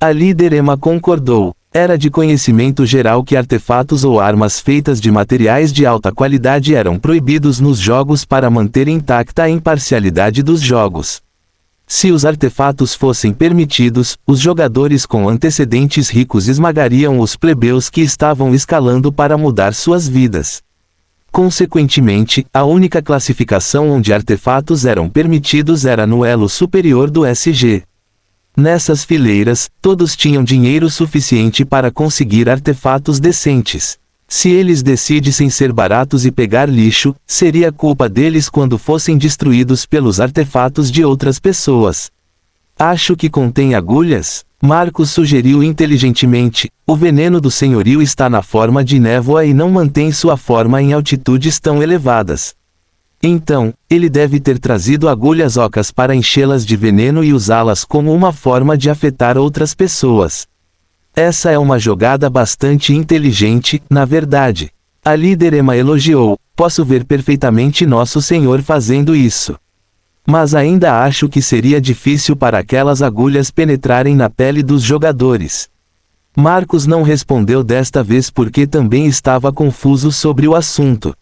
A líder Emma concordou. Era de conhecimento geral que artefatos ou armas feitas de materiais de alta qualidade eram proibidos nos jogos para manter intacta a imparcialidade dos jogos. Se os artefatos fossem permitidos, os jogadores com antecedentes ricos esmagariam os plebeus que estavam escalando para mudar suas vidas. Consequentemente, a única classificação onde artefatos eram permitidos era no elo superior do SG. Nessas fileiras, todos tinham dinheiro suficiente para conseguir artefatos decentes. Se eles decidissem ser baratos e pegar lixo, seria culpa deles quando fossem destruídos pelos artefatos de outras pessoas. Acho que contém agulhas? Marcos sugeriu inteligentemente. O veneno do senhorio está na forma de névoa e não mantém sua forma em altitudes tão elevadas. Então, ele deve ter trazido agulhas ocas para enchê-las de veneno e usá-las como uma forma de afetar outras pessoas. Essa é uma jogada bastante inteligente, na verdade. A líder Emma elogiou. Posso ver perfeitamente Nosso Senhor fazendo isso. Mas ainda acho que seria difícil para aquelas agulhas penetrarem na pele dos jogadores. Marcos não respondeu desta vez porque também estava confuso sobre o assunto.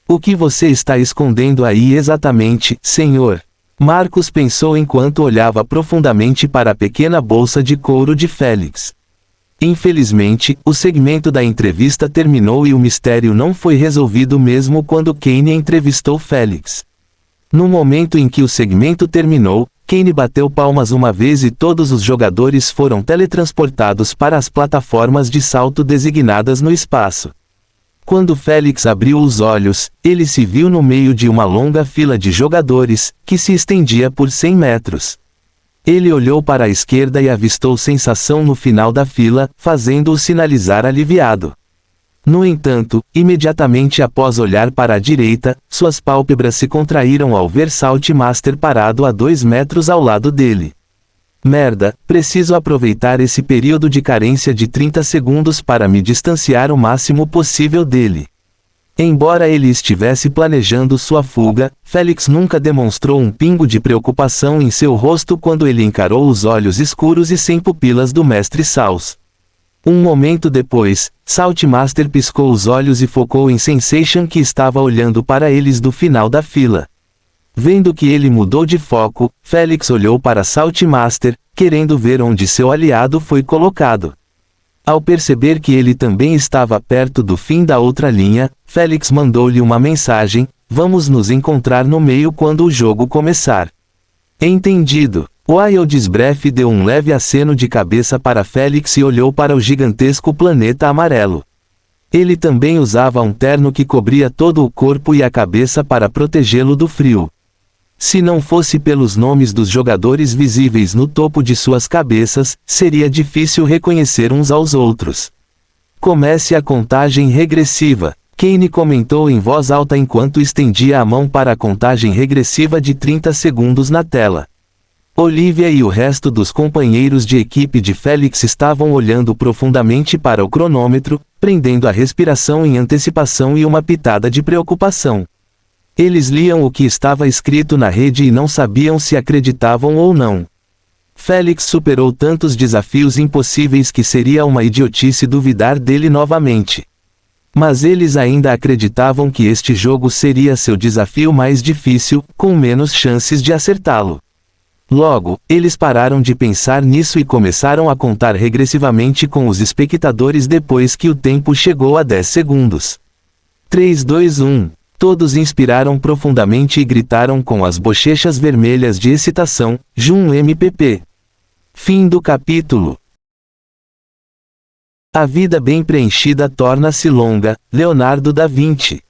O que você está escondendo aí exatamente, senhor? Marcos pensou enquanto olhava profundamente para a pequena bolsa de couro de Felix. Infelizmente, o segmento da entrevista terminou e o mistério não foi resolvido mesmo quando Kane entrevistou Felix. No momento em que o segmento terminou, Kane bateu palmas uma vez e todos os jogadores foram teletransportados para as plataformas de salto designadas no espaço. Quando Felix abriu os olhos, ele se viu no meio de uma longa fila de jogadores, que se estendia por 100 metros. Ele olhou para a esquerda e avistou Sensação no final da fila, fazendo-o sinalizar aliviado. No entanto, imediatamente após olhar para a direita, suas pálpebras se contraíram ao ver Saltmaster parado a 2 metros ao lado dele. Merda, preciso aproveitar esse período de carência de 30 segundos para me distanciar o máximo possível dele. Embora ele estivesse planejando sua fuga, Felix nunca demonstrou um pingo de preocupação em seu rosto quando ele encarou os olhos escuros e sem pupilas do Mestre Saus. Um momento depois, Saltmaster piscou os olhos e focou em Sensation que estava olhando para eles do final da fila. Vendo que ele mudou de foco, Felix olhou para Saltmaster, querendo ver onde seu aliado foi colocado. Ao perceber que ele também estava perto do fim da outra linha, Felix mandou-lhe uma mensagem: vamos nos encontrar no meio quando o jogo começar. Entendido. Wildesbref deu um leve aceno de cabeça para Felix e olhou para o gigantesco planeta amarelo. Ele também usava um terno que cobria todo o corpo e a cabeça para protegê-lo do frio. Se não fosse pelos nomes dos jogadores visíveis no topo de suas cabeças, seria difícil reconhecer uns aos outros. Comece a contagem regressiva. Kane comentou em voz alta enquanto estendia a mão para a contagem regressiva de 30 segundos na tela. Olivia e o resto dos companheiros de equipe de Felix estavam olhando profundamente para o cronômetro, prendendo a respiração em antecipação e uma pitada de preocupação. Eles liam o que estava escrito na rede e não sabiam se acreditavam ou não. Felix superou tantos desafios impossíveis que seria uma idiotice duvidar dele novamente. Mas eles ainda acreditavam que este jogo seria seu desafio mais difícil, com menos chances de acertá-lo. Logo, eles pararam de pensar nisso e começaram a contar regressivamente com os espectadores depois que o tempo chegou a 10 segundos. 3, 2, 1. Todos inspiraram profundamente e gritaram com as bochechas vermelhas de excitação, Jum MPP. Fim do capítulo. A vida bem preenchida torna-se longa, Leonardo da Vinci.